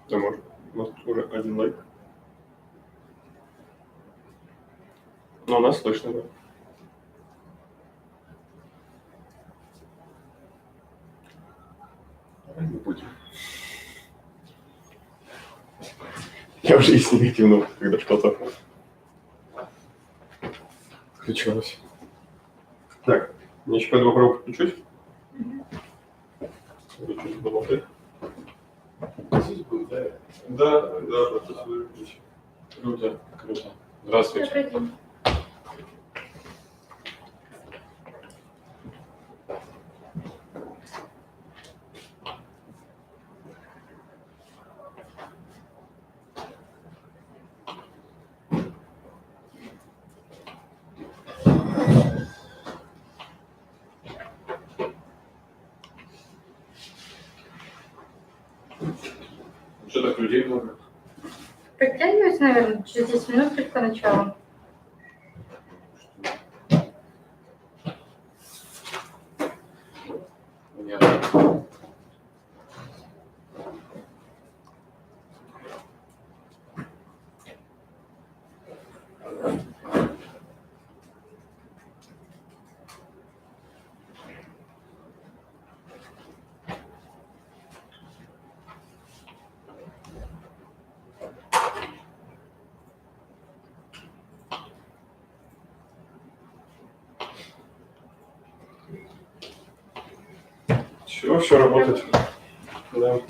Да, может. У нас уже один лайк. Но нас слышно, да. Давай не будем. Я уже и не кивнул, когда что-то включилось. Так, я еще пойду попробую подключить. Чуть поболтать. Здесь будет, да? Да, просто выключить. Круто, круто. Здравствуйте. Добрый день. Что так людей много? Притягиваюсь, наверное, через 10 минут только начало. Понятно. Все работает. Да.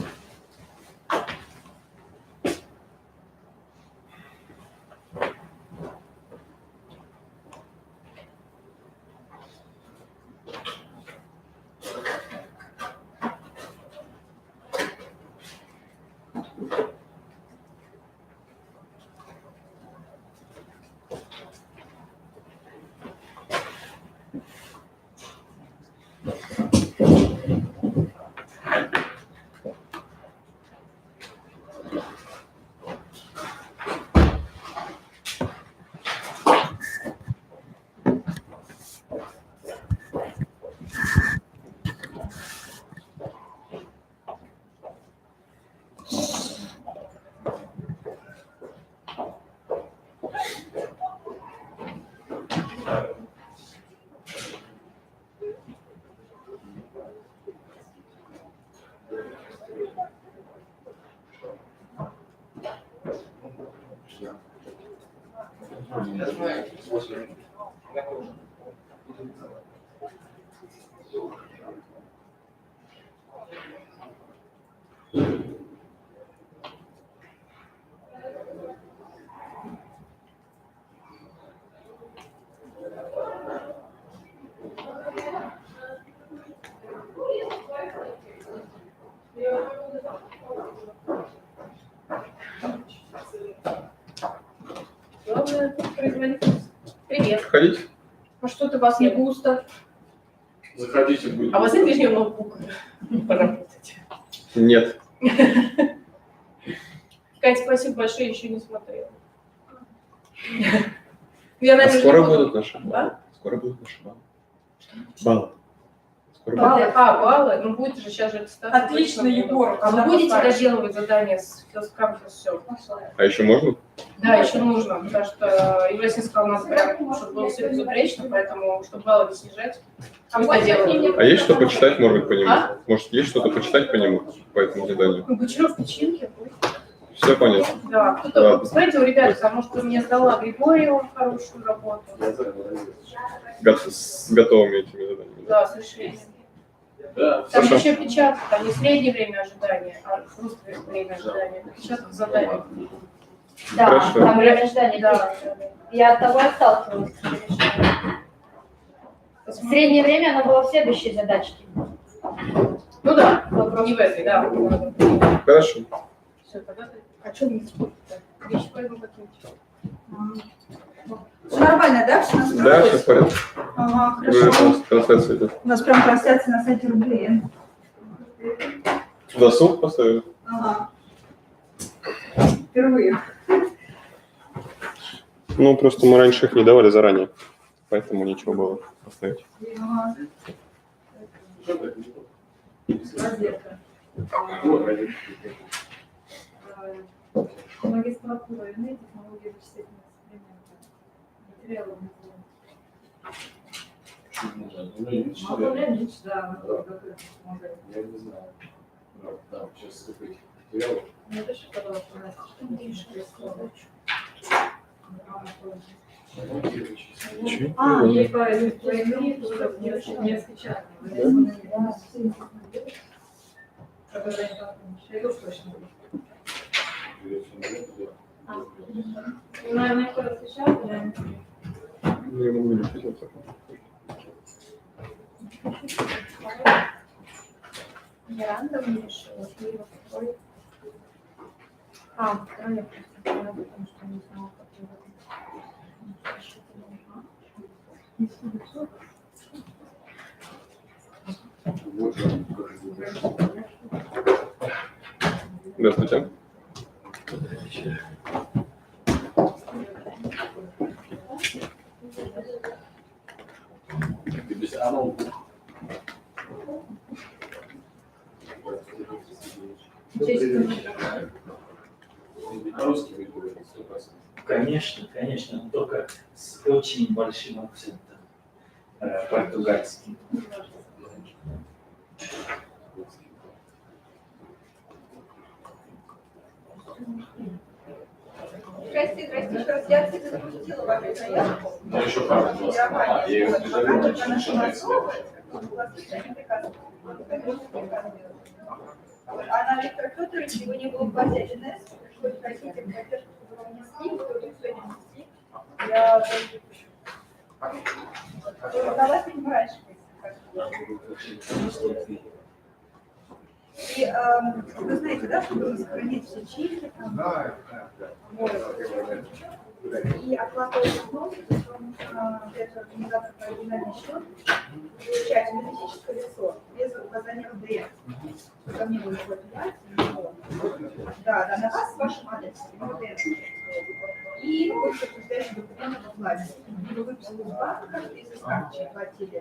Привет. Входите. А что-то у вас не густо? Заходите, будет. А у вас нет лишнего ноутбука? Поработать. Нет. Катя, спасибо большое, еще не смотрела. Я, наверное, скоро не буду. будут наши баллы. Да? Скоро будут наши баллы. Баллы. Скоро Баллы? будут. Баллы? Ну, будет же сейчас же аттестация. Отлично, Егор. А вы будете доделывать задания с все? А еще можно? Да, еще нужно, потому что Юлия сказала, у нас прям, чтобы было все безупречно, поэтому, чтобы баллы не снижать, мы доделываем. А есть что почитать, может быть, по нему? А? Может, есть что-то почитать по нему, по этому заданию? Ну, Бочаров печеньки. Все понятно. Да, кто-то, посмотрите у ребят, потому что мне сдала Григорьева хорошую работу. С готовыми этими заданиями. Да, совершенно. Да, Там хорошо. еще печатка, там не среднее время ожидания, а просто время ожидания. Печатка задания. Да, Хорошо. там время ожидания. Да. Я от того и отталкивалась. В среднее время она была в следующей задачке. Ну да, вопрос не в этой, да. Хорошо. Все, тогда ты. А что мне спорт-то? Вещи пойду какие-нибудь. Все нормально, да? Все настроилось? Да, все в порядке. Ага, Уже хорошо. трансляция идет. У нас прям трансляция на сайте РУДН. Засув поставили? Ага. Впервые. Ну, просто мы раньше их не давали заранее, поэтому ничего было поставить. Ага. Магистратура иные технологии вычислительных экспериментов. Материалы. Да. Я не знаю. Да, сейчас сколько материалов. Напиши, пожалуйста, Настя, что ты пишешь? И по игре тоже не распечатано. Наверное, кто распечатал? Я могу не писать. Я рандомно решила, что его такой. Второй я просто сказала, потому что не знала, как его. Здравствуйте. Конечно, конечно, но только с очень большим акцентом португальским. Здрасте, еще раз. Я тебе запустила вашу заявку. Ну, еще пару раз. Я ее А на Виктора Федоровича его не было в базе 1С. Хоть хотите поддержку, чтобы его внесли, кто тут сегодня внесли. Я выпущу. Давайте не раньше. И вы знаете, да, чтобы сохранить все чеки, там, и оплата услуг, это организатор по оригинальный счет, получать юридическое лицо без указания РУДН. Ко мне будет платить, да, на вас с вашим адресом, РУДН. И больше подтверждающих документов оплате. Вы выписали из банка, из карточки платили,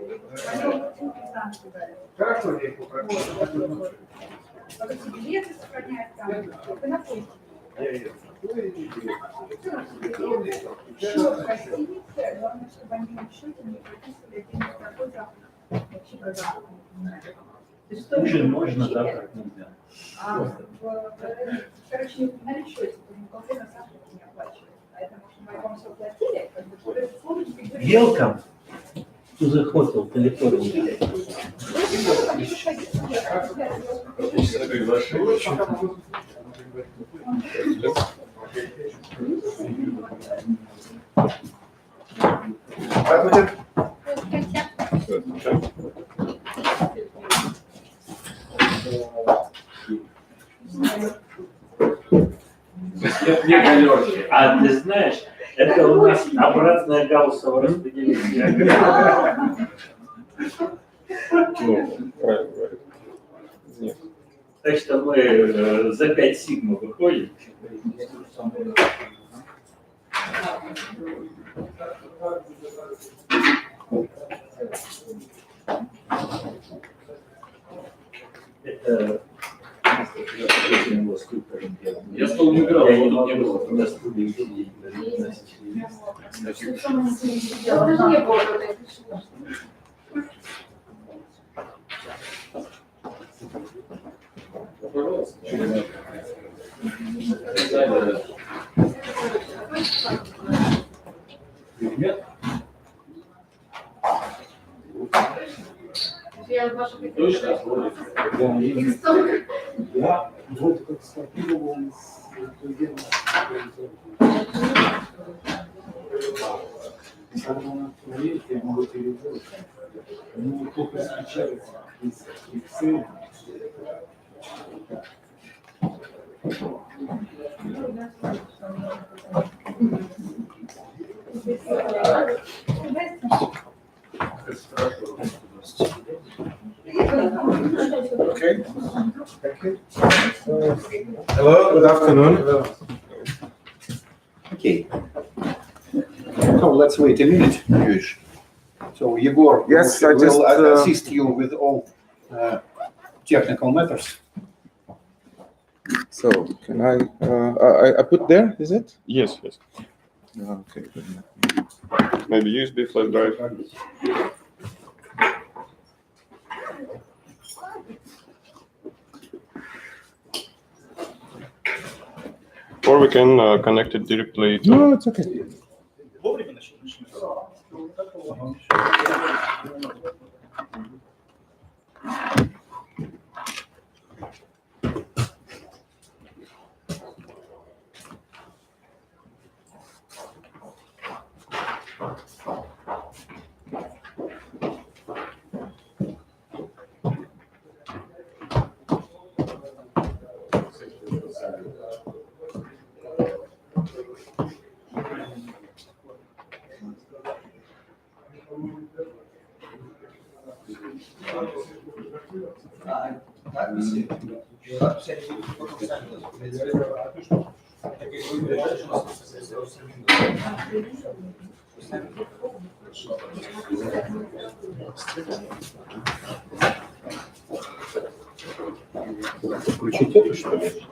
они вам квитанцию дали. Хорошо, Вот эти билеты сохраняют там, вы находите. Счет гостиницы, главное, чтобы они на счете не прописывали деньги такой за вообще программу. Ужин можно, завтрак нельзя. Короче, на счете, конкретно завтрак не оплачивают. Поэтому, что мы вам все платили, как бы, Welcome to the hotel, California. А ты знаешь, это у нас обратное гауссово распределение. Ну, правильно говорит. Нет. Так что мы за 5 сигма выходим. Это Я стол не играл, я вот не был на студии. Пожалуйста. Нет? Я ваша Точно? Да, вроде как скопировал из студента. Когда надо проверить, я могу переделать. Но только скачать из Excel. Okay. Hello, good afternoon. Okay. So let's wait a minute, Lьюиш. So Yegor Yes, I will just, assist you with all technical matters. So can I put there? Is it? Yes, yes. Okay. Maybe USB flash drive. Or we can connect it directly to... No, it's okay. Вовремя начали. Включить это, что ли?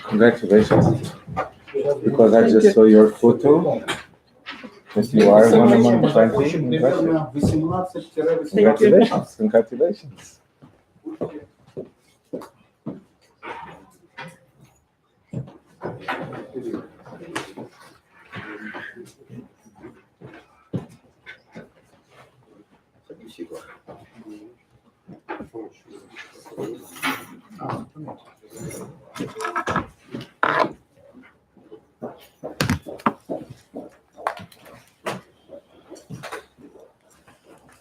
Congratulations. Because I just saw your photo. That you are one among the 20. Наверное, 18-18. Congratulations. Congratulations.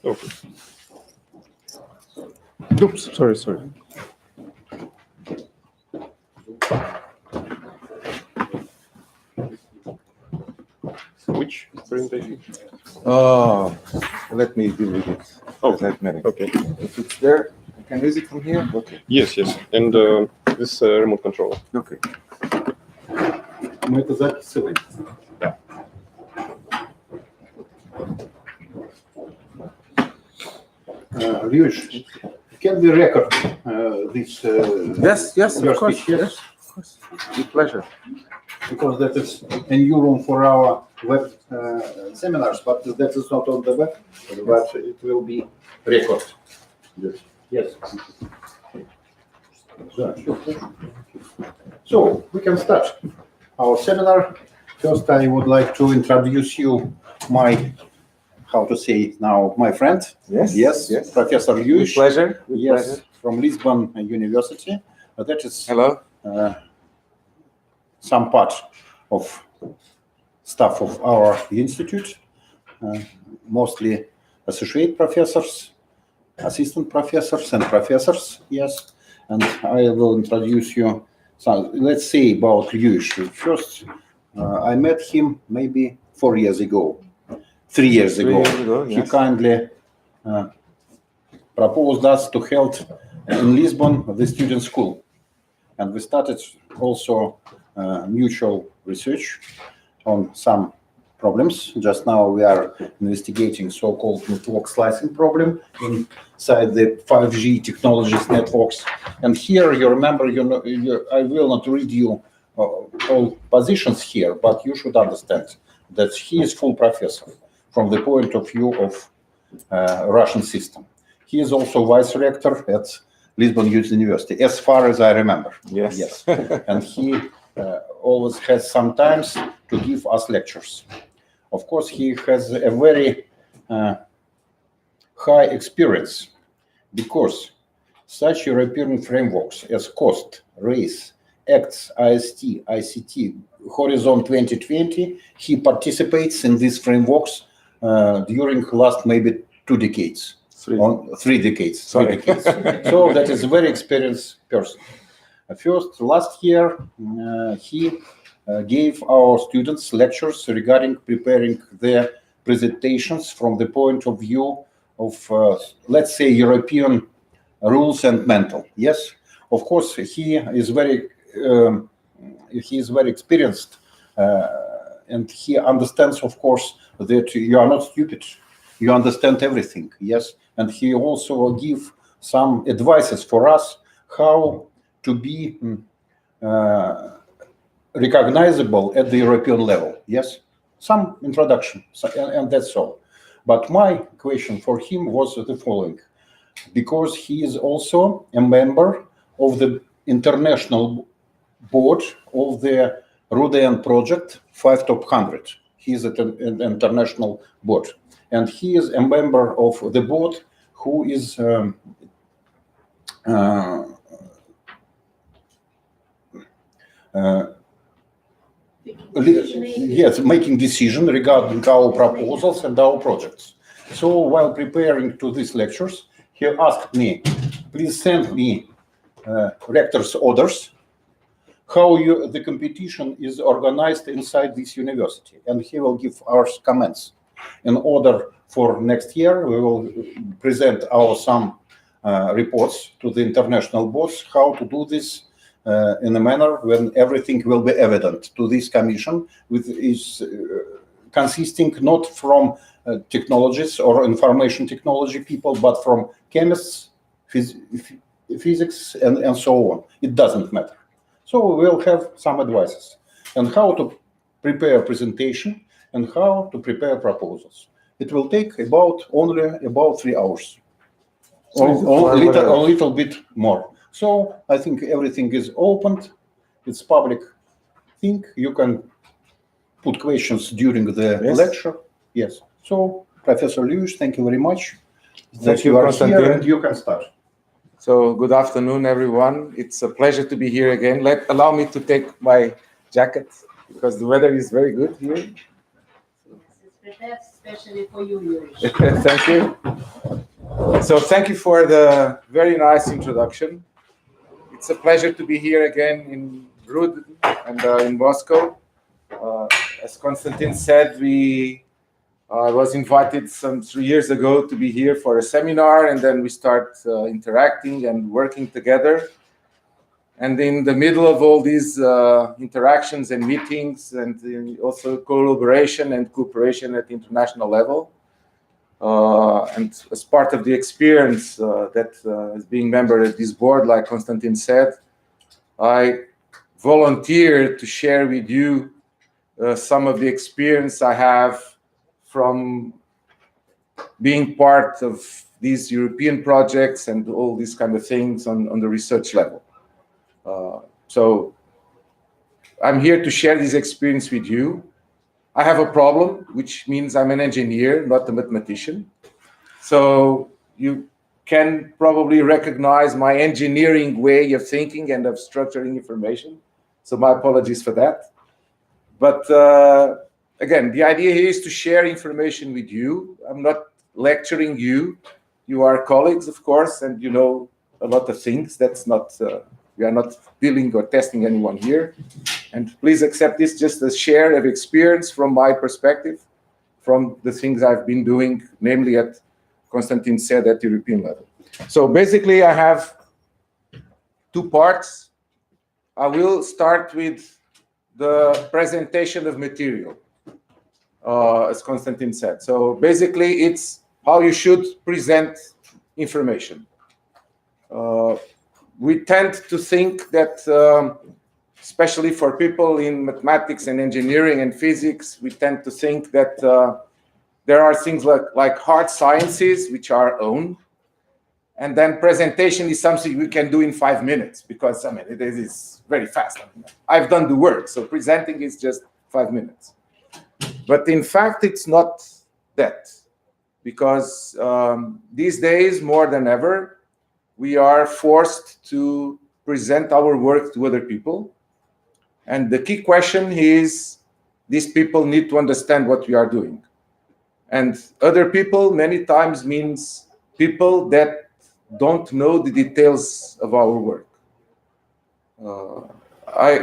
Okay. Oops, sorry. Which presentation? Let me deal with it. Oh, That matter. okay. If it's there, I can use it from here. Okay. Yes, yes. And this remote controller. Okay. Мы это записываем. Lьюиш, can we record this? Yes, your of course. speech, yes? Yes, of course. With pleasure. Because that is a new room for our web seminars, but that is not on the web, but it will be recorded. Yes. So we can start our seminar. First, I would like to introduce you my, how to say it now, my friend. Yes. Professor With Lьюиш. pleasure. With Yes, pleasure. from Lisbon University. That is Hello. some part of staff of our institute, mostly associate professors, assistant professors, and professors. Yes, and I will introduce you. So let's say about Lьюиш. First, I met him maybe 4 years ago, 3 years ago. He yes. kindly proposed us to hold in Lisbon the student school, and we started also mutual research on some problems. Just now we are investigating so-called network slicing problem inside the 5G technologies networks. And here you remember, I will not read you all positions here, but you should understand that he is full professor from the point of view of Russian system. He is also vice rector at Lisbon University, as far as I remember. Yes. And he always has some times to give us lectures. Of course, he has a very high experience because such European frameworks as COST, RACE, ACTS, IST, ICT, Horizon 2020, he participates in these frameworks during last maybe 2 decades. 3 decades. So that is a very experienced person. First, last year, he gave our students lectures regarding preparing their presentations from the point of view of, let's say, European rules and mental. Yes, of course, he is very experienced, and he understands, of course, that you are not stupid you understand everything, yes. And he also give some advices for us how to be recognizable at the European level, yes. Some introduction, and that's all. But my question for him was the following, because he is also a member of the international board of the RUDN project 5 Top 100. He is at an international board, and he is a member of the board who is yes, making decision regarding our proposals and our projects. So while preparing to these lectures, he asked me, please send me rector's orders, how the competition is organized inside this university, and he will give our comments. In order for next year, we will present our some reports to the international boss, how to do this in a manner when everything will be evident to this commission, which is consisting not from technologists or information technology people, but from chemists, physics, and so on. It doesn't matter. So we will have some advices on how to prepare presentation and how to prepare proposals. It will take only about 3 hours, or a little bit more. So I think everything is opened. It's public thing. You can put questions during the lecture. Yes. So Professor Lewis, thank you very much. Thank you, are Konstantin. here and you can start. So good afternoon, everyone. It's a pleasure to be here again. Allow me to take my jacket because the weather is very good here. It's prepared especially for you, Lewis. Thank you. So thank you for the very nice introduction. It's a pleasure to be here again in РУДН and in Moscow. As Konstantin said, I was invited some 3 years ago to be here for a seminar, and then we start interacting and working together. And in the middle of all these interactions and meetings, and also collaboration and cooperation at the international level, and as part of the experience that as being member of this board, like Konstantin said, I volunteered to share with you some of the experience I have from being part of these European projects and all these kind of things on the research level. So I'm here to share this experience with you. I have a problem, which means I'm an engineer, not a mathematician. So you can probably recognize my engineering way of thinking and of structuring information. So my apologies for that. But again, the idea here is to share information with you. I'm not lecturing you. You are colleagues, of course, and you know a lot of things. That's not, we are not billing or testing anyone here. And please accept this just as share of experience from my perspective, from the things I've been doing, namely at, Konstantin said, at European level. So basically, I have 2 parts. I will start with the presentation of material, as Konstantin said. So basically, it's how you should present information. We tend to think that, especially for people in mathematics and engineering and physics, we tend to think that there are things like hard sciences, which are own, and then presentation is something we can do in 5 minutes because, I mean, it is very fast. I mean, I've done the work, so presenting is just 5 minutes. But in fact, it's not that, because these days, more than ever, we are forced to present our work to other people. And the key question is, these people need to understand what we are doing. And other people many times means people that don't know the details of our work.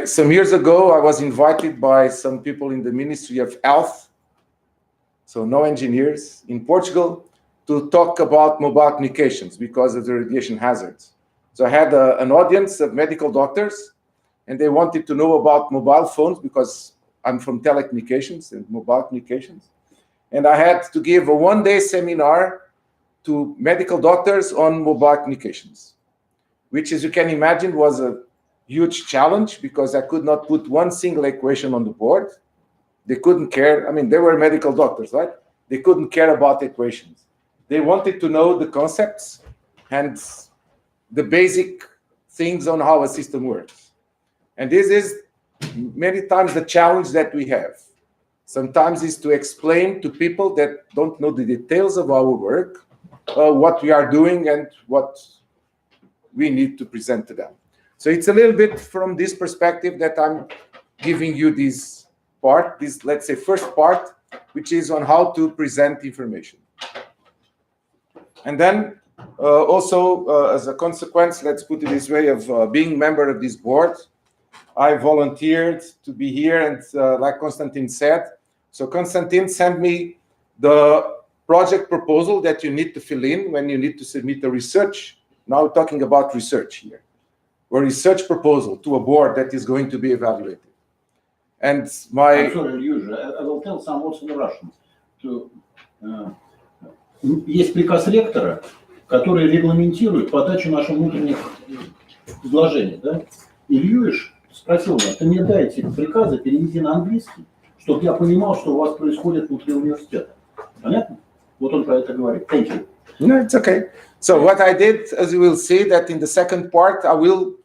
Some years ago, I was invited by some people in the Ministry of Health, so no engineers, in Portugal, to talk about mobile communications because of the radiation hazards. So I had an audience of medical doctors, and they wanted to know about mobile phones because I'm from telecommunications and mobile communications. and I had to give a one-day seminar to medical doctors on mobile communications, which, as you can imagine, was a huge challenge because I could not put one single equation on the board. They couldn't care. I mean, they were medical doctors, right? They couldn't care about equations. They wanted to know the concepts and the basic things on how a system works. And this is many times the challenge that we have. Sometimes is to explain to people that don't know the details of our work, what we are doing and what we need to present to them. So it's a little bit from this perspective that I'm giving you this part, this, let's say, first part, which is on how to present information. And then also, as a consequence, let's put it this way, of being member of this board, I volunteered to be here, and like Konstantin said, so Konstantin sent me the project proposal that you need to fill in when you need to submit a research. Now we're talking about research here, or research proposal to a board that is going to be evaluated. And my... I'm sorry, Lьюиша, I will tell some words in Russian. Есть приказ ректора, который регламентирует подачу наших внутренних изложений. Да? И Льюиш спросил меня, ты мне дайте приказы, переведи на английский, чтобы я понимал, что у вас происходит внутри университета. Понятно? Вот он про это говорит. Thank you. No, it's okay. So what I did, as you will see, that in the second part, I will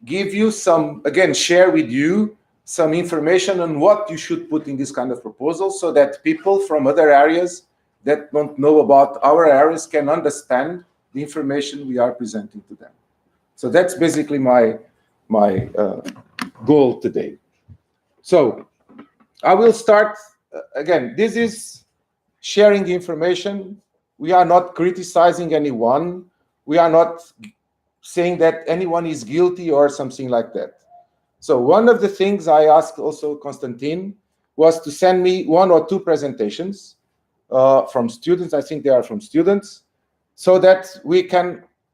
give you some, again, share with you some information on what you should put in this kind of proposal so that people from other areas that don't know about our areas can understand the information we are presenting to them. So that's basically my goal today. So I will start, again, this is sharing information. We are not criticizing anyone. We are not saying that anyone is guilty or something like that. So one of the things I asked also Konstantin was to send me 1 or 2 presentations from students. I think they are from students, so that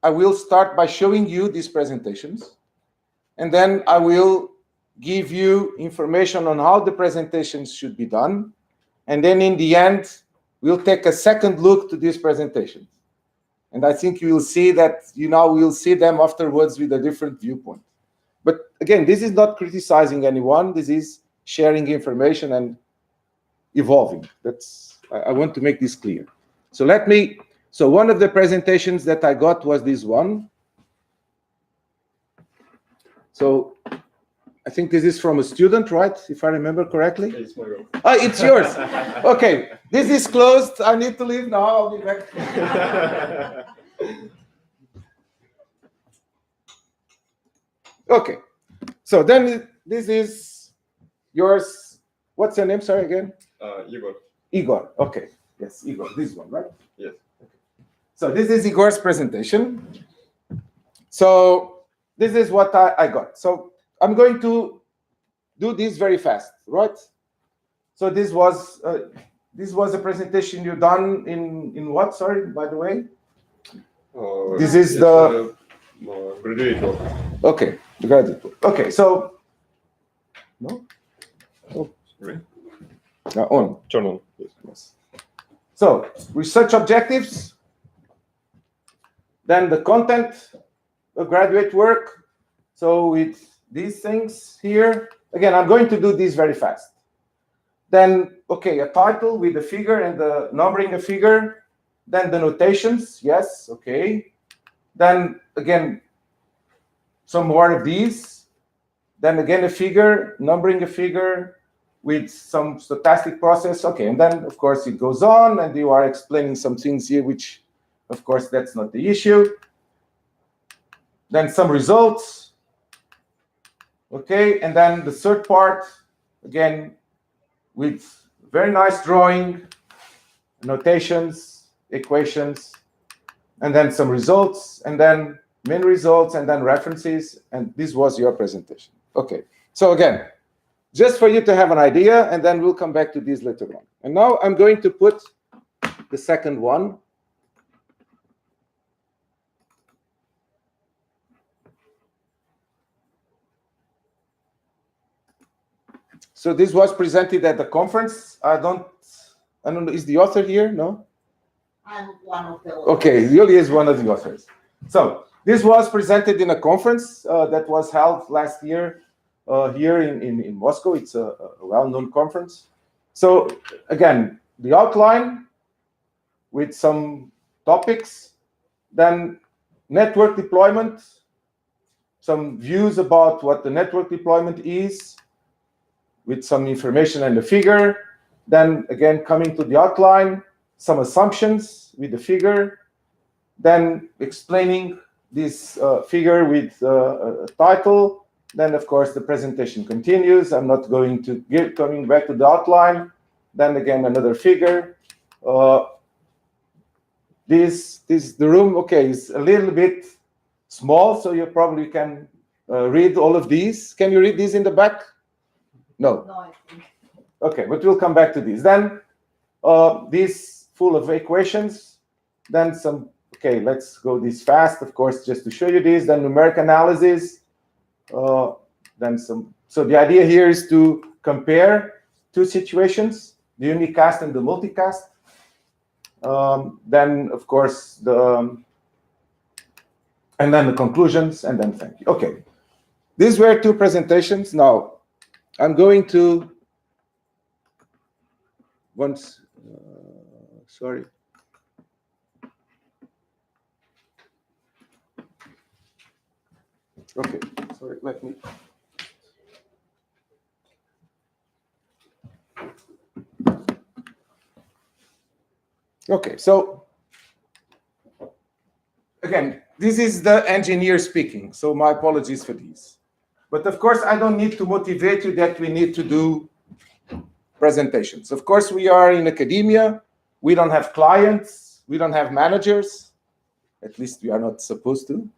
I will start by showing you these presentations, and then I will give you information on how the presentations should be done, and then in the end we'll take a second look to these presentations, and I think you will see that we'll see them afterwards with a different viewpoint. But again, this is not criticizing anyone. This is sharing information and evolving. I want to make this clear. So one of the presentations that I got was this one. So I think this is from a student, right? If I remember correctly. It's my role. Oh, it's yours. Okay, this is closed. I need to leave now. I'll be back. Okay, so then this is yours. What's your name? Sorry again. Igor. Igor. Okay. Yes, Igor. This one, right? Yes. Okay. So this is Igor's presentation. So this is what I got. So I'm going to do this very fast, right? So this was a presentation you done in what? Sorry, by the way. This is the graduate work. Okay, the graduate work. Okay, so no. Oh, Right. On. Turn on. Yes. So research objectives, then the content of graduate work. So with these things here, again, I'm going to do this very fast. Then, okay, a title with a figure and the numbering a figure. Then the notations, yes, okay. Then again, some more of these. Then again, a figure, numbering a figure with some stochastic process. Okay, and then, of course, it goes on, and you are explaining some things here, which, of course, that's not the issue. Then some results. Okay, and then the third part, again, with very nice drawing, notations, equations, and then some results, and then main results, and then references, and this was your presentation. Okay, so again, just for you to have an idea, and then we'll come back to this later on. And now I'm going to put the second one. So this was presented at the conference. I don't I don't know, is the author here? No? I'm one of the authors. Okay, Julia is one of the authors. So this was presented in a conference that was held last year here in Moscow. It's a well-known conference. So again, the outline with some topics, then network deployment, some views about what the network deployment is, with some information and the figure. Then again, coming to the outline, some assumptions with the figure, then explaining this figure with a title. Then, of course, the presentation continues. I'm not going to coming back to the outline. Then again, another figure. The room, okay, is a little bit small, so you probably can read all of these. Can you read these in the back? No. No, I think. Okay, but we'll come back to these. Then this full of equations. Then some, okay, let's go this fast, of course, just to show you this. Then numeric analysis. Then some, so the idea here is to compare two situations, the unicast and the multicast. Then, of course, and then the conclusions, and then thank you. Okay, these were two presentations. Now, I'm going to sorry. Okay, sorry, let me. Okay, so again, this is the engineer speaking, so my apologies for these. But of course, I don't need to motivate you that we need to do presentations. Of course, we are in academia. We don't have clients. We don't have managers. At least we are not supposed to,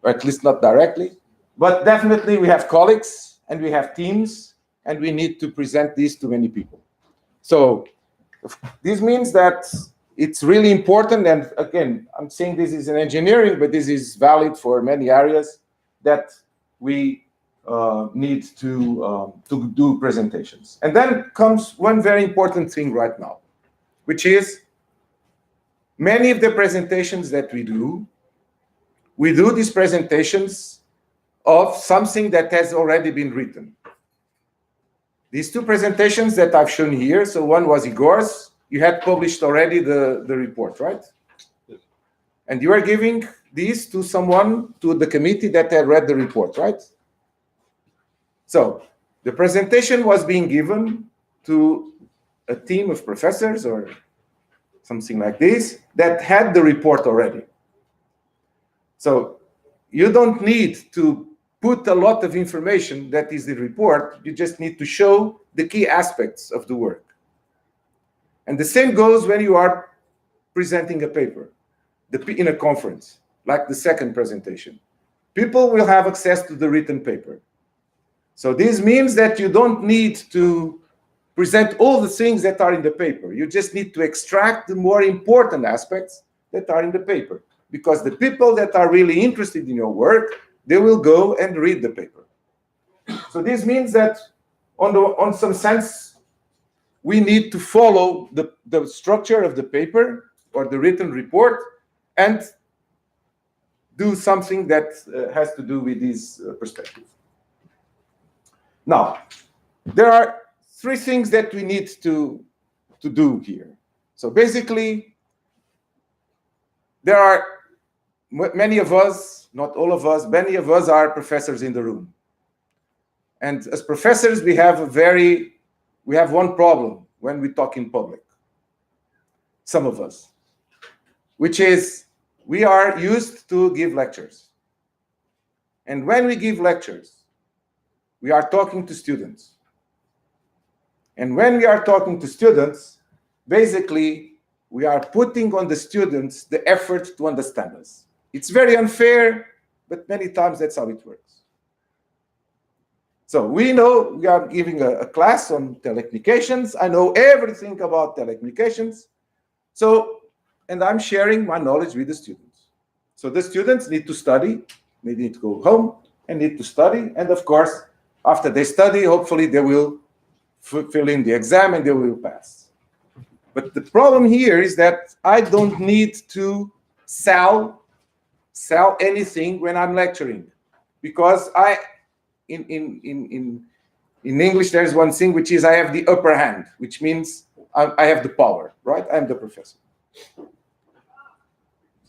or at least not directly. But definitely we have colleagues and we have teams, and we need to present these to many people. So this means that it's really important, and again, I'm saying this is in engineering, but this is valid for many areas, that we need to do presentations. And then comes one very important thing right now, which is many of the presentations that we do these presentations of something that has already been written. These two presentations that I've shown here, so one was Igor's, you had published already the report, right? Yes. And you are giving these to someone, to the committee that had read the report, right? So the presentation was being given to a team of professors or something like this that had the report already. So you don't need to put a lot of information that is the report. You just need to show the key aspects of the work. And the same goes when you are presenting a paper in a conference, like the second presentation. People will have access to the written paper. So this means that you don't need to present all the things that are in the paper. You just need to extract the more important aspects that are in the paper. Because the people that are really interested in your work, they will go and read the paper. So this means that on some sense, we need to follow the structure of the paper or the written report and do something that has to do with this perspective. Now, there are three things that we need to do here. So basically, there are many of us, not all of us, many of us are professors in the room. And as professors, we have one problem when we talk in public, some of us, which is we are used to give lectures. And when we give lectures, we are talking to students. And when we are talking to students, basically, we are putting on the students the effort to understand us. It's very unfair, but many times that's how it works. So we know we are giving a class on telecommunications. I know everything about telecommunications. So, and I'm sharing my knowledge with the students. So the students need to study, they need to go home and need to study. And of course, after they study, hopefully they will fill in the exam and they will pass. But the problem here is that I don't need to sell anything when I'm lecturing, because in English there's one thing which is I have the upper hand, which means I have the power, right? I'm the professor.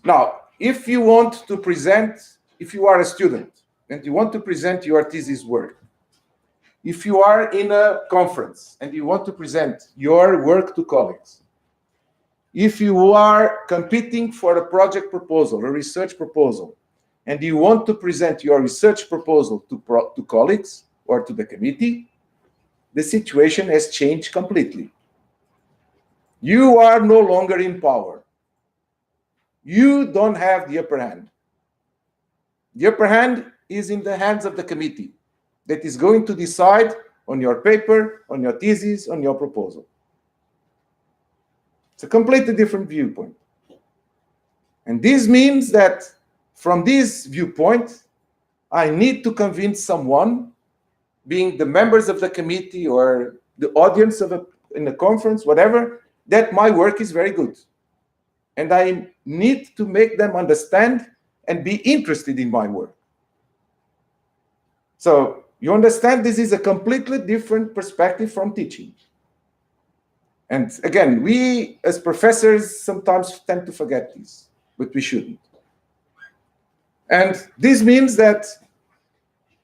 Now, if you want to present, if you are a student and you want to present your thesis work, if you are in a conference and you want to present your work to colleagues, if you are competing for a project proposal, a research proposal, and you want to present your research proposal to colleagues or to the committee, the situation has changed completely. You are no longer in power. You don't have the upper hand. The upper hand is in the hands of the committee that is going to decide on your paper, on your thesis, on your proposal. It's a completely different viewpoint. And this means that from this viewpoint, I need to convince someone, being the members of the committee or the audience in a conference, whatever, that my work is very good. And I need to make them understand and be interested in my work. So you understand this is a completely different perspective from teaching. And again, we as professors sometimes tend to forget this, but we shouldn't. And this means that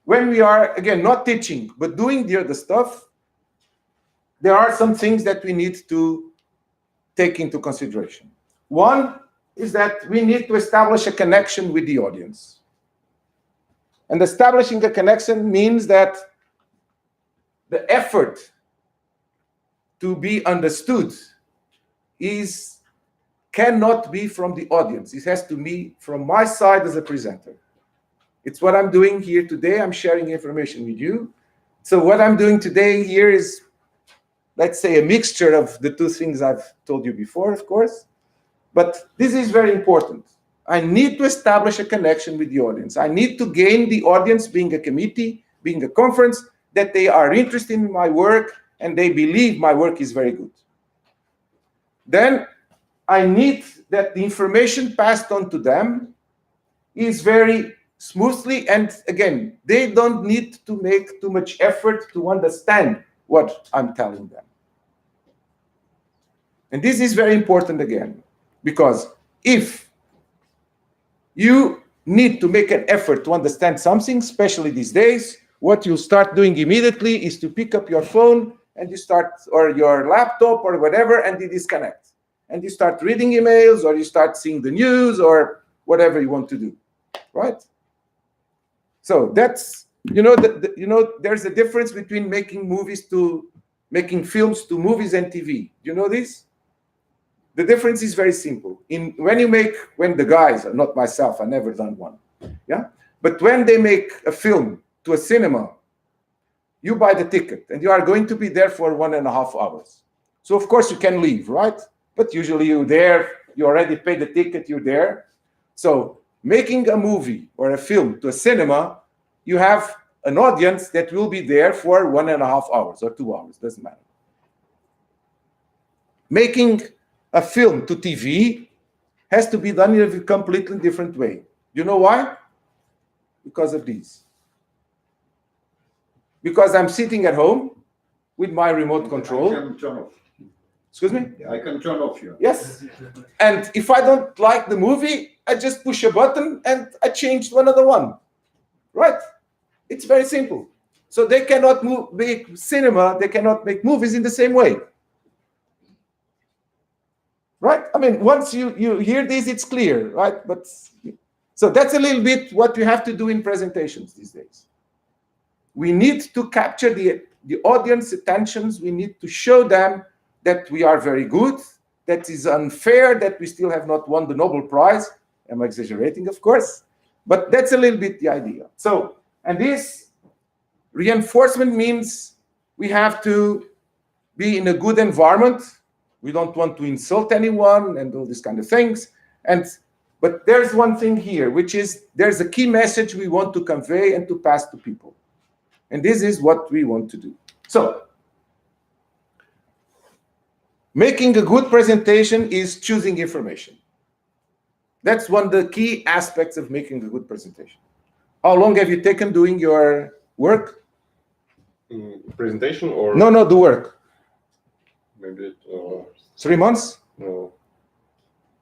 when we are, again, not teaching, but doing the other stuff, there are some things that we need to take into consideration. One is that we need to establish a connection with the audience. And establishing a connection means that the effort to be understood cannot be from the audience. It has to be from my side as a presenter. It's what I'm doing here today. I'm sharing information with you. So what I'm doing today here is, let's say, a mixture of the two things I've told you before, of course. But this is very important. I need to establish a connection with the audience. I need to gain the audience, being a committee, being a conference, that they are interested in my work and they believe my work is very good. Then I need that the information passed on to them is very smoothly, and again, they don't need to make too much effort to understand what I'm telling them. And this is very important again, because if you need to make an effort to understand something, especially these days, what you start doing immediately is to pick up your phone and you start, or your laptop or whatever, and you disconnect. And you start reading emails, or you start seeing the news, or whatever you want to do, right? So that's, there's a difference between making films to movies and TV. You know this? The difference is very simple. When the guys, not myself, I've never done one, yeah? But when they make a film to a cinema, you buy the ticket and you are going to be there for 1.5 hours. So of course you can leave, right? But usually you're there, you already paid the ticket, you're there. So making a movie or a film to a cinema, you have an audience that will be there for 1.5 hours or 2 hours, doesn't matter. Making a film to TV has to be done in a completely different way. You know why? Because of these. Because I'm sitting at home with my remote control. I can turn off. Excuse me? I can turn off here. Yes. And if I don't like the movie, I just push a button and I change to another one. Right? It's very simple. So they cannot make cinema, they cannot make movies in the same way. Right? I mean, once you hear this, it's clear, right? But so that's a little bit what we have to do in presentations these days. We need to capture the audience attentions. We need to show them that we are very good, that is unfair, that we still have not won the Nobel Prize. I'm exaggerating, of course, but that's a little bit the idea. So, and this reinforcement means we have to be in a good environment. We don't want to insult anyone and all these kind of things. But there's one thing here, which is there's a key message we want to convey and to pass to people. And this is what we want to do. So, Making a good presentation is choosing information. That's one of the key aspects of making a good presentation. How long have you taken doing your work? Presentation or? No, the work. Maybe 3 months? no,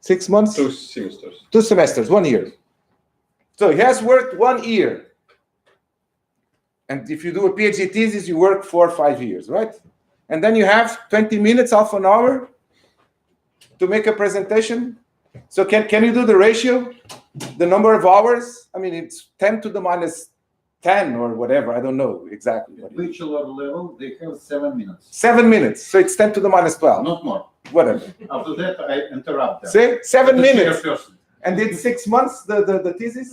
6 months? 2 semesters. 2 semesters, 1 year. So he has worked 1 year. And if you do a PhD thesis, you work 4 or 5 years, right? And then you have 20 minutes, half an hour to make a presentation. So can you do the ratio, the number of hours? I mean, it's 10 to the minus 10 or whatever. I don't know exactly. Bachelor level, they have 7 minutes. 7 minutes. So it's 10 to the minus 12. Not more. Whatever. After that, I interrupt them. See? 7 The minutes. chairperson. And it's 6 months, the thesis?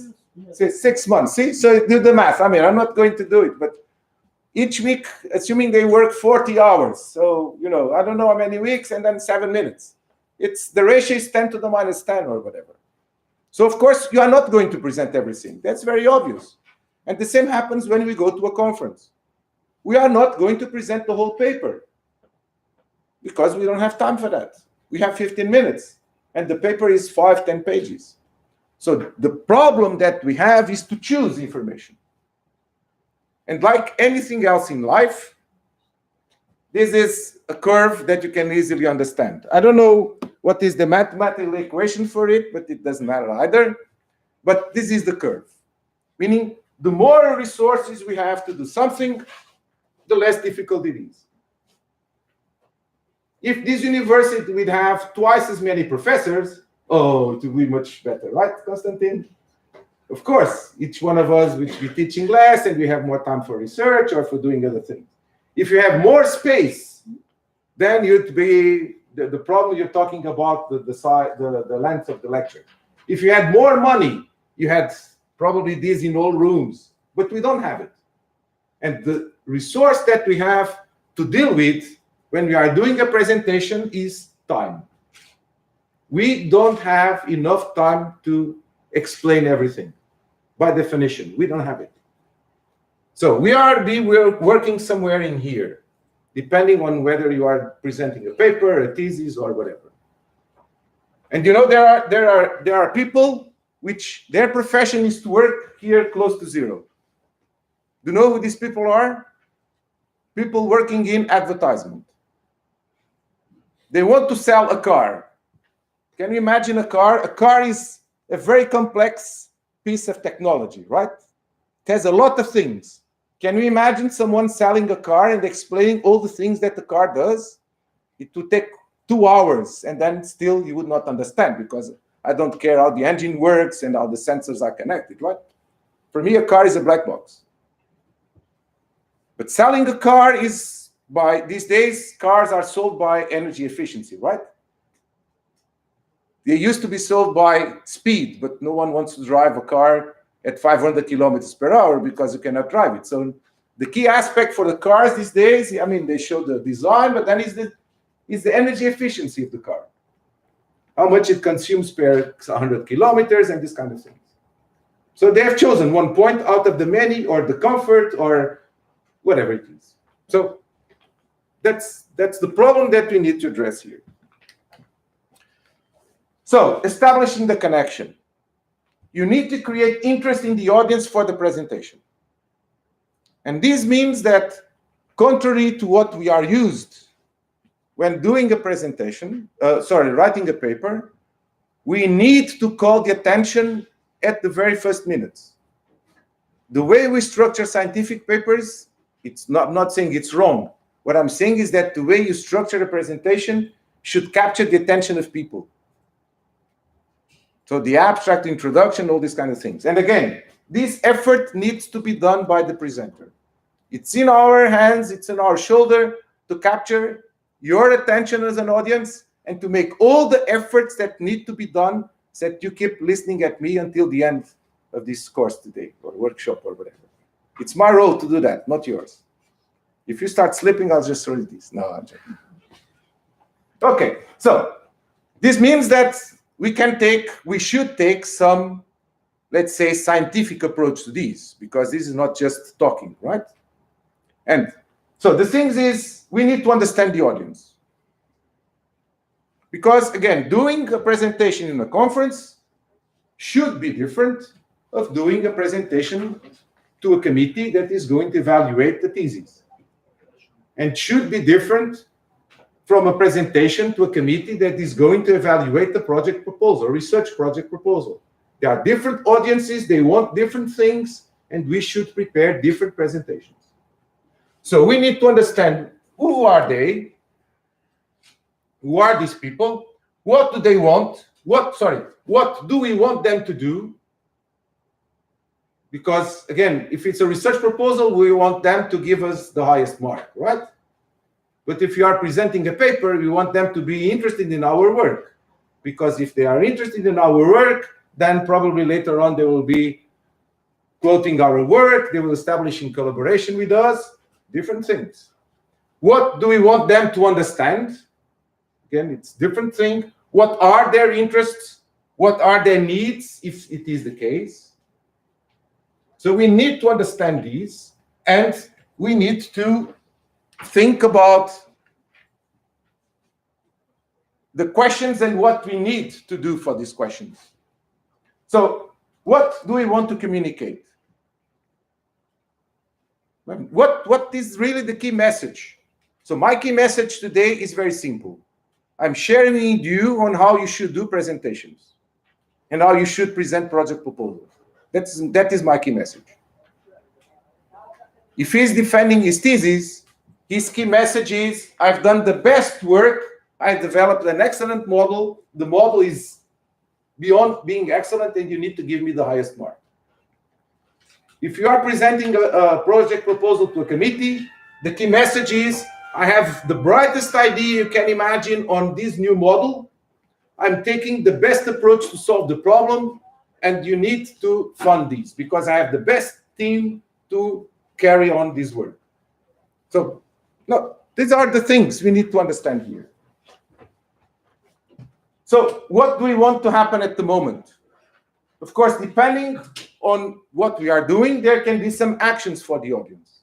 Say 6 months. See? So do the math. I mean, I'm not going to do it, but each week, assuming they work 40 hours. So, I don't know how many weeks, and then 7 minutes. The ratio is 10 to the minus 10 or whatever. So, of course, you are not going to present everything. That's very obvious. And the same happens when we go to a conference. We are not going to present the whole paper because we don't have time for that. We have 15 minutes, and the paper is 5-10 pages. So the problem that we have is to choose information. And like anything else in life, this is a curve that you can easily understand. I don't know what is the mathematical equation for it, but it doesn't matter either. But this is the curve, meaning the more resources we have to do something, the less difficult it is. If this university would have twice as many professors, it would be much better, right, Konstantin? Of course, each one of us would be teaching less and we have more time for research or for doing other things. If you have more space, then you'd be, the problem you're talking about, the length of the lecture. If you had more money, you had probably this in all rooms, but we don't have it. And the resource that we have to deal with when we are doing a presentation is time. We don't have enough time to explain everything. By definition, we don't have it. So we're working somewhere in here, depending on whether you are presenting a paper, a thesis, or whatever. And there are people which their profession is to work here close to zero. Do you know who these people are? People working in advertisement. They want to sell a car. Can you imagine a car? A car is a very complex piece of technology, right? It has a lot of things. Can you imagine someone selling a car and explaining all the things that the car does? It would take 2 hours, and then still you would not understand, because I don't care how the engine works and how the sensors are connected, right? For me, a car is a black box. But selling a car is these days, cars are sold by energy efficiency, right? They used to be sold by speed, but no one wants to drive a car at 500 kilometers per hour because you cannot drive it. So the key aspect for the cars these days, I mean, they show the design, but then is the energy efficiency of the car. How much it consumes per 100 kilometers and this kind of thing. So they have chosen one point out of the many, or the comfort, or whatever it is. So that's the problem that we need to address here. So establishing the connection. You need to create interest in the audience for the presentation. And this means that, contrary to what we are used when doing a presentation, writing a paper, we need to call the attention at the very first minutes. The way we structure scientific papers, I'm not saying it's wrong. What I'm saying is that the way you structure a presentation should capture the attention of people. So the abstract, introduction, all these kind of things. And again, this effort needs to be done by the presenter. It's in our hands, it's in our shoulder to capture your attention as an audience and to make all the efforts that need to be done so that you keep listening at me until the end of this course today, or workshop, or whatever. It's my role to do that, not yours. If you start slipping, I'll just throw this. No, I'm joking. Okay, so this means that we should take some, let's say, scientific approach to these, because this is not just talking, right? And so the thing is, we need to understand the audience. Because again, doing a presentation in a conference should be different of doing a presentation to a committee that is going to evaluate the thesis. And should be different from a presentation to a committee that is going to evaluate the project proposal, research project proposal. There are different audiences, they want different things, and we should prepare different presentations. So we need to understand who are they, who are these people, what do they want, what do we want them to do? Because again, if it's a research proposal, we want them to give us the highest mark, right? But if you are presenting a paper, we want them to be interested in our work. Because if they are interested in our work, then probably later on they will be quoting our work, they will establish in collaboration with us, different things. What do we want them to understand? Again, it's different thing. What are their interests? What are their needs, if it is the case? So we need to understand these, and we need to think about the questions and what we need to do for these questions. So what do we want to communicate? What is really the key message? So my key message today is very simple. I'm sharing with you on how you should do presentations and how you should present project proposals. That is my key message. If he's defending his thesis, his key message is, I've done the best work, I developed an excellent model, the model is beyond being excellent, and you need to give me the highest mark. If you are presenting a project proposal to a committee, the key message is, I have the brightest idea you can imagine on this new model. I'm taking the best approach to solve the problem, and you need to fund these because I have the best team to carry on this work. So, no, these are the things we need to understand here. So, what do we want to happen at the moment? Of course, depending on what we are doing, there can be some actions for the audience.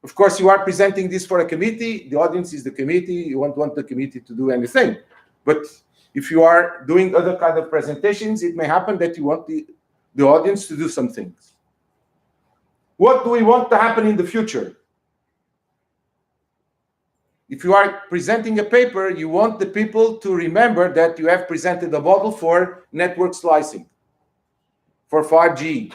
Of course, you are presenting this for a committee. The audience is the committee. You won't want the committee to do anything. But if you are doing other kind of presentations, it may happen that you want the audience to do some things. What do we want to happen in the future? If you are presenting a paper, you want the people to remember that you have presented a model for network slicing, for 5G.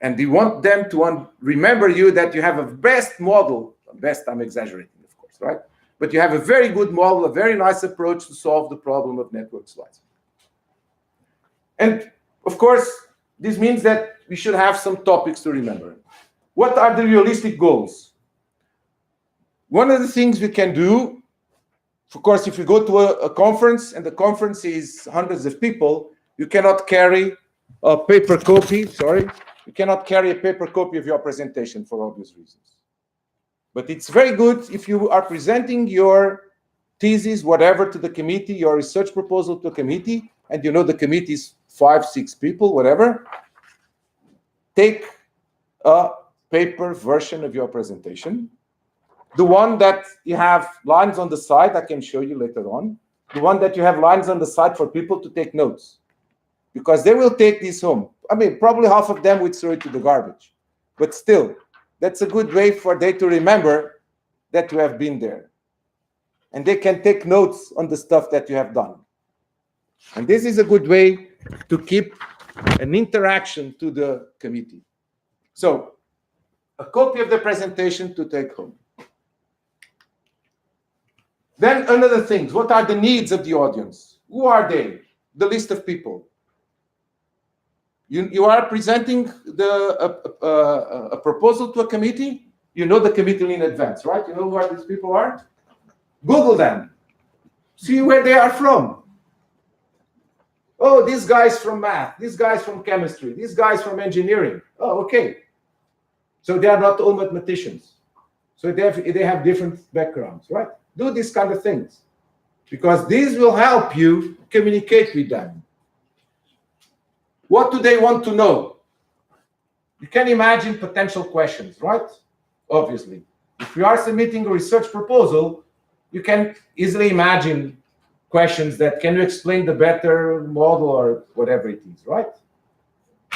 And you want them to remember you that you have a best model. Best, I'm exaggerating, of course, right? But you have a very good model, a very nice approach to solve the problem of network slicing. And of course, this means that we should have some topics to remember. What are the realistic goals? One of the things we can do, of course, if you go to a conference and the conference is hundreds of people, you cannot carry a paper copy, you cannot carry a paper copy of your presentation for obvious reasons. But it's very good if you are presenting your thesis, whatever, to the committee, your research proposal to a committee, and you know the committee is 5, 6 people, whatever, take a paper version of your presentation. The one that you have lines on the side, I can show you later on. The one that you have lines on the side for people to take notes. Because they will take this home. I mean, probably half of them would throw it to the garbage. But still, that's a good way for them to remember that you have been there. And they can take notes on the stuff that you have done. And this is a good way to keep an interaction to the committee. So, a copy of the presentation to take home. Then another thing, what are the needs of the audience? Who are they? The list of people. You are presenting a proposal to a committee. You know the committee in advance, right? You know who these people are? Google them. See where they are from. Oh, these guys from math, these guys from chemistry, these guys from engineering. Oh, okay. So they are not all mathematicians. So they have different backgrounds, right? Do these kind of things. Because these will help you communicate with them. What do they want to know? You can imagine potential questions, right? Obviously. If you are submitting a research proposal, you can easily imagine questions that can you explain the better model or whatever it is, right?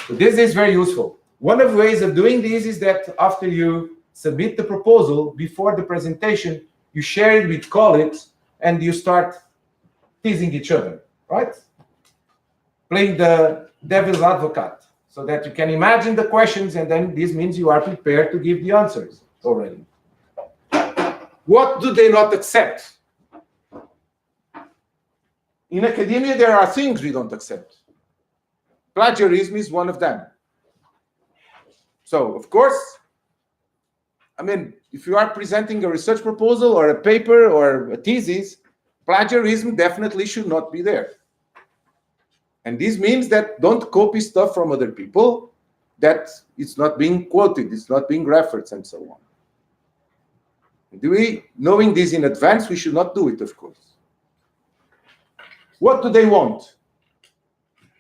So this is very useful. One of the ways of doing this is that after you submit the proposal, before the presentation, you share it with colleagues and you start teasing each other, right? Playing the devil's advocate, so that you can imagine the questions, and then this means you are prepared to give the answers already. What do they not accept? In academia, there are things we don't accept. Plagiarism is one of them. So, of course, I mean, if you are presenting a research proposal or a paper or a thesis, plagiarism definitely should not be there. And this means that don't copy stuff from other people, that it's not being quoted, it's not being referenced, and so on. Knowing this in advance, we should not do it, of course. What do they want?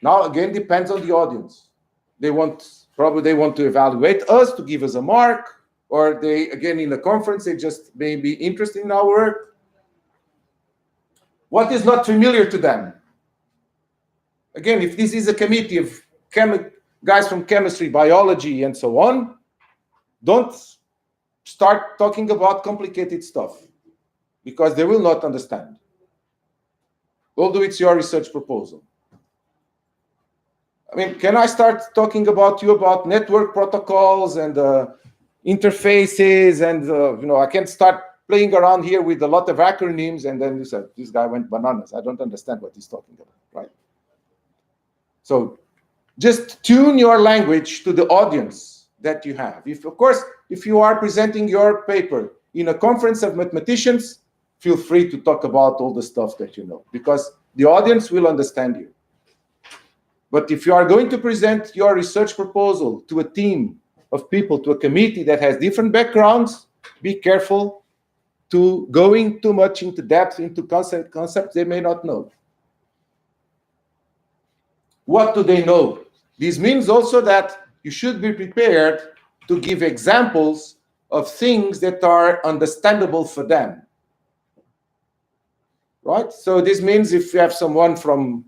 Now, again, depends on the audience. Probably they want to evaluate us, to give us a mark, or they, again, in a conference, they just may be interested in our work. What is not familiar to them? Again, if this is a committee of guys from chemistry, biology, and so on, don't start talking about complicated stuff, because they will not understand. Although it's your research proposal. I mean, can I start talking about network protocols and interfaces, and I can start playing around here with a lot of acronyms, and then you said, this guy went bananas. I don't understand what he's talking about, right? So just tune your language to the audience that you have. Of course, if you are presenting your paper in a conference of mathematicians, feel free to talk about all the stuff that you know, because the audience will understand you. But if you are going to present your research proposal to a team of people, to a committee that has different backgrounds, be careful to going too much into depth into concepts they may not know. What do they know? This means also that you should be prepared to give examples of things that are understandable for them. Right? So this means if you have someone from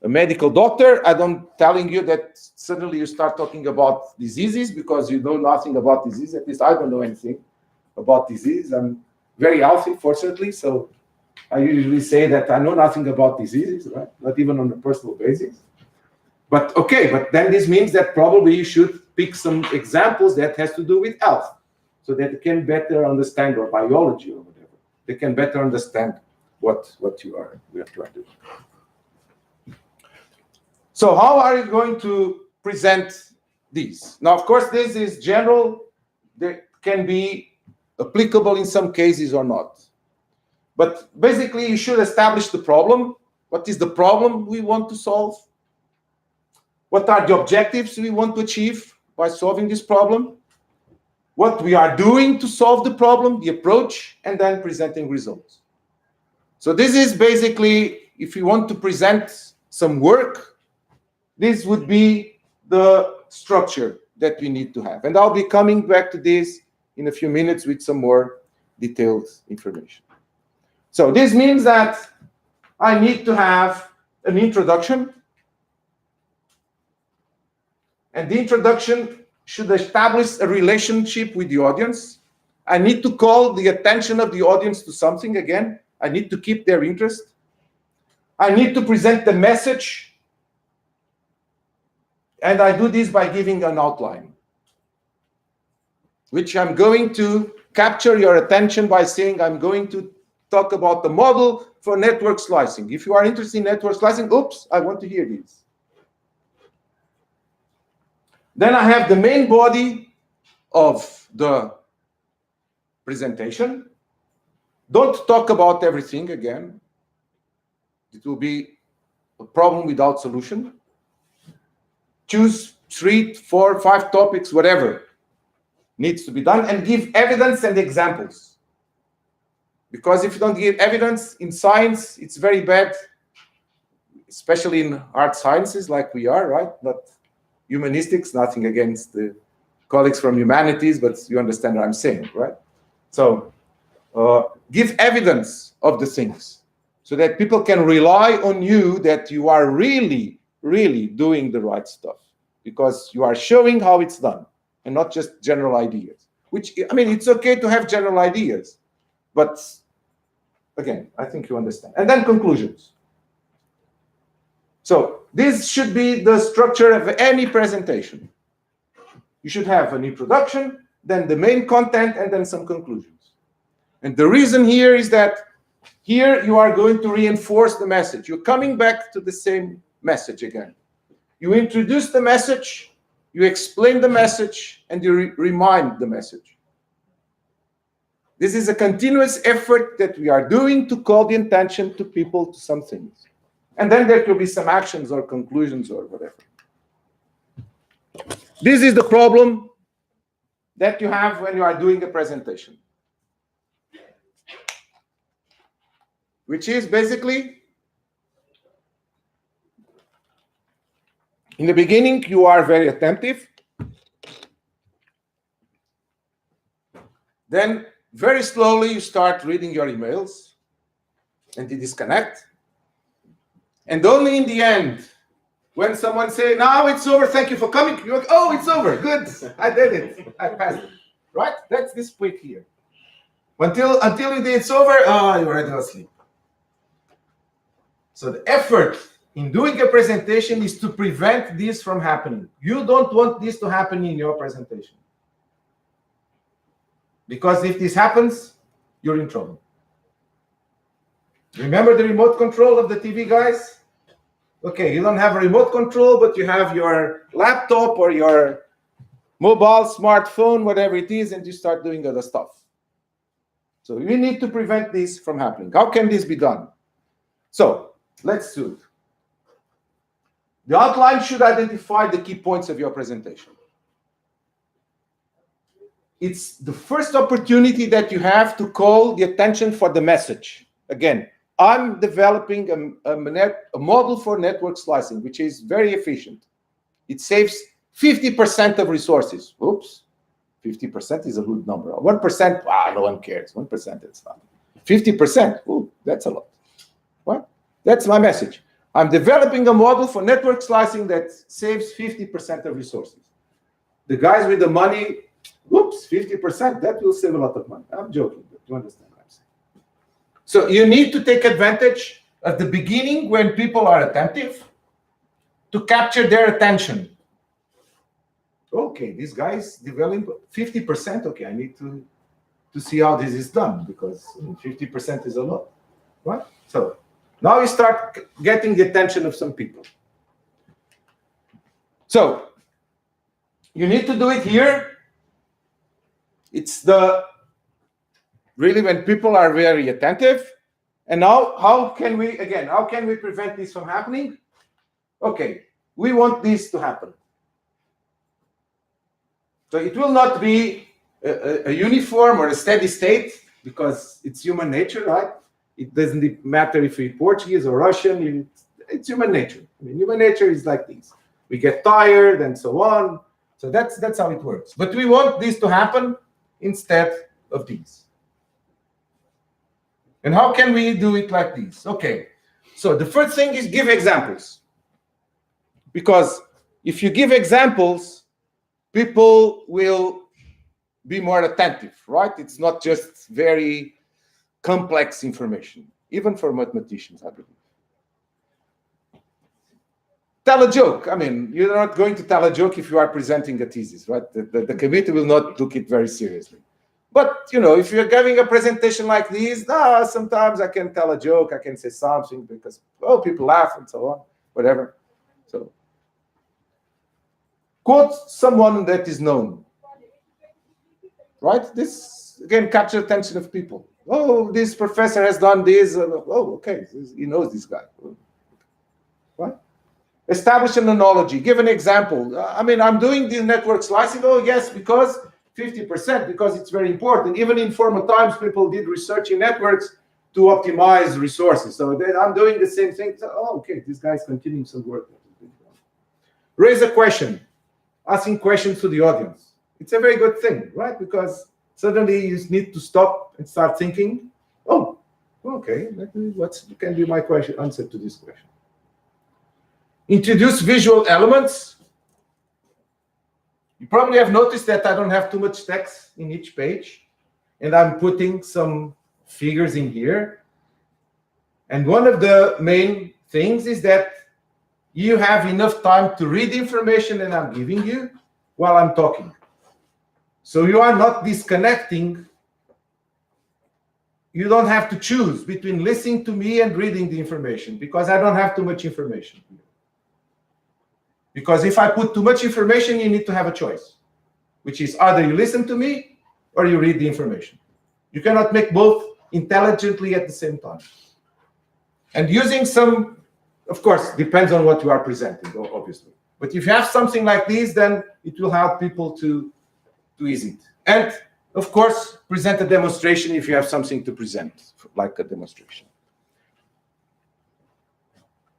a medical doctor, I'm telling you that suddenly you start talking about diseases because you know nothing about disease. At least I don't know anything about disease. I'm very healthy, fortunately, so I usually say that I know nothing about diseases, right? Not even on a personal basis. But okay, but then this means that probably you should pick some examples that has to do with health, so that you can better understand, or biology or whatever. They can better understand what you are trying to do. So how are you going to present these? Now, of course, this is general. They can be applicable in some cases or not. But basically, you should establish the problem. What is the problem we want to solve? What are the objectives we want to achieve by solving this problem? What we are doing to solve the problem, the approach, and then presenting results. So this is basically, if you want to present some work, this would be the structure that we need to have. And I'll be coming back to this in a few minutes with some more detailed information. So this means that I need to have an introduction. And the introduction should establish a relationship with the audience. I need to call the attention of the audience to something again. I need to keep their interest. I need to present the message. And I do this by giving an outline, which I'm going to capture your attention by saying I'm going to talk about the model for network slicing. If you are interested in network slicing, oops, I want to hear this. Then I have the main body of the presentation. Don't talk about everything again. It will be a problem without solution. Choose 3, 4, 5 topics, whatever needs to be done, and give evidence and examples. Because if you don't give evidence in science, it's very bad, especially in art sciences like we are, right? Not humanistics, nothing against the colleagues from humanities, but you understand what I'm saying, right? So give evidence of the things. so that people can rely on you that you are really, really doing the right stuff, because you are showing how it's done and not just general ideas. Which, I mean, it's okay to have general ideas, but again, I think you understand. And then conclusions. So this should be the structure of any presentation. You should have an introduction, then the main content, and then some conclusions. And the reason here is that here you are going to reinforce the message. You're coming back to the same message again. You introduce the message, you explain the message, and you remind the message. This is a continuous effort that we are doing to call the attention to people to some things. And then there could be some actions or conclusions or whatever. This is the problem that you have when you are doing a presentation, which is basically, in the beginning, you are very attentive. Then, very slowly, you start reading your emails, and you disconnect. And only in the end, when someone says, "Now it's over, thank you for coming," you're like, "Oh, it's over, good, I did it, I passed it." Right? That's this quick here. Until it's over, oh, you're already asleep. So the effort in doing a presentation is to prevent this from happening. You don't want this to happen in your presentation. Because if this happens, you're in trouble. Remember the remote control of the TV, guys? Okay, you don't have a remote control, but you have your laptop or your mobile, smartphone, whatever it is, and you start doing other stuff. So you need to prevent this from happening. How can this be done? So let's do it. The outline should identify the key points of your presentation. It's the first opportunity that you have to call the attention for the message. Again, I'm developing a model for network slicing, which is very efficient. It saves 50% of resources. Oops, 50% is a good number. 1%, no one cares. 1%, it's not. 50%, ooh, that's a lot. What? That's my message. I'm developing a model for network slicing that saves 50% of resources. The guys with the money, whoops, 50%, that will save a lot of money. I'm joking, but you understand what I'm saying. So you need to take advantage at the beginning when people are attentive to capture their attention. Okay, this guy's developing 50%. Okay, I need to see how this is done, because 50% is a lot, right? So now you start getting the attention of some people. So you need to do it here. It's really when people are very attentive. And now, how can we prevent this from happening? Okay, we want this to happen. So it will not be a uniform or a steady state, because it's human nature, right? It doesn't matter if you're Portuguese or Russian, it's human nature. I mean, human nature is like this. We get tired and so on. So that's how it works. But we want this to happen instead of these. And how can we do it like this? Okay, so the first thing is give examples. Because if you give examples, people will be more attentive, right? It's not just very complex information, even for mathematicians, I believe. Tell a joke. I mean, you're not going to tell a joke if you are presenting a thesis, right? The committee will not look it very seriously. But, if you're giving a presentation like this, sometimes I can tell a joke, I can say something because, people laugh and so on, whatever. So, quote someone that is known, right? This, again, captures the attention of people. Oh, this professor has done this. Okay, he knows this guy. Right? Establish an analogy. Give an example. I'm doing this network slicing. Oh, yes, because 50%, because it's very important. Even in former times, people did research in networks to optimize resources. So then I'm doing the same thing. So, okay, this guy's continuing some work. Raise a question. Asking questions to the audience. It's a very good thing, right? Because suddenly you need to stop and start thinking, Okay, what can be my answer to this question? Introduce visual elements. You probably have noticed that I don't have too much text in each page, and I'm putting some figures in here. And one of the main things is that you have enough time to read the information that I'm giving you while I'm talking. So you are not disconnecting. You don't have to choose between listening to me and reading the information, because I don't have too much information. Because if I put too much information, you need to have a choice, which is either you listen to me or you read the information. You cannot make both intelligently at the same time. And using some, of course, depends on what you are presenting, obviously. But if you have something like this, then it will help people to ease it. And of course, present a demonstration if you have something to present, like a demonstration.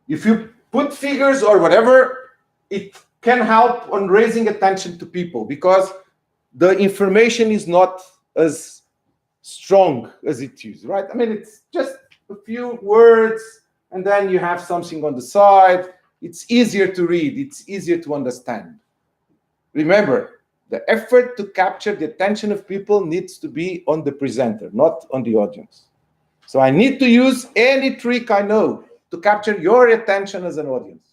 If you put figures or whatever, it can help on raising attention to people, because the information is not as strong as it is, right? I mean, it's just a few words, and then you have something on the side. It's easier to read. It's easier to understand. Remember, the effort to capture the attention of people needs to be on the presenter, not on the audience. So I need to use any trick I know to capture your attention as an audience.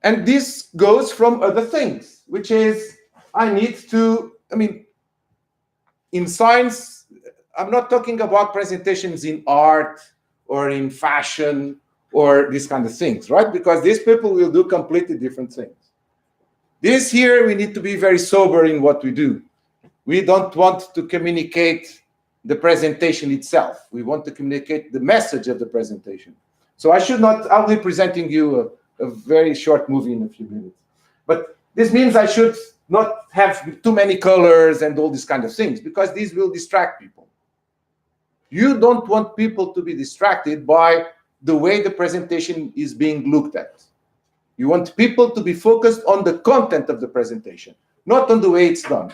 And this goes from other things, which is I need to, in science, I'm not talking about presentations in art or in fashion or these kind of things, right? Because these people will do completely different things. This here, we need to be very sober in what we do. We don't want to communicate the presentation itself. We want to communicate the message of the presentation. So I'll be presenting you a very short movie in a few minutes. But this means I should not have too many colors and all these kind of things, because these will distract people. You don't want people to be distracted by the way the presentation is being looked at. You want people to be focused on the content of the presentation, not on the way it's done.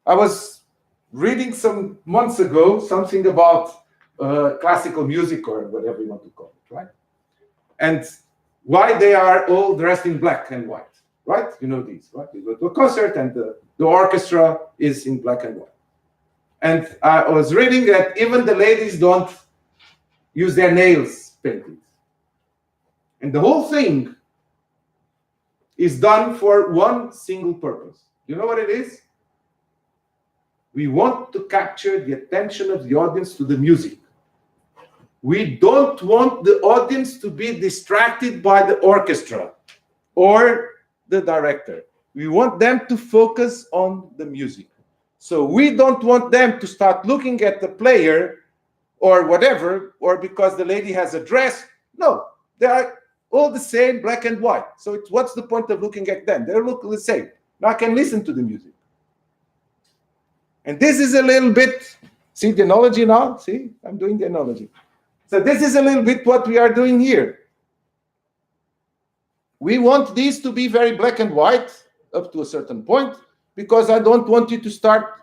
I was reading some months ago something about classical music, or whatever you want to call it, right? And why they are all dressed in black and white, right? You know these, right? You go to a concert and the orchestra is in black and white. And I was reading that even the ladies don't use their nails painted. And the whole thing is done for one single purpose. You know what it is? We want to capture the attention of the audience to the music. We don't want the audience to be distracted by the orchestra or the director. We want them to focus on the music. So we don't want them to start looking at the player or whatever, or because the lady has a dress. No, they are all the same, black and white. So what's the point of looking at them? They look the same. Now I can listen to the music. And this is a little bit, see the analogy now? See, I'm doing the analogy. So this is a little bit what we are doing here. We want these to be very black and white up to a certain point, because I don't want you to stop.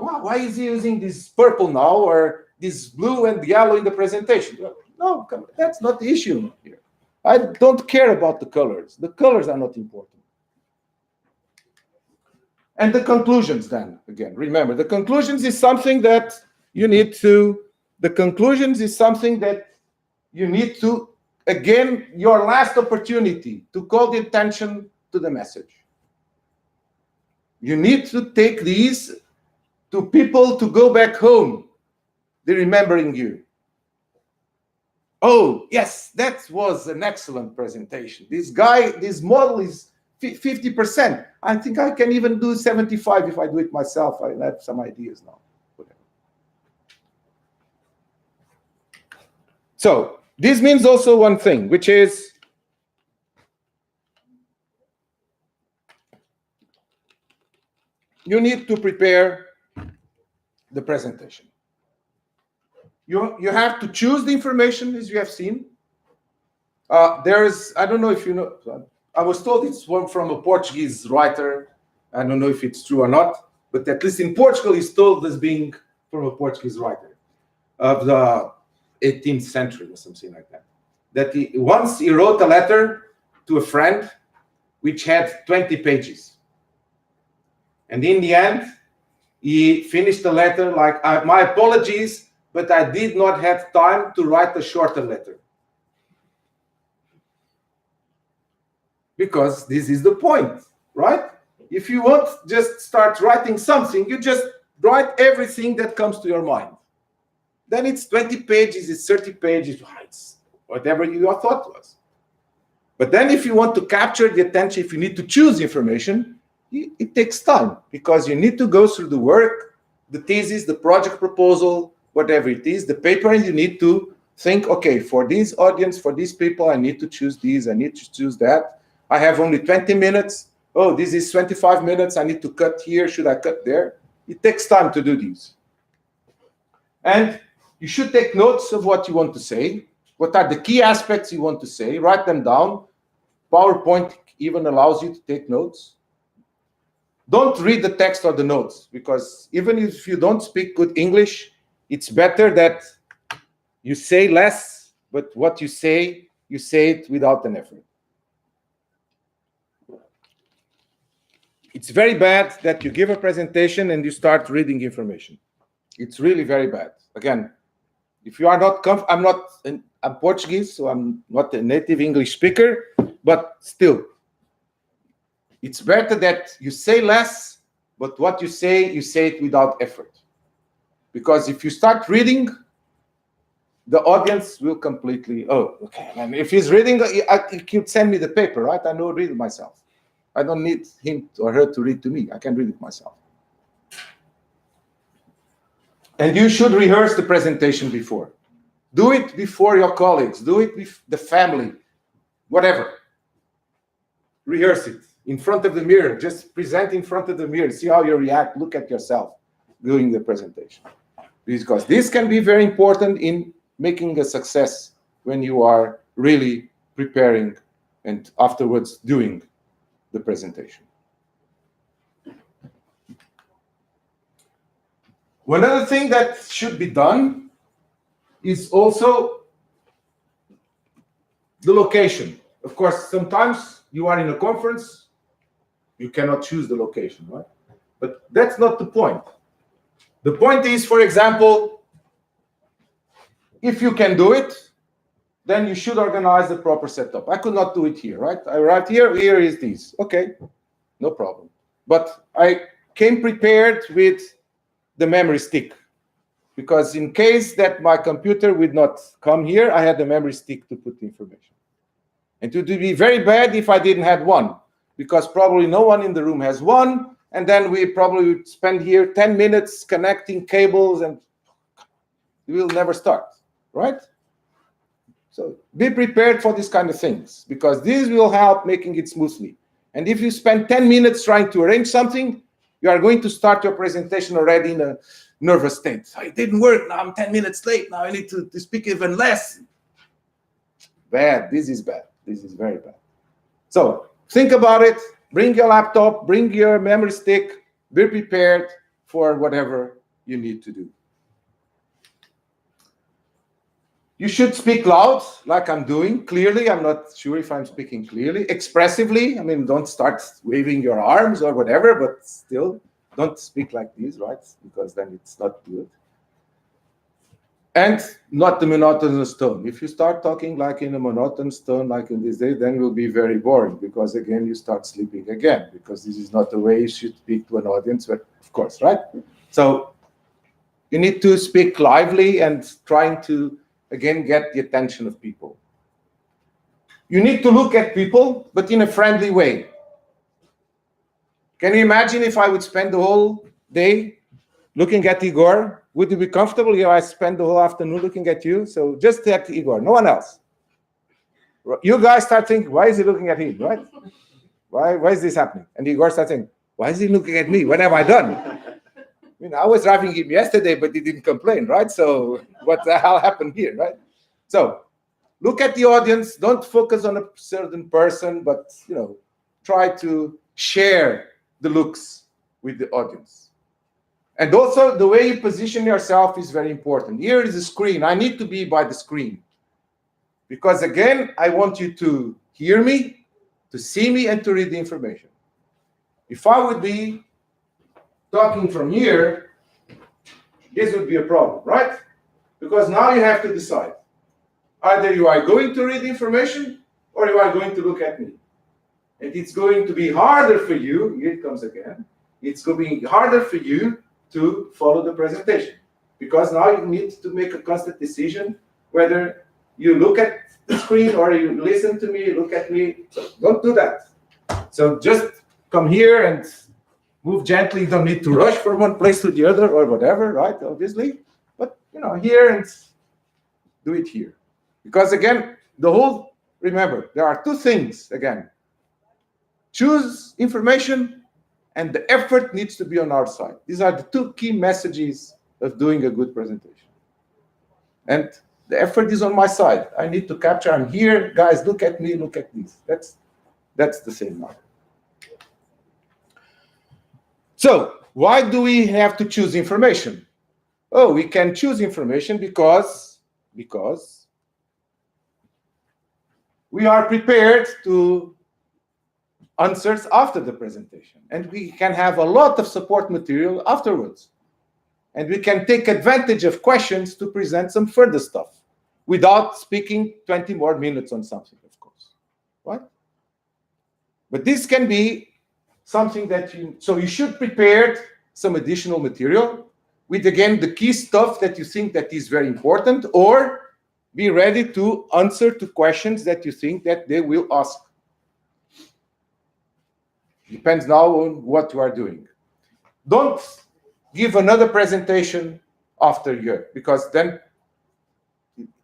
Why is he using this purple now, or this blue and yellow in the presentation? No, that's not the issue here. I don't care about the colors. The colors are not important. And the conclusions then, again, remember, the conclusions is something that you need to, again, your last opportunity to call the attention to the message. You need to take these to people to go back home. They're remembering you. Oh, yes, that was an excellent presentation. This model is 50%. I think I can even do 75 if I do it myself. I have some ideas now. So this means also one thing, which is you need to prepare the presentation. You have to choose the information, as you have seen. I don't know if you know, I was told it's one from a Portuguese writer. I don't know if it's true or not. but at least in Portugal, he's told as being from a Portuguese writer of the 18th century or something like that. That once he wrote a letter to a friend which had 20 pages. And in the end, he finished the letter like, my apologies, but I did not have time to write a shorter letter. Because this is the point, right? If you want just start writing something, you just write everything that comes to your mind. Then it's 20 pages, it's 30 pages, it's whatever your thought was. But then if you want to capture the attention, if you need to choose information, it takes time, because you need to go through the work, the thesis, the project proposal, whatever it is, the paper, and you need to think, okay, for this audience, for these people, I need to choose these, I need to choose that. I have only 20 minutes. Oh, this is 25 minutes. I need to cut here. Should I cut there? It takes time to do these. And you should take notes of what you want to say. What are the key aspects you want to say? Write them down. PowerPoint even allows you to take notes. Don't read the text or the notes, because even if you don't speak good English, it's better that you say less, but what you say it without an effort. It's very bad that you give a presentation and you start reading information. It's really very bad. Again, if you are not I'm Portuguese, so I'm not a native English speaker, but still, it's better that you say less, but what you say it without effort. Because if you start reading, the audience will completely, oh, okay. And if he's reading, he could send me the paper, right? I know read it myself. I don't need him or her to read to me. I can read it myself. And you should rehearse the presentation before. Do it before your colleagues. Do it with the family, whatever. Rehearse it in front of the mirror. Just present in front of the mirror. See how you react. Look at yourself doing the presentation. Because this can be very important in making a success when you are really preparing and afterwards doing the presentation. One other thing that should be done is also the location. Of course, sometimes you are in a conference, you cannot choose the location, right? But that's not the point. The point is, for example, if you can do it, then you should organize the proper setup. I could not do it here, right? I write here is this. Okay, no problem. But I came prepared with the memory stick, because in case that my computer would not come here, I had the memory stick to put the information. And it would be very bad if I didn't have one, because probably no one in the room has one, and then we probably would spend here 10 minutes connecting cables, and we will never start, right? So be prepared for these kind of things, because this will help making it smoothly. And if you spend 10 minutes trying to arrange something, you are going to start your presentation already in a nervous state. Oh, it didn't work. Now I'm 10 minutes late. Now I need to speak even less. Bad. This is bad. This is very bad. So think about it. Bring your laptop. Bring your memory stick. Be prepared for whatever you need to do. You should speak loud, like I'm doing, clearly. I'm not sure if I'm speaking clearly. Expressively, I mean, don't start waving your arms or whatever, but still, don't speak like this, right? Because then it's not good. And not the monotonous tone. If you start talking like in a monotonous tone, like in this day, then it will be very boring, because again, you start sleeping again, because this is not the way you should speak to an audience, but of course, right? So you need to speak lively and trying to again, get the attention of people. You need to look at people, but in a friendly way. Can you imagine if I would spend the whole day looking at Igor? Would you be comfortable if I spend the whole afternoon looking at you? So just at Igor, no one else. You guys start thinking, why is he looking at him, right? Why is this happening? And Igor starts saying, why is he looking at me? What have I done? I mean, I was driving him yesterday, but he didn't complain, right? So what the hell happened here, right? So look at the audience. Don't focus on a certain person, but, try to share the looks with the audience. And also the way you position yourself is very important. Here is the screen. I need to be by the screen. Because again, I want you to hear me, to see me, and to read the information. If I would be talking from here, this would be a problem, right? Because now you have to decide. Either you are going to read the information or you are going to look at me. And it's going to be harder for you, here it comes again, it's going to be harder for you to follow the presentation. Because now you need to make a constant decision whether you look at the screen or you listen to me, look at me. So don't do that. So just come here and move gently. You don't need to rush from one place to the other or whatever, right? Obviously. But, here and do it here. Because again, remember, there are two things again. Choose information and the effort needs to be on our side. These are the two key messages of doing a good presentation. And the effort is on my side. I need to capture, I'm here, guys, look at me, look at this. That's the same mark. So why do we have to choose information? Oh, we can choose information because we are prepared to answers after the presentation. And we can have a lot of support material afterwards. And we can take advantage of questions to present some further stuff without speaking 20 more minutes on something, of course, right? But this can be something that so you should prepare some additional material with, again, the key stuff that you think that is very important, or be ready to answer to questions that you think that they will ask. Depends now on what you are doing. Don't give another presentation after here, because then,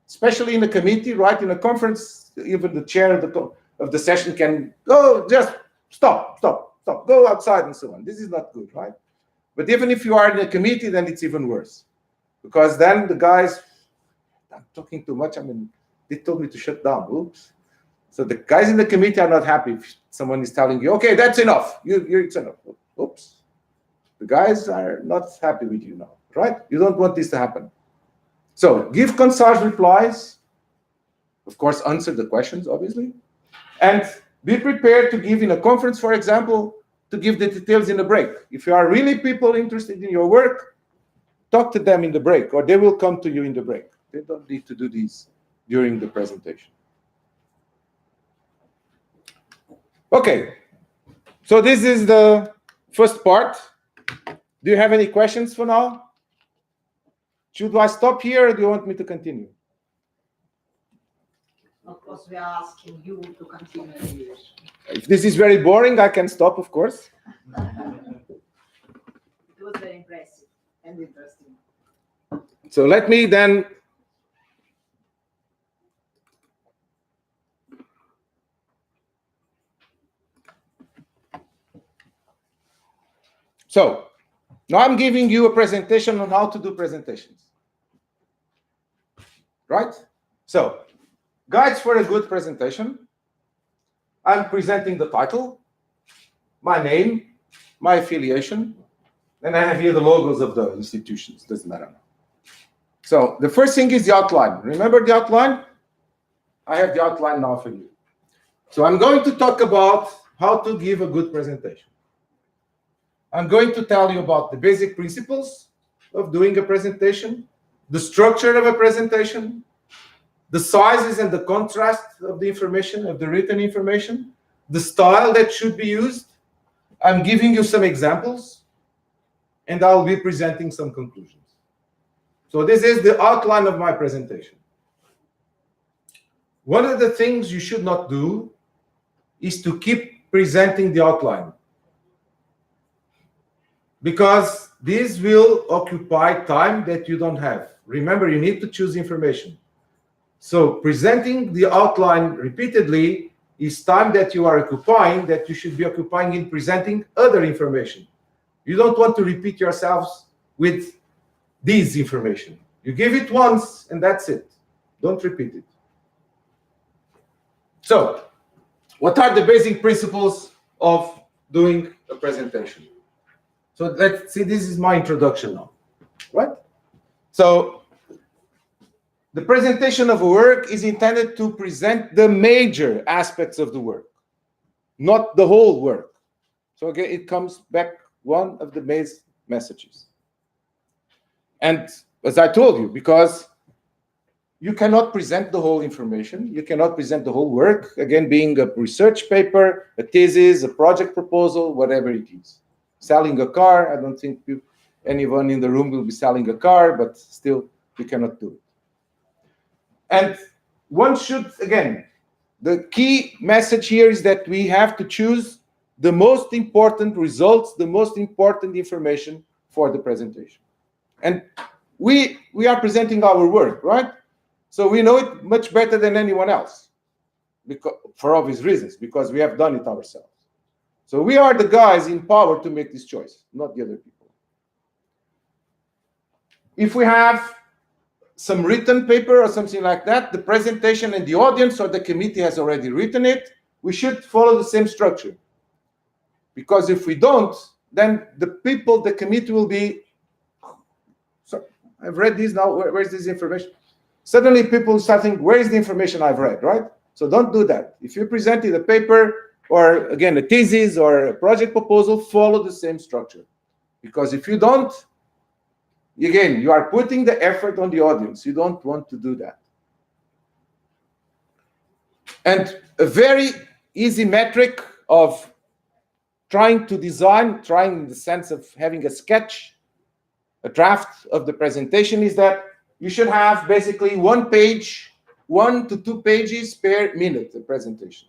especially in a committee, right, in a conference, even the chair of the session can go, just stop, go outside and so on. This is not good, right? But even if you are in a committee, then it's even worse. Because then the guys, I'm talking too much, they told me to shut down, oops. So the guys in the committee are not happy if someone is telling you, okay, that's enough, it's enough. Oops. The guys are not happy with you now, right? You don't want this to happen. So give concise replies. Of course, answer the questions, obviously. And be prepared to give in a conference, for example, to give the details in a break. If you are really people interested in your work, talk to them in the break, or they will come to you in the break. They don't need to do this during the presentation. Okay, so this is the first part. Do you have any questions for now? Should I stop here, or do you want me to continue? Of course, we are asking you to continue. If this is very boring, I can stop, of course. It was very impressive and interesting. So let me then now I'm giving you a presentation on how to do presentations. Right? So, guides for a good presentation. I'm presenting the title, my name, my affiliation, and I have here the logos of the institutions. Doesn't matter. So the first thing is the outline. Remember the outline? I have the outline now for you. So I'm going to talk about how to give a good presentation. I'm going to tell you about the basic principles of doing a presentation, the structure of a presentation, the sizes and the contrast of the information, of the written information, the style that should be used. I'm giving you some examples, and I'll be presenting some conclusions. So this is the outline of my presentation. One of the things you should not do is to keep presenting the outline, because this will occupy time that you don't have. Remember, you need to choose information. So presenting the outline repeatedly is time that you are occupying, that you should be occupying in presenting other information. You don't want to repeat yourselves with this information. You give it once and that's it. Don't repeat it. So, what are the basic principles of doing a presentation? So let's see, this is my introduction now, right? So the presentation of a work is intended to present the major aspects of the work, not the whole work. So again, it comes back one of the main messages. And as I told you, because you cannot present the whole information, you cannot present the whole work, again, being a research paper, a thesis, a project proposal, whatever it is. Selling a car, I don't think anyone in the room will be selling a car, but still, you cannot do it. And one should, again, the key message here is that we have to choose the most important results, the most important information for the presentation. And we are presenting our work, right? So we know it much better than anyone else, because, for obvious reasons, because we have done it ourselves. So we are the guys in power to make this choice, not the other people. If we have some written paper or something like that, the presentation and the audience or the committee has already written it, we should follow the same structure. Because if we don't, then the people, the committee will be, so I've read this now, where's this information? Suddenly people start thinking, where is the information I've read, right? So don't do that. If you presented a paper or, again, a thesis or a project proposal, follow the same structure. Because if you don't, again, you are putting the effort on the audience. You don't want to do that. And a very easy metric of trying to design, trying in the sense of having a sketch, a draft of the presentation, is that you should have basically 1 page, 1 to 2 pages per minute of presentation.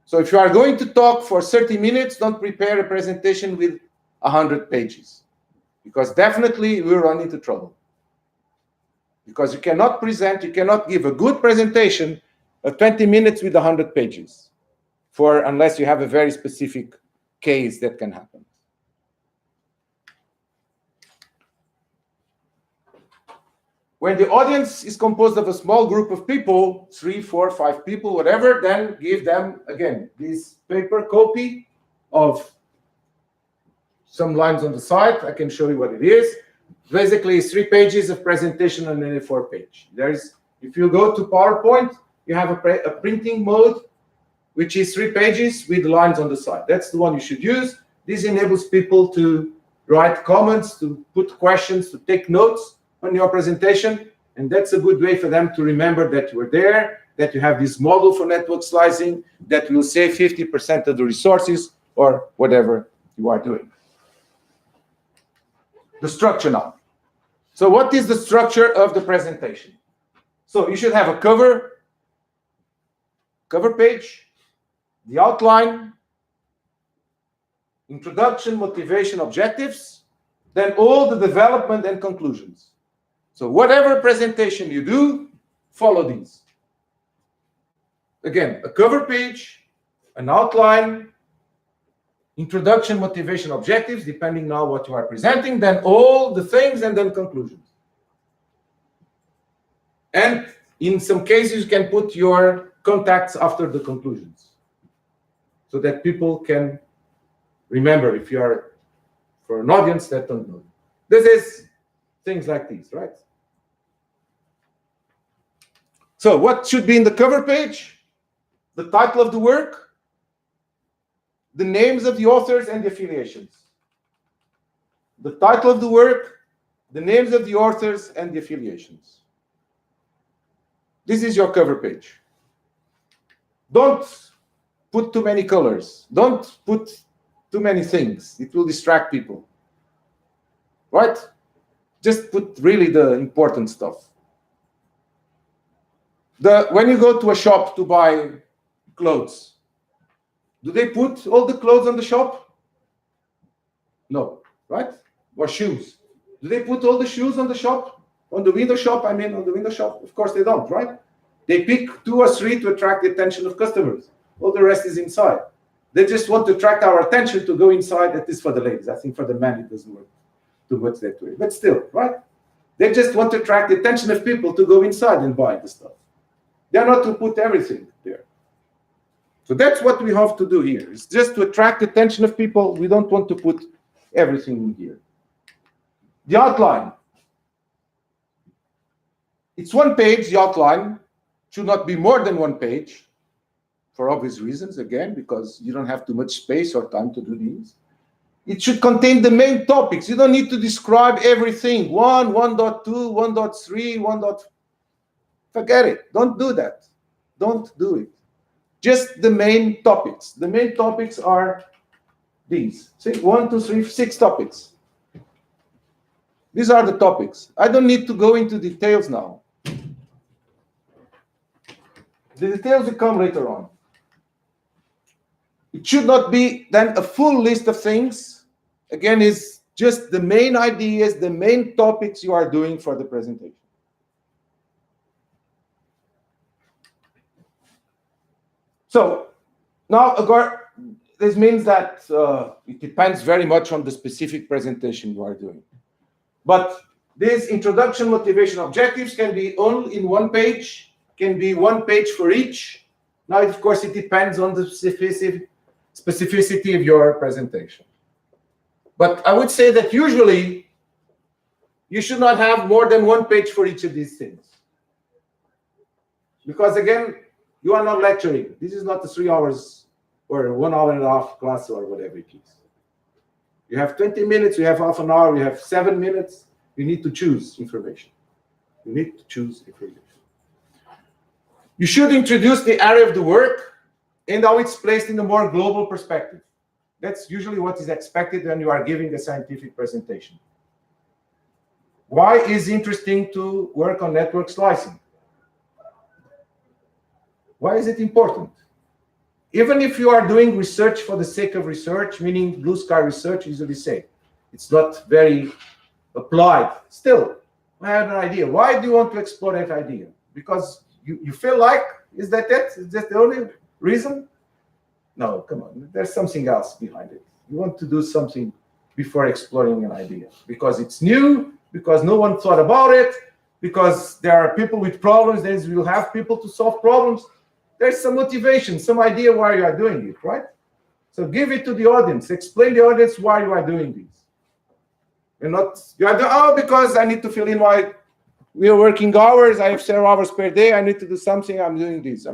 So if you are going to talk for 30 minutes, don't prepare a presentation with 100 pages. Because definitely we'll run into trouble. Because you cannot present, you cannot give a good presentation of 20 minutes with 100 pages, unless you have a very specific case that can happen. When the audience is composed of a small group of people, 3, 4, 5 people, whatever, then give them, again, this paper copy of some lines on the side. I can show you what it is. Basically, it's 3 pages of presentation on any 4 page. If you go to PowerPoint, you have a printing mode, which is 3 pages with lines on the side. That's the one you should use. This enables people to write comments, to put questions, to take notes on your presentation. And that's a good way for them to remember that you were there, that you have this model for network slicing, that will save 50% of the resources, or whatever you are doing. The structure now. So what is the structure of the presentation? So you should have a cover page, the outline, introduction, motivation, objectives, then all the development and conclusions. So whatever presentation you do, follow these. Again, a cover page, an outline, introduction, motivation, objectives, depending now what you are presenting, then all the things, and then conclusions. And in some cases, you can put your contacts after the conclusions, so that people can remember if you are for an audience that don't know. This is things like these, right? So what should be in the cover page? The title of the work, the names of the authors and the affiliations. The title of the work, the names of the authors and the affiliations. This is your cover page. Don't put too many colors. Don't put too many things. It will distract people. Right? Just put really the important stuff. When you go to a shop to buy clothes, do they put all the clothes on the shop? No, right? Or shoes. Do they put all the shoes on the shop? On the window shop, on the window shop? Of course they don't, right? They pick 2 or 3 to attract the attention of customers. All the rest is inside. They just want to attract our attention to go inside. That is for the ladies. I think for the men it doesn't work too much that way. But still, right? They just want to attract the attention of people to go inside and buy the stuff. They're not to put everything there. So that's what we have to do here. It's just to attract the attention of people. We don't want to put everything in here. The outline. It's one page, the outline. Should not be more than one page, for obvious reasons, again, because you don't have too much space or time to do these. It should contain the main topics. You don't need to describe everything. 1, 1.2, 1.3, 1. Forget it. Don't do that. Don't do it. Just the main topics. The main topics are these. See, 1, 2, 3, 6 topics. These are the topics. I don't need to go into details now. The details will come later on. It should not be then a full list of things. Again, it's just the main ideas, the main topics you are doing for the presentation. So now, this means that it depends very much on the specific presentation you are doing. But these introduction, motivation, objectives can be all in one page, can be one page for each. Now, of course, it depends on the specificity of your presentation. But I would say that usually you should not have more than one page for each of these things. Because again, you are not lecturing. This is not a 3 hours or 1 hour and a half class or whatever it is. You have 20 minutes, you have half an hour, you have 7 minutes. You need to choose information. You need to choose information. You should introduce the area of the work and how it's placed in a more global perspective. That's usually what is expected when you are giving a scientific presentation. Why is it interesting to work on network slicing? Why is it important? Even if you are doing research for the sake of research, meaning blue sky research, usually say, it's not very applied. Still, I have an idea. Why do you want to explore that idea? Because you feel like, is that it? Is that the only reason? No, come on. There's something else behind it. You want to do something before exploring an idea. Because it's new, because no one thought about it, because there are people with problems, then you will have people to solve problems. There's some motivation, some idea why you are doing it, right? So give it to the audience. Explain to the audience why you are doing this. You're not, you are doing, oh, because I need to fill in my, we are working hours, I have 7 hours per day, I need to do something, I'm doing this.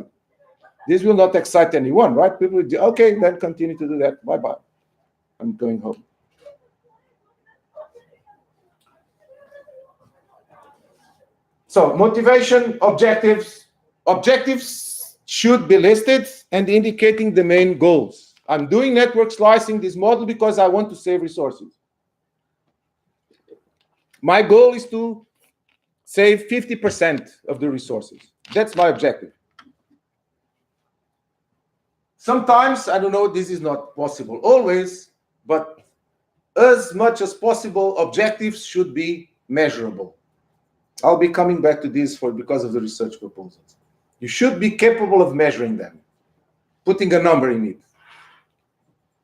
This will not excite anyone, right? People will do, okay, then continue to do that. Bye-bye. I'm going home. So motivation, objectives. Objectives should be listed and indicating the main goals. I'm doing network slicing this model because I want to save resources. My goal is to save 50% of the resources. That's my objective. Sometimes, I don't know, this is not possible always, but as much as possible, objectives should be measurable. I'll be coming back to this because of the research proposals. You should be capable of measuring them, putting a number in it.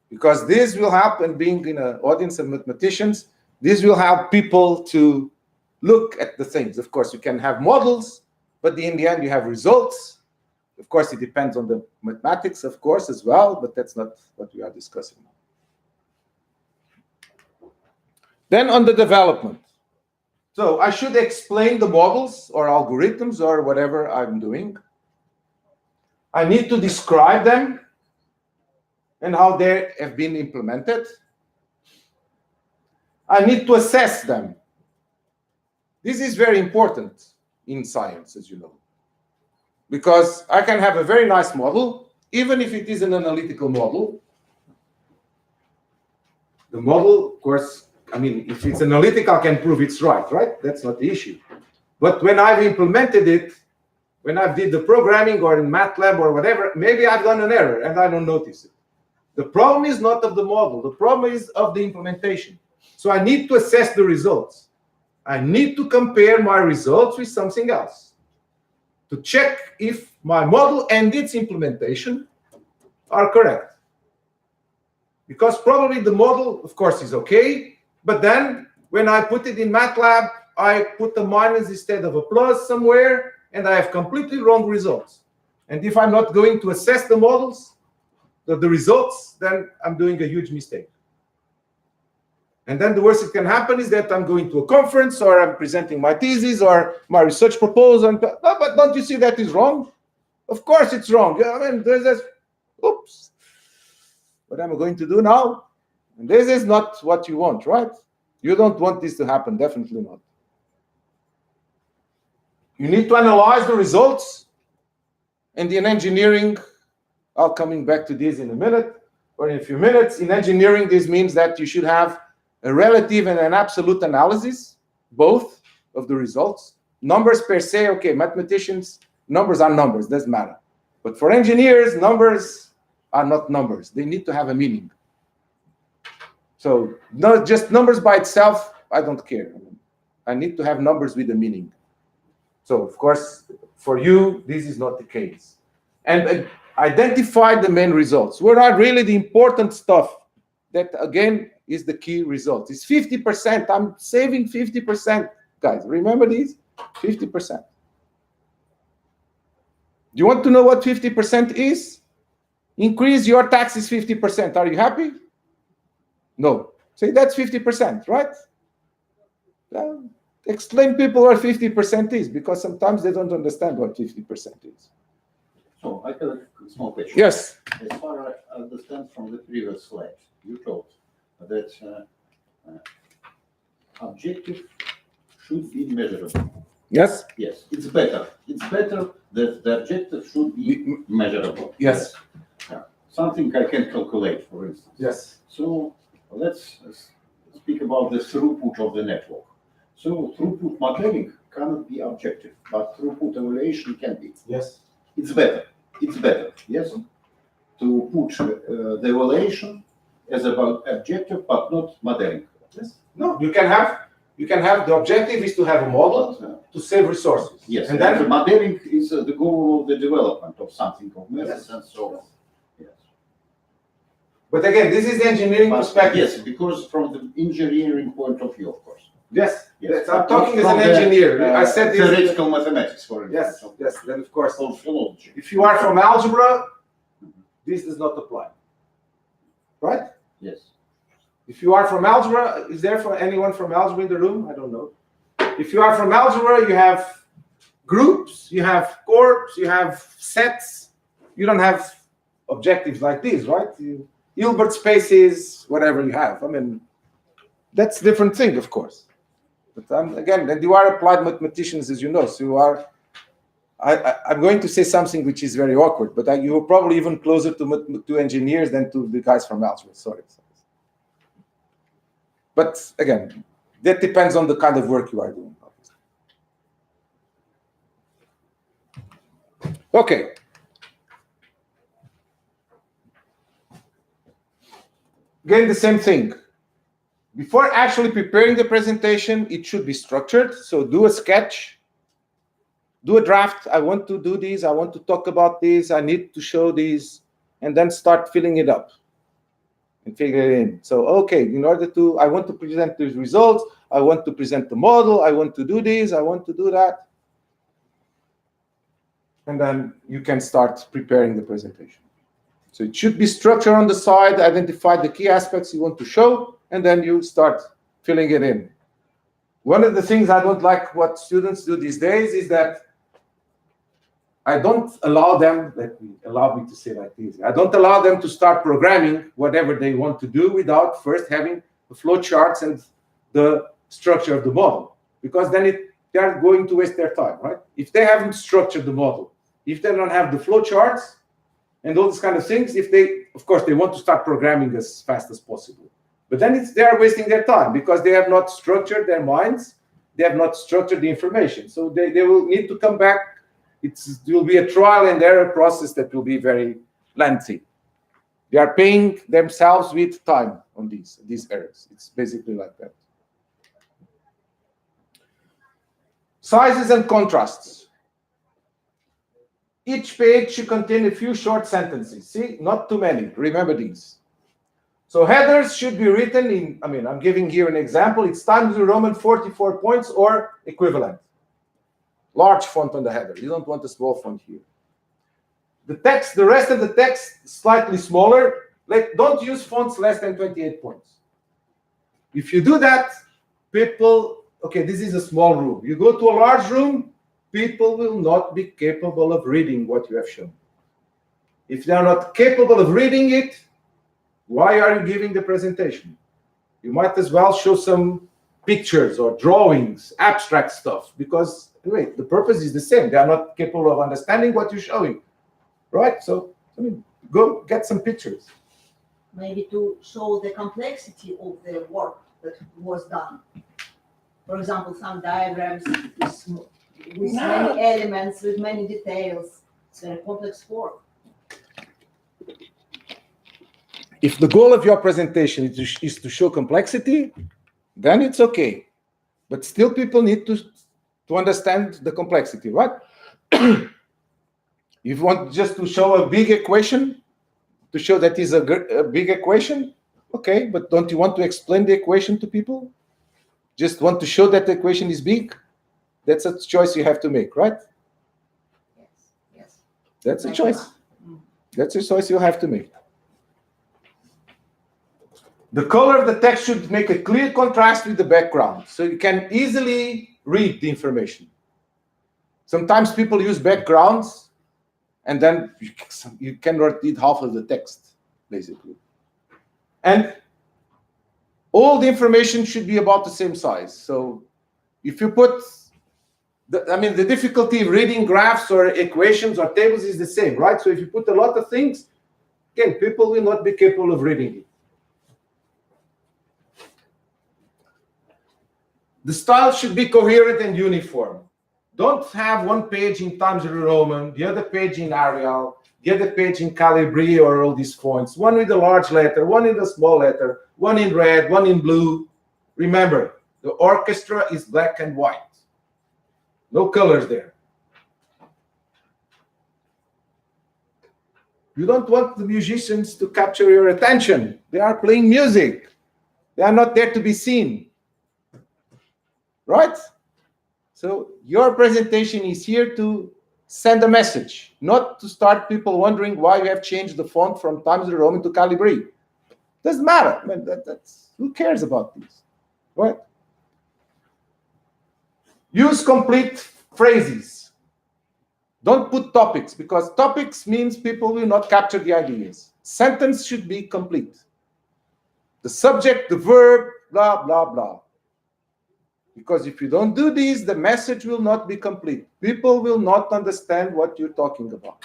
Because this will help, and being in an audience of mathematicians, this will help people to look at the things. Of course, you can have models, but in the end, you have results. Of course, it depends on the mathematics, of course, as well, but that's not what we are discussing now. Then on the development. So I should explain the models or algorithms or whatever I'm doing. I need to describe them and how they have been implemented. I need to assess them. This is very important in science, as you know, because I can have a very nice model, even if it is an analytical model. The model, of course, I mean, if it's analytical, I can prove it's right? That's not the issue. But when I've implemented it, when I did the programming or in MATLAB or whatever, maybe I've done an error and I don't notice it. The problem is not of the model. The problem is of the implementation. So I need to assess the results. I need to compare my results with something else to check if my model and its implementation are correct. Because probably the model, of course, is okay, but then when I put it in MATLAB, I put a minus instead of a plus somewhere, and I have completely wrong results. And if I'm not going to assess the models, the results, then I'm doing a huge mistake. And then the worst that can happen is that I'm going to a conference, or I'm presenting my thesis or my research proposal. But don't you see that is wrong? Of course it's wrong. I mean, there's this, oops, what am I going to do now? And this is not what you want, right? You don't want this to happen, definitely not. You need to analyze the results. And in engineering, I'll coming back to this in a minute, or in a few minutes. In engineering, this means that you should have a relative and an absolute analysis, both of the results. Numbers per se, okay, mathematicians, numbers are numbers, doesn't matter. But for engineers, numbers are not numbers. They need to have a meaning. So not just numbers by itself, I don't care. I need to have numbers with a meaning. So of course, for you, this is not the case. And identify the main results. What are really the important stuff that, again, is the key result? It's 50%. I'm saving 50%, guys. Remember these? 50%. Do you want to know what 50% is? Increase your taxes 50%. Are you happy? No. Say that's 50%, right? Explain people what 50% is, because sometimes they don't understand what 50% is. So I have a small question. Yes. As far as I understand from the previous slide, you told that objective should be measurable. Yes. Yes, it's better. It's better that the objective should be measurable. Yes. Yeah. Something I can calculate, for instance. Yes. So let's speak about the throughput of the network. So throughput modeling cannot be objective, but throughput evaluation can be. Yes. It's better. It's better. Yes. To put the evaluation as about objective, but not modeling. Yes. No, you can have the objective is to have a model to save resources. Yes. And then the modeling is the goal of the development of something of methods and so on. Yes. But again, this is the engineering perspective. Yes, because from the engineering point of view, of course. Yes. Yes. I'm talking as From an the, engineer. I said this. Theoretical mathematics, for instance. Yes. Yes. Then of course. Or philology. If you are from algebra, this does not apply. Right? Yes. If you are from algebra, is there anyone from algebra in the room? I don't know. If you are from algebra, you have groups, you have corps, you have sets. You don't have objectives like this, right? Hilbert spaces, whatever you have. I mean, that's a different thing, of course. But again, you are applied mathematicians, as you know. So you are. I'm going to say something which is very awkward, but you are probably even closer to engineers than to the guys from algebra. Sorry. But again, that depends on the kind of work you are doing. Okay. Again, the same thing. Before actually preparing the presentation, it should be structured. So do a sketch, do a draft. I want to do this. I want to talk about this. I need to show this, and then start filling it up and figure it in. So, okay, in order to, I want to present these results. I want to present the model. I want to do this. I want to do that. And then you can start preparing the presentation. So it should be structured on the side, identify the key aspects you want to show, and then you start filling it in. One of the things I don't like what students do these days is that I don't allow them, allow me to say like this, I don't allow them to start programming whatever they want to do without first having the flow charts and the structure of the model, because then they are going to waste their time, right? If they haven't structured the model, if they don't have the flow charts and all these kind of things, of course, they want to start programming as fast as possible. But then they are wasting their time because they have not structured their minds. They have not structured the information. So they will need to come back. It will be a trial and error process that will be very lengthy. They are paying themselves with time on these errors. It's basically like that. Sizes and contrasts. Each page should contain a few short sentences. See, not too many. Remember these. So headers should be written in, I'm giving here an example. It's Times New Roman 44 points or equivalent. Large font on the header. You don't want a small font here. The rest of the text, slightly smaller. Don't use fonts less than 28 points. If you do that, people, okay, this is a small room. You go to a large room, people will not be capable of reading what you have shown. If they are not capable of reading it, why are you giving the presentation? You might as well show some pictures or drawings, abstract stuff, because anyway, the purpose is the same. They are not capable of understanding what you're showing, right? So, I mean, go get some pictures. Maybe to show the complexity of the work that was done. For example, some diagrams with many elements, with many details. It's very complex work. If the goal of your presentation is to show complexity, then it's okay. But still people need to understand the complexity, right? If you want just to show a big equation, to show that is a big equation, okay, but don't you want to explain the equation to people? Just want to show that the equation is big? That's a choice you have to make, right? Yes. That's a choice. That's a choice you have to make. The color of the text should make a clear contrast with the background, so you can easily read the information. Sometimes people use backgrounds, and then you cannot read half of the text, basically. And all the information should be about the same size. So if you put, the difficulty of reading graphs or equations or tables is the same, right? So if you put a lot of things, again, people will not be capable of reading it. The style should be coherent and uniform. Don't have one page in Times New Roman, the other page in Arial, the other page in Calibri or all these fonts. One with a large letter, one in a small letter, one in red, one in blue. Remember, the orchestra is black and white. No colors there. You don't want the musicians to capture your attention. They are playing music. They are not there to be seen. Right? So your presentation is here to send a message, not to start people wondering why you have changed the font from Times New Roman to Calibri. Doesn't matter. I mean, that's who cares about this, right? Use complete phrases. Don't put topics, because topics means people will not capture the ideas. Sentence should be complete. The subject, the verb, blah, blah, blah. Because if you don't do this, the message will not be complete. People will not understand what you're talking about.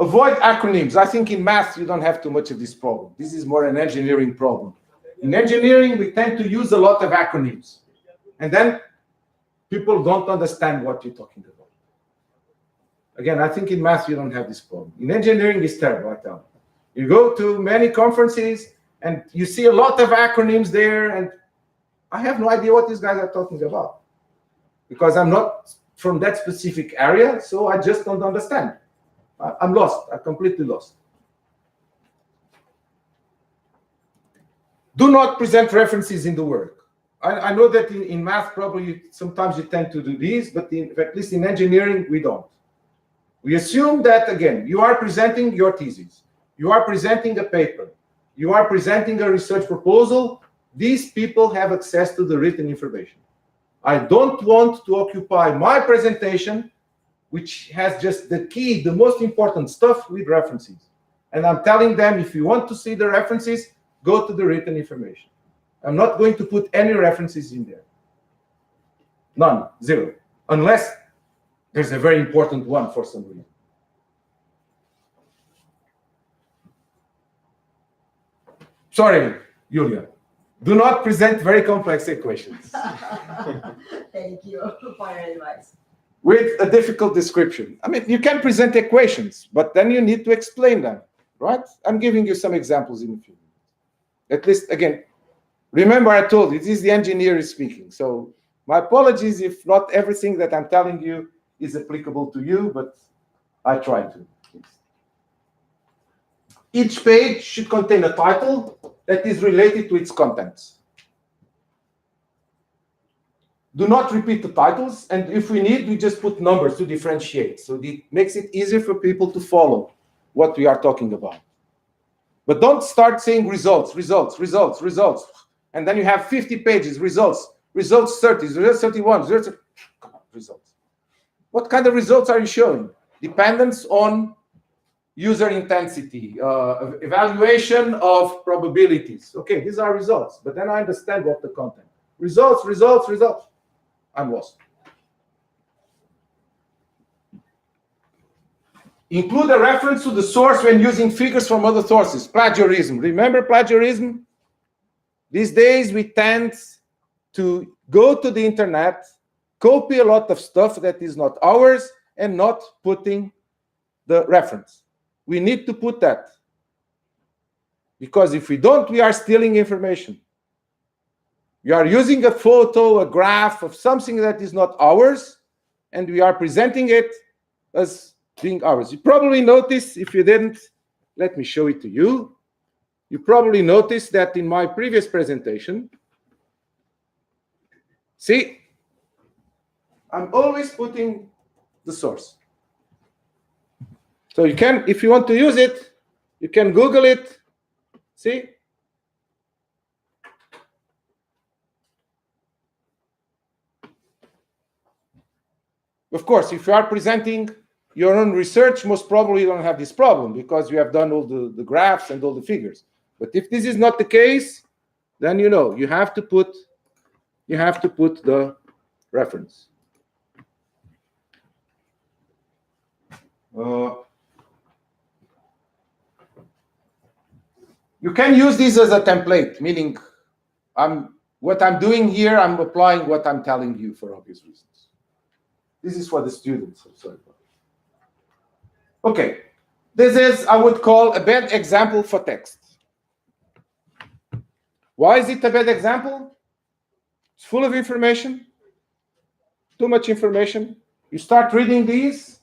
Avoid acronyms. I think in math, you don't have too much of this problem. This is more an engineering problem. In engineering, we tend to use a lot of acronyms. And then people don't understand what you're talking about. Again, I think in math, you don't have this problem. In engineering, it's terrible, I tell you. You go to many conferences and you see a lot of acronyms there, and I have no idea what these guys are talking about because I'm not from that specific area, so I just don't understand. I'm lost. I'm completely lost. Do not present references in the work. I know that in math, probably sometimes you tend to do these, but at least in engineering, we don't. We assume that, again, you are presenting your thesis. You are presenting a paper. You are presenting a research proposal. These people have access to the written information. I don't want to occupy my presentation, which has just the key, the most important stuff, with references. And I'm telling them, if you want to see the references, go to the written information. I'm not going to put any references in there. None, zero. Unless there's a very important one for some reason. Sorry, Julia. Do not present very complex equations. Thank you for your advice. With a difficult description. I mean, you can present equations, but then you need to explain them, right? I'm giving you some examples in a few minutes. At least, again, remember I told you, this is the engineer speaking. So my apologies if not everything that I'm telling you is applicable to you, but I try to. Each page should contain a title that is related to its contents. Do not repeat the titles, and if we need, we just put numbers to differentiate. So it makes it easier for people to follow what we are talking about. But don't start saying results, results, results, results. And then you have 50 pages, results, results 30, results 31, results. Come on, results. What kind of results are you showing? Dependence on user intensity, evaluation of probabilities. Okay, these are results, but then I understand what the content. Results, results, results. I'm lost. Include a reference to the source when using figures from other sources. Plagiarism. Remember plagiarism? These days we tend to go to the internet, copy a lot of stuff that is not ours, and not putting the reference. We need to put that. Because if we don't, we are stealing information. We are using a photo, a graph of something that is not ours, and we are presenting it as being ours. You probably noticed, if you didn't, let me show it to you. You probably noticed that in my previous presentation, see, I'm always putting the source. So you can, if you want to use it, you can Google it. See? Of course, if you are presenting your own research, most probably you don't have this problem because you have done all the graphs and all the figures. But if this is not the case, then you know you have to put the reference. You can use this as a template, meaning what I'm doing here, I'm applying what I'm telling you for obvious reasons. This is for the students. I'm sorry. Okay, this is, I would call, a bad example for text. Why is it a bad example? It's full of information, too much information. You start reading these,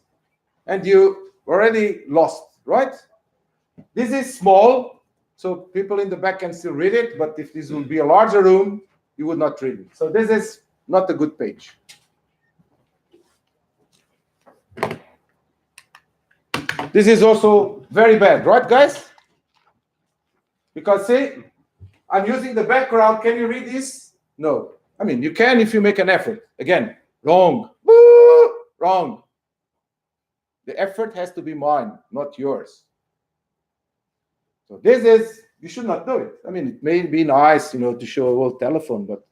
and you already lost, right? This is small, so people in the back can still read it, but if this would be a larger room, you would not read it. So this is not a good page. This is also very bad, right, guys? Because, see, I'm using the background. Can you read this? No. I mean, you can if you make an effort. Again, wrong. Woo! Wrong. The effort has to be mine, not yours. So this is, you should not do it. I mean, it may be nice, to show a old telephone, but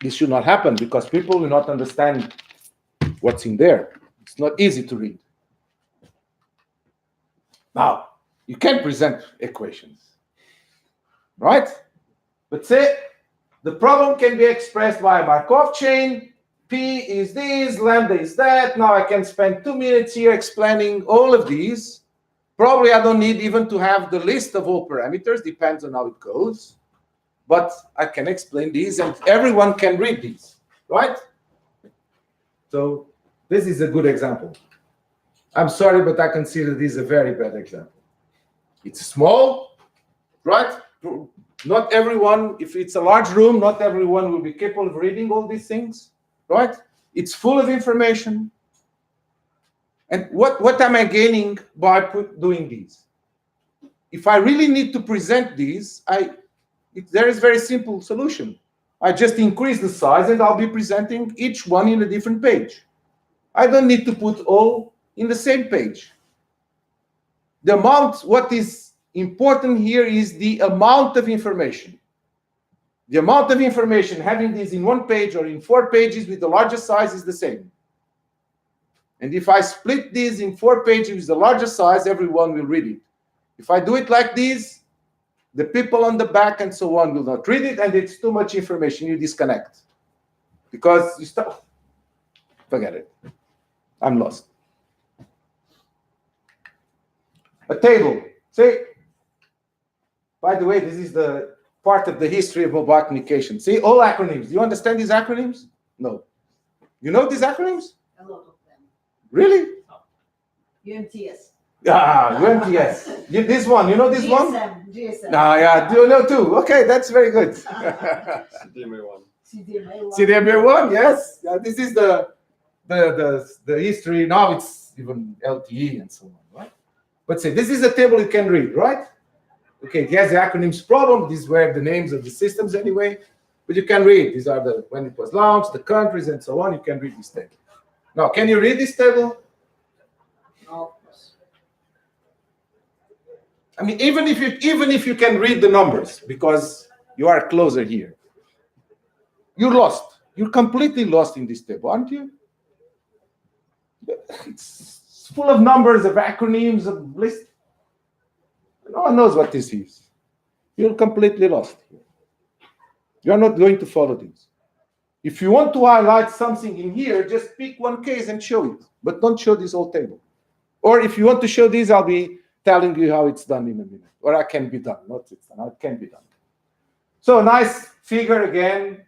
this should not happen because people will not understand what's in there. It's not easy to read. Now, you can present equations, right? But say the problem can be expressed by a Markov chain. P is this, lambda is that. Now I can spend 2 minutes here explaining all of these. Probably I don't need even to have the list of all parameters, depends on how it goes. But I can explain these and everyone can read these, right? So this is a good example. I'm sorry, but I consider this a very bad example. It's small, right? Not everyone, if it's a large room, not everyone will be capable of reading all these things, right? It's full of information. And what am I gaining by doing these? If I really need to present these, there is a very simple solution. I just increase the size and I'll be presenting each one in a different page. I don't need to put all in the same page. The amount, what is important here is the amount of information. The amount of information, having this in 1 page or in 4 pages with the larger size is the same. And if I split these in 4 pages with the larger size, everyone will read it. If I do it like this, the people on the back and so on will not read it, and it's too much information. You disconnect. Because you stop. Forget it. I'm lost. A table. See? By the way, this is the part of the history of mobile communication. See, all acronyms. Do you understand these acronyms? No. You know these acronyms? A lot of them. Really? UMTS. Ah, UMTS. This one, you know this one? GSM. Ah, yeah, do you know too? Okay, that's very good. CDMA1. CDMA1, yes. Yeah, this is the history. Now it's even LTE and so on, right? But say, this is a table you can read, right? Okay, it has the acronyms problem. These were the names of the systems anyway. But you can read. These are the when it was launched, the countries, and so on. You can read this table. Now, can you read this table? No. I mean, even if you can read the numbers, because you are closer here, you're lost. You're completely lost in this table, aren't you? It's full of numbers, of acronyms, of lists. No one knows what this is. You're completely lost here. You're not going to follow this. If you want to highlight something in here, just pick one case and show it, but don't show this whole table. Or if you want to show this, I'll be telling you how it's done in a minute, or how it can be done, not it's done, how it can be done. So a nice figure again.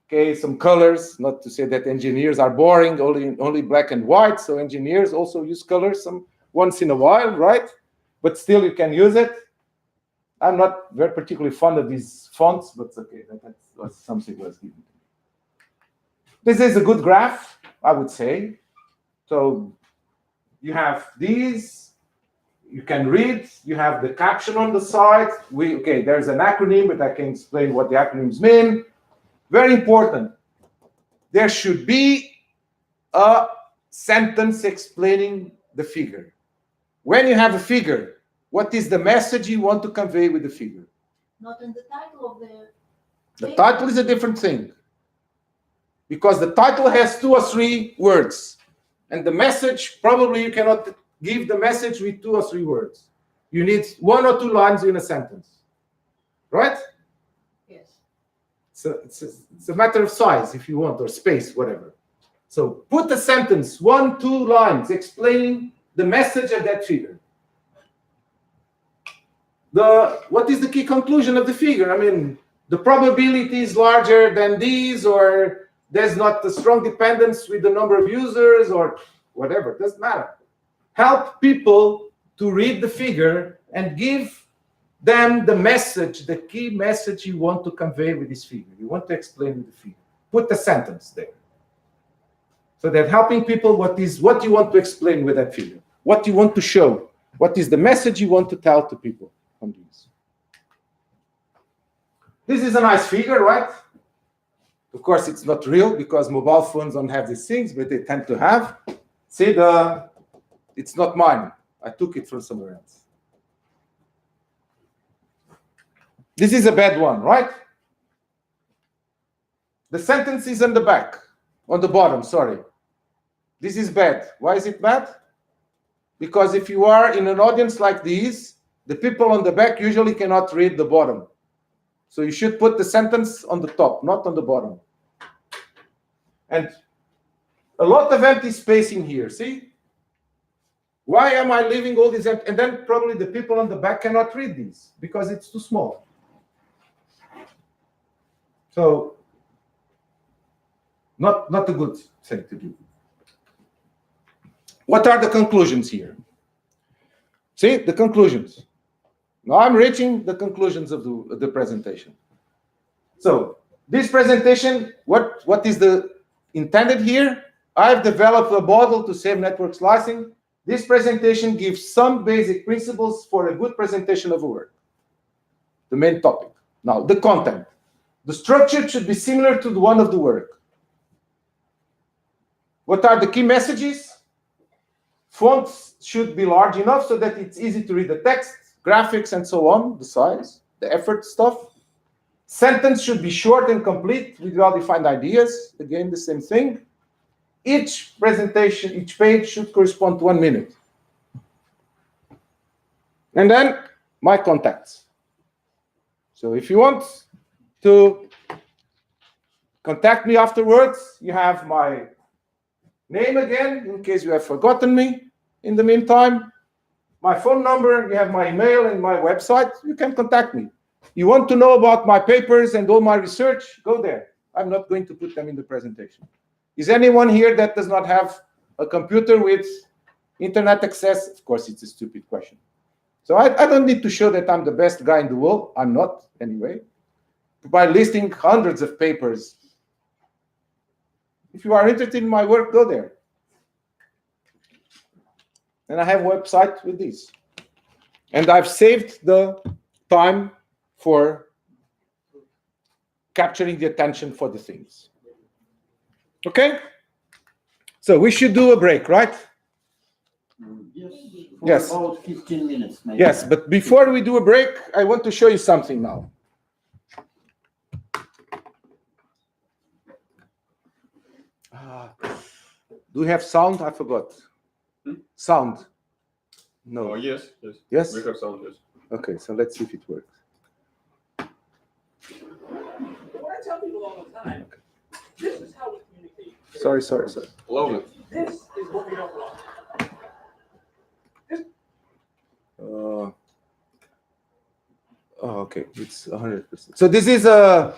Okay, some colors, not to say that engineers are boring, only black and white, so engineers also use colors once in a while, right? But still you can use it. I'm not very particularly fond of these fonts, but it's okay, that's something was given to me. This is a good graph, I would say. So you have these, you can read, you have the caption on the side. Okay, there's an acronym, but I can explain what the acronyms mean. Very important. There should be a sentence explaining the figure. When you have a figure, what is the message you want to convey with the figure? Not in the title of the... The title is a different thing. Because the title has 2 or 3 words. And the message, probably you cannot give the message with 2 or 3 words. You need 1 or 2 lines in a sentence. Right? So it's a matter of size, if you want, or space, whatever. So put a sentence, 1, 2 lines, explaining the message of that figure. What is the key conclusion of the figure? I mean, the probability is larger than these, or there's not a strong dependence with the number of users, or whatever. It doesn't matter. Help people to read the figure and give them the message, the key message you want to convey with this figure. You want to explain with the figure. Put the sentence there. So that helping people, what you want to explain with that figure, what you want to show, what is the message you want to tell to people on these. This is a nice figure, right? Of course, it's not real because mobile phones don't have these things, but they tend to have. See, it's not mine. I took it from somewhere else. This is a bad one, right? The sentence is on the back, on the bottom, sorry. This is bad. Why is it bad? Because if you are in an audience like these, the people on the back usually cannot read the bottom. So you should put the sentence on the top, not on the bottom. And a lot of empty space in here, see? Why am I leaving all these empty? And then probably the people on the back cannot read these because it's too small. So, not a good thing to do. What are the conclusions here? See, the conclusions. Now I'm reaching the conclusions of the presentation. So, this presentation, what is the intended here? I've developed a model to save network slicing. This presentation gives some basic principles for a good presentation of a work. The main topic. Now, the content. The structure should be similar to the one of the work. What are the key messages? Fonts should be large enough so that it's easy to read the text, graphics, and so on, the size, the effort stuff. Sentence should be short and complete with well-defined ideas. Again, the same thing. Each presentation, each page should correspond to 1 minute. And then my contacts. So if you want to contact me afterwards, you have my name again, in case you have forgotten me in the meantime. My phone number, you have my email and my website. You can contact me. You want to know about my papers and all my research? Go there. I'm not going to put them in the presentation. Is anyone here that does not have a computer with internet access? Of course, it's a stupid question. So I don't need to show that I'm the best guy in the world. I'm not, anyway. By listing hundreds of papers. If you are interested in my work, go there. and I have a website with these. And I've saved the time for capturing the attention for the things. Okay? So we should do a break, right? Yes. Yes. For about 15 minutes, maybe. Yes, but before we do a break, I want to show you something now. Do we have sound? I forgot. Sound. No. Oh, yes, yes. Yes? We have sound, yes. Okay, so let's see if it works. What I tell people all the time, this is how we communicate. Sorry. Louder. This is what we don't want. Okay, it's 100%. So this is I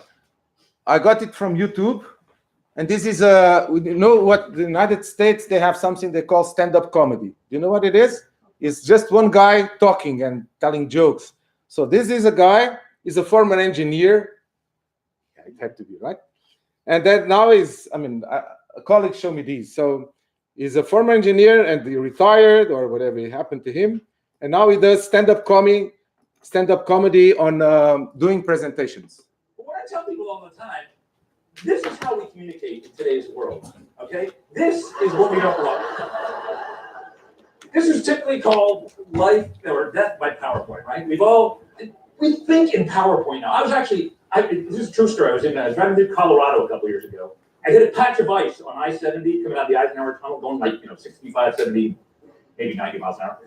got it from YouTube, and this is you know what, the United States, they have something they call stand-up comedy. Do you know what it is? It's just one guy talking and telling jokes. So this is a guy, he's a former engineer. Yeah, it had to be, right? And then now is, I mean, a colleague showed me these. So he's a former engineer and he retired or whatever happened to him. And now he does stand-up comedy on doing presentations. But what I tell people all the time, this is how we communicate in today's world, okay? This is what we don't want. This is typically called life or death by PowerPoint, right? We think in PowerPoint now. This is a true story. I was driving through Colorado a couple years ago. I hit a patch of ice on I-70 coming out of the Eisenhower Tunnel, going like, 65, 70, maybe 90 miles an hour.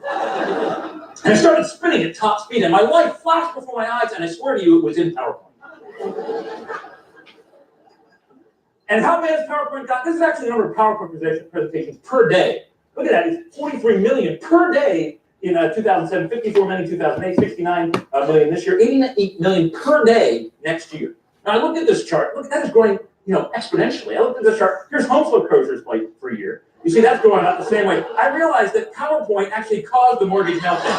And I started spinning at top speed, and my life flashed before my eyes, and I swear to you, it was in PowerPoint. And how bad has PowerPoint got? This is actually the number of PowerPoint presentations per day. Look at that, it's 43 million per day in 2007, 54 million in 2008, 69 million this year, 88 million per day next year. Now I looked at this chart, look, that is growing exponentially. I looked at this chart, here's home foreclosures per year. You see, that's going up the same way. I realized that PowerPoint actually caused the mortgage meltdown.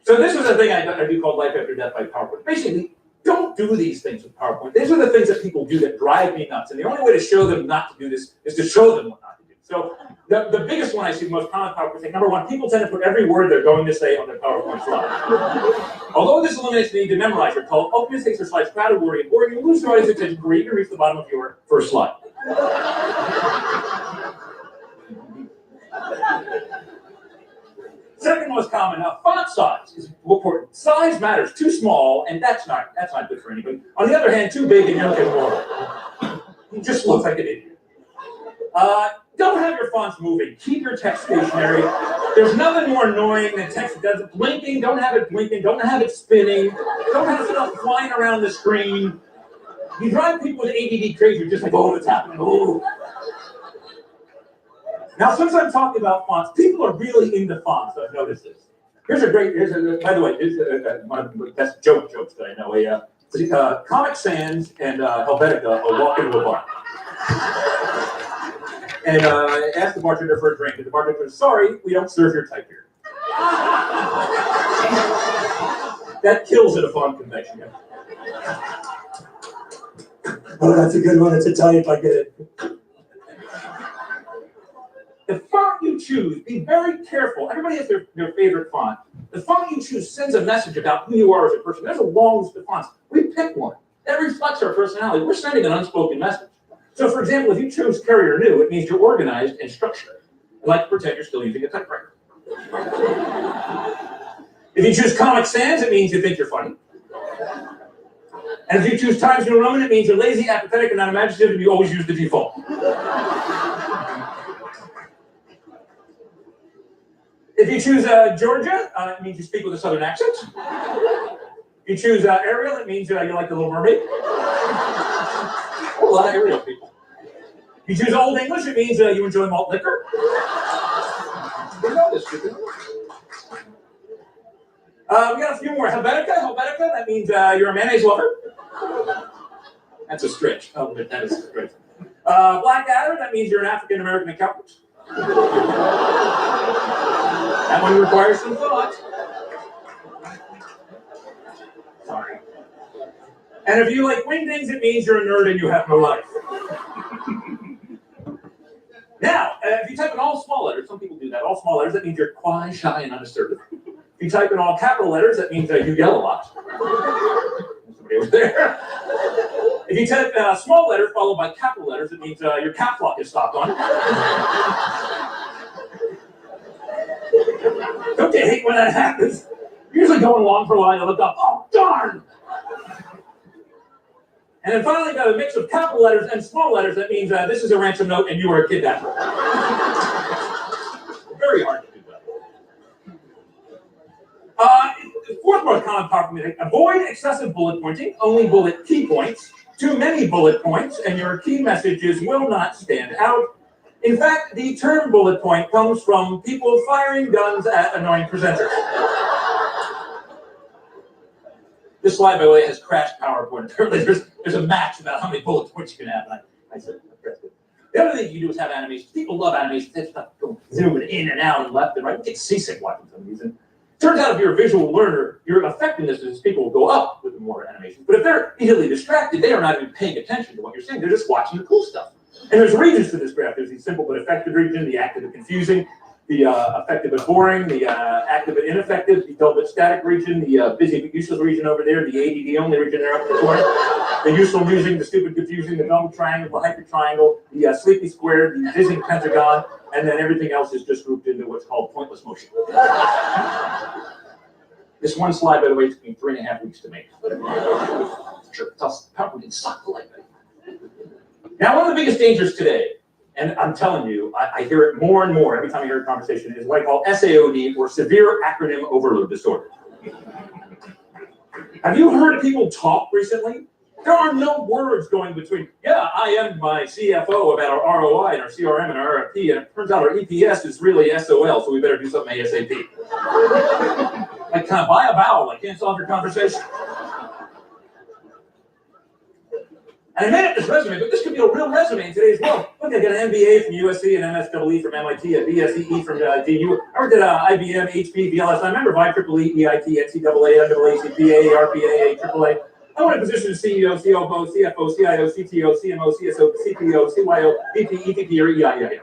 So this is a thing I do called life after death by PowerPoint. Basically, don't do these things with PowerPoint. These are the things that people do that drive me nuts. And the only way to show them not to do this is to show them what not to do. So the biggest one I see, the most common PowerPoint thing, number one, people tend to put every word they're going to say on their PowerPoint slide. Although this eliminates the need to memorize your code, ultimately takes your slides crowded, wordy, and boring, you lose your audience attention before you can reach the bottom of your first slide. Second most common, font size is important. Size matters. Too small, and that's not good for anybody. On the other hand, too big and you don't get more. You just look like an idiot. Don't have your fonts moving. Keep your text stationary. There's nothing more annoying than text that doesn't blinking. Don't have it blinking. Don't have it spinning. Don't have stuff flying around the screen. You drive people with ADD crazy. You're just like, oh, what's happening? Oh. Now, since I'm talking about fonts, people are really into fonts. I've noticed this. By the way, here's one of the best jokes that I know. Comic Sans and Helvetica walk into a bar. And asked the bartender for a drink, and the bartender said, sorry, we don't serve your type here. That kills at a font convention. Yeah. Oh, that's a good one. It's Italian if I get it. The font you choose, be very careful. Everybody has their favorite font. The font you choose sends a message about who you are as a person. There's a long list of fonts. We pick one. That reflects our personality. We're sending an unspoken message. So, for example, if you choose Carrier New, it means you're organized and structured. And like to pretend you're still using a typewriter. If you choose Comic Sans, it means you think you're funny. And if you choose Times New Roman, it means you're lazy, apathetic, and unimaginative, and you always use the default. If you choose Georgia, it means you speak with a southern accent. If you choose Ariel, it means you like the Little Mermaid. A lot of Ariel people. If you choose Old English, it means you enjoy malt liquor. You know this, stupid. We got a few more. Helvetica, that means you're a mayonnaise lover. That's a stretch. Oh, that is a stretch. Blackadder, that means you're an African-American accountant. That one requires some thought. Sorry. And if you like wingdings, it means you're a nerd and you have no life. Now, if you type in all small letters, some people do that, all small letters, that means you're quiet, shy, and unassertive. If you type in all capital letters, that means you yell a lot. Somebody over there. If you type small letters followed by capital letters, it means your cap lock is stopped on. Don't you hate when that happens? You're usually going along for a while, you look up, oh, darn! And then finally, got a mix of capital letters and small letters. That means this is a ransom note and you are a kidnapper. Very hard to do that. The fourth most common problem, avoid excessive bullet pointing, only bullet key points. Too many bullet points and your key messages will not stand out. In fact, the term bullet point comes from people firing guns at annoying presenters. This slide, by the way, has crashed PowerPoint. There's a max about how many bullet points you can have. And I said, the other thing you do is have animations. People love animations. They have stuff going zooming in and out and left and right. You get seasick watching some of these. And it turns out if you're a visual learner, your effectiveness is people will go up with more animations. But if they're easily distracted, they are not even paying attention to what you're saying. They're just watching the cool stuff. And there's regions to this graph. There's the simple but effective region, the active and confusing, the effective but boring, the active but ineffective, the dull but static region, the busy but useless region over there, the ADD only region there up in the corner, the useful musing, the stupid confusing, the dumb triangle, the hyper triangle, the sleepy square, the dizzying pentagon, and then everything else is just grouped into what's called pointless motion. This one slide, by the way, took me 3.5 weeks to make. Sure, PowerPoint didn't suck like that. Now, one of the biggest dangers today, and I'm telling you, I hear it more and more every time I hear a conversation, is what I call SAOD, or severe acronym overload disorder. Have you heard people talk recently? There are no words going between, yeah, I am my CFO about our ROI and our CRM and our RFP, and it turns out our EPS is really SOL, so we better do something ASAP. Like, can I buy a vowel? I can't solve your conversation. And I made up this resume, but this could be a real resume in today's world. Look, I got an MBA from USC, an MSEE from MIT, a BSEE from DU. I worked at IBM, HP, VLS. I remember IEEE, EIT, NCAA, NAACP, RPA, AAA. I want a position as CEO, COO, CFO, CIO, CTO, CMO, CSO, CPO, CYO, VP, EVP, or EIEIO.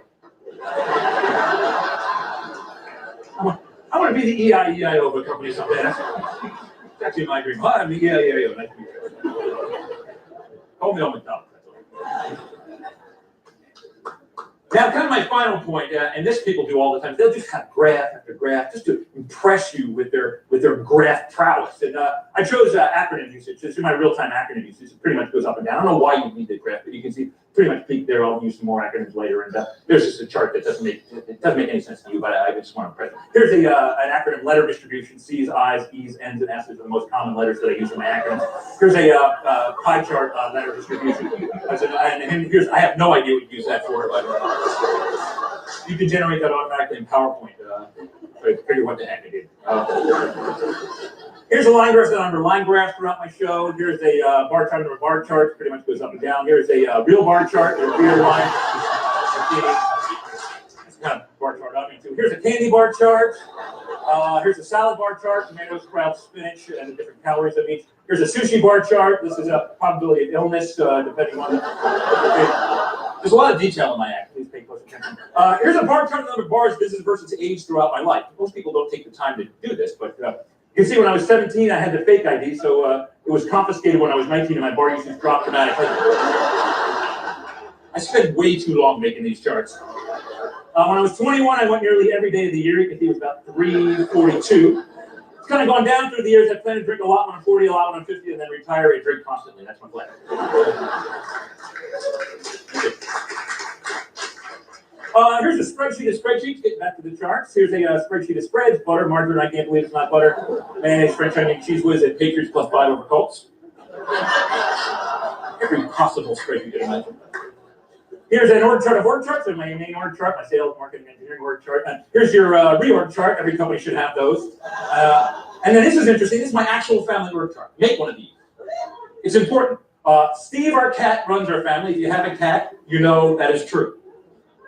I want to be the EIEIO of a company someday. It's actually my dream. Hi, I'm the EIEIO. Nice to meet you. Call me on McDonald's. Now, kind of my final point, and this people do all the time. They'll just have graph after graph just to impress you with their graph prowess. And I chose acronym usage. This is my real-time acronym usage. It pretty much goes up and down. I don't know why you need the graph, but you can see pretty much peak there. I'll use some more acronyms later. And there's just a chart that doesn't make any sense to you, but I just want to impress you. Here's an acronym letter distribution. C's, I's, E's, N's, and S's are the most common letters that I use in my acronyms. Here's a pie chart letter distribution. And here's, I have no idea what you use that for, but you can generate that automatically in PowerPoint. So figure what the heck I did. Here's a line graph that under line graphs throughout my show. Here's a bar chart under a bar chart. Pretty much goes up and down. Here's a real bar chart. There's a real line. That's kind of bar chart I'm into. Here's a candy bar chart. Here's a salad bar chart. Tomatoes, sprouts, spinach, and the different calories that means. Here's a sushi bar chart. This is a probability of illness, depending on the... There's a lot of detail in my act. Please pay close attention. Here's a bar chart of the number of bars, business versus age throughout my life. Most people don't take the time to do this, but you can see when I was 17, I had the fake ID, so it was confiscated when I was 19, and my bar usage dropped dramatically. I spent way too long making these charts. When I was 21, I went nearly every day of the year. You can see it was about 342. It's kind of gone down through the years. I plan to drink a lot when I'm 40, a lot when I'm 50, and then retire and drink constantly. That's my plan. Here's a spreadsheet of spreadsheets, getting back to the charts. Here's a spreadsheet of spreads, butter, margarine, I can't believe it's not butter, mayonnaise, French onion, cheese whiz, and Patriots plus 5 over Colts. Every possible spreadsheet you can imagine. Here's an org chart of org charts, and my main org chart, my sales, marketing, engineering org chart. And here's your reorg chart. Every company should have those. And then this is interesting. This is my actual family org chart. Make one of these. It's important. Steve, our cat, runs our family. If you have a cat, you know that is true.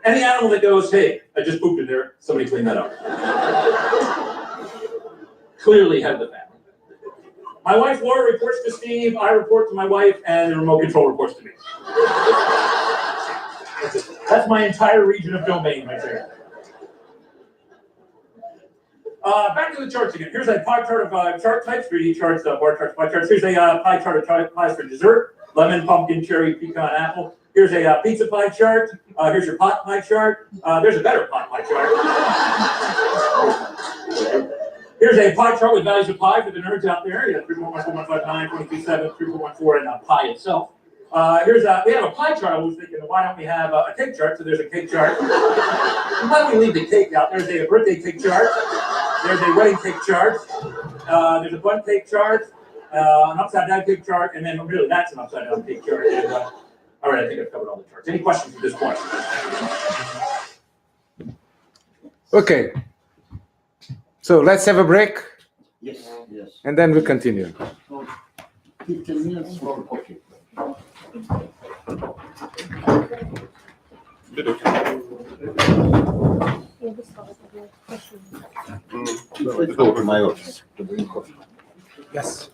Any animal that goes, hey, I just pooped in there, somebody clean that up. Clearly head of the family. My wife Laura reports to Steve, I report to my wife, and the remote control reports to me. That's my entire region of domain right there. Back to the charts again. Here's a pie chart of chart types, 3D charts, bar charts, pie charts. Here's a pie chart of pies for dessert: lemon, pumpkin, cherry, pecan, apple. Here's a pizza pie chart. Here's your pot pie chart. There's a better pot pie chart. Here's a pie chart with values of pi for the nerds out there. Yeah, 3.14159, 22.7, 3.14, and pi itself. We have a pie chart. I was thinking, why don't we have a cake chart? So there's a cake chart. Why don't we leave the cake out? There's a birthday cake chart. There's a wedding cake chart. There's a bun cake chart. An upside down cake chart, and then really that's an upside down cake chart. And, all right, I think I've covered all the charts. Any questions at this point? Okay. So let's have a break, Yes, yes. and then we continue. 15 minutes for coffee. Let's go to my office to drink coffee. Yes.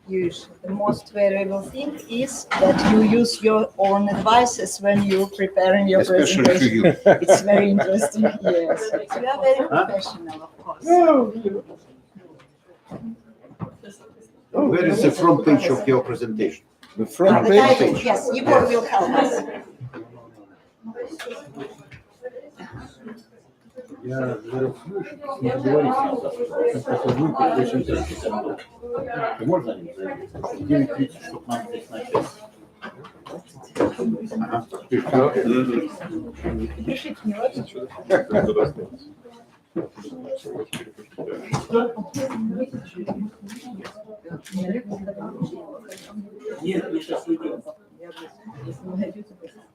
Use the most valuable thing is that you use your own devices when you're preparing your Especially to presentation. you. It's very interesting. Yes, you are very professional, of course. Where is the front page of your presentation? The And front the title, page. yes, Igor will help us. Я говорю, с ним договорился. Очень интересно. Можно они зайти? 9:30, чтобы нам здесь начать. Пишите мне, ладно?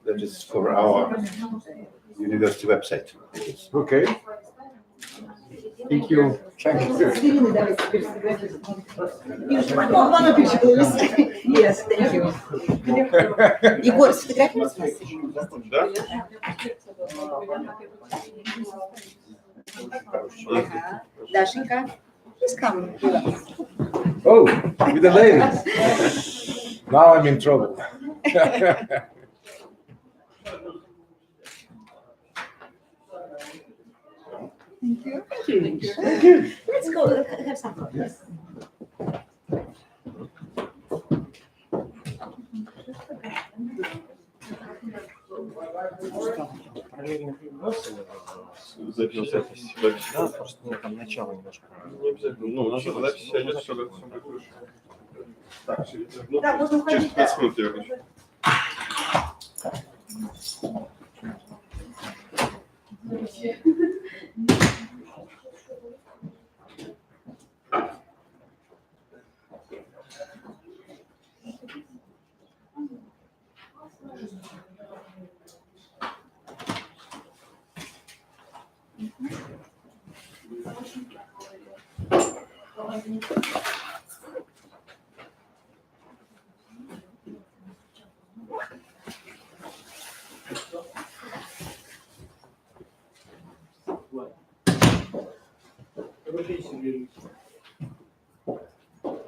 That is for our university website. Okay. Thank you. One picture, please. Yes, thank you. Егор, сфотографируйте нас. Дашенька, please come with us. Oh, with the ladies. Now I'm in trouble. Thank you. Thank you. Let's go have some fun. Yes. Параллельно запись. Да, просто там начало немножко. Не обязательно. Ну, у нас запись сядет, все будет лучше. Так, Да, можно через уходить. 15 минут я вернусь.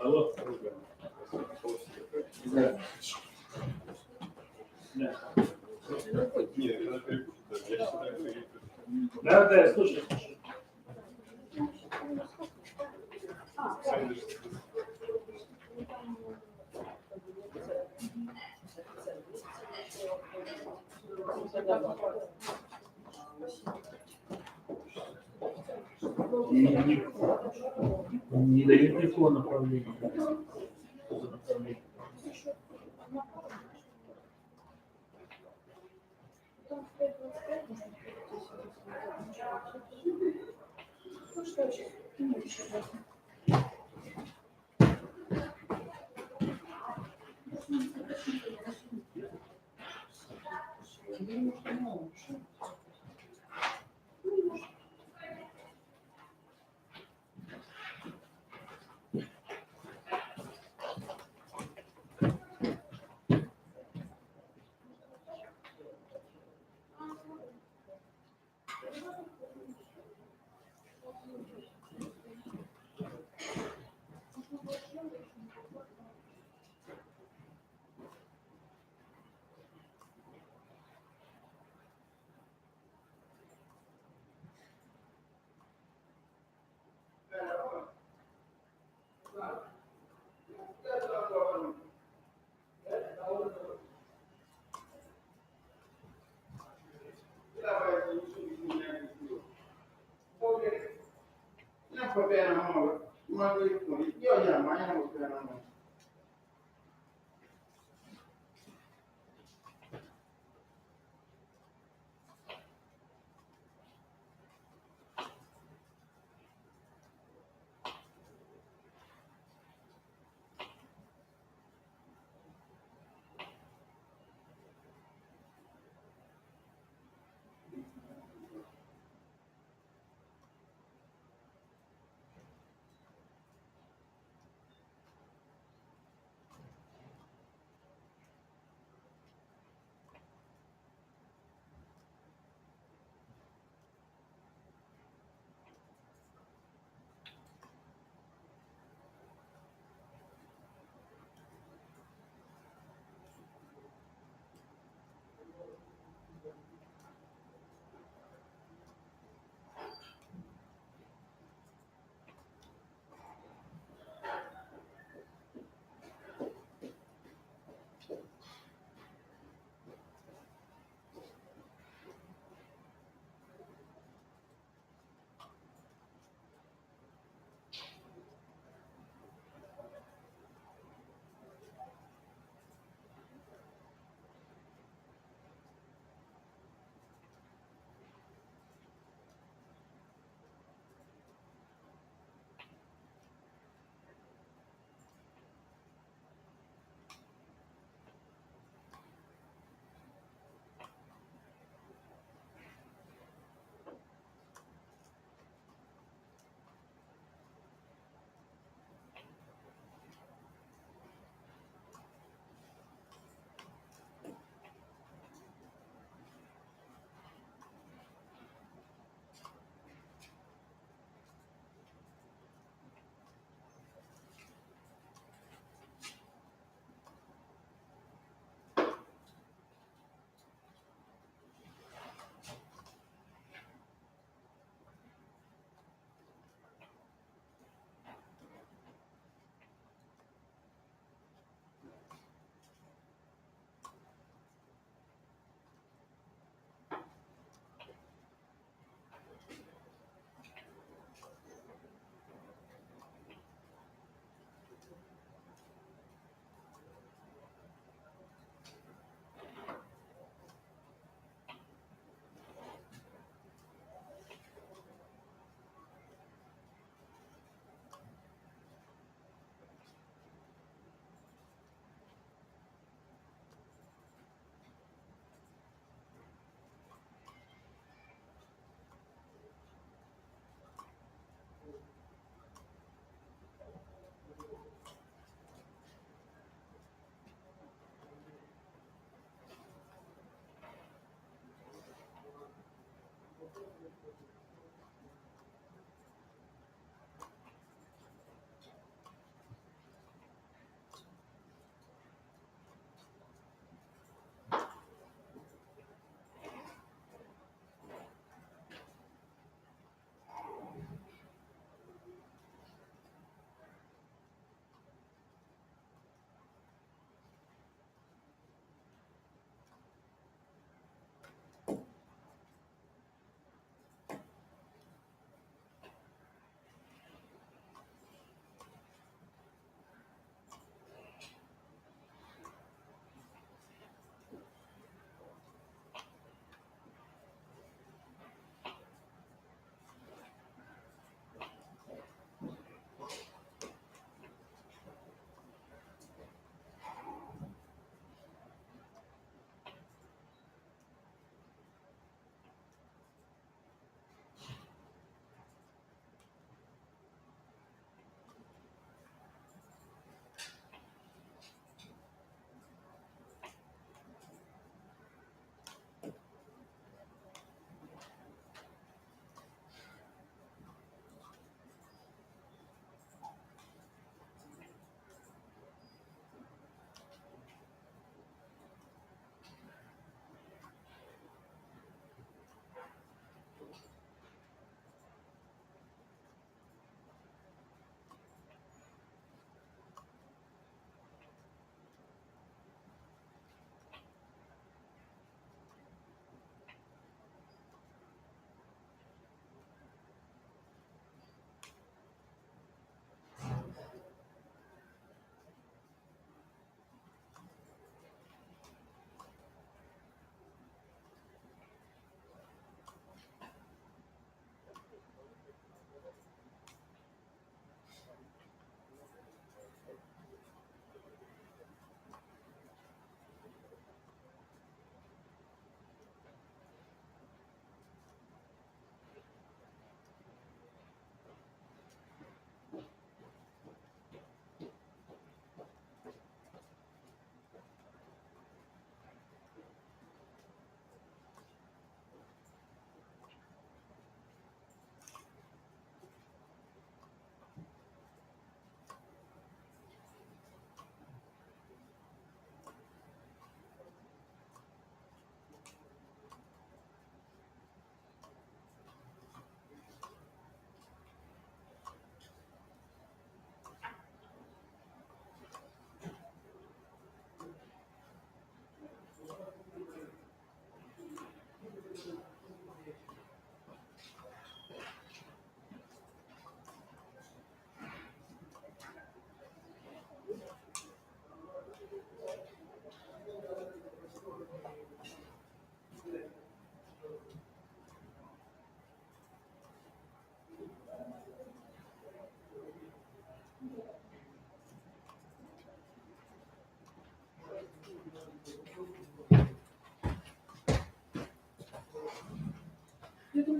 Алло. Да. Да, да, слушай. Не дают никакого направления.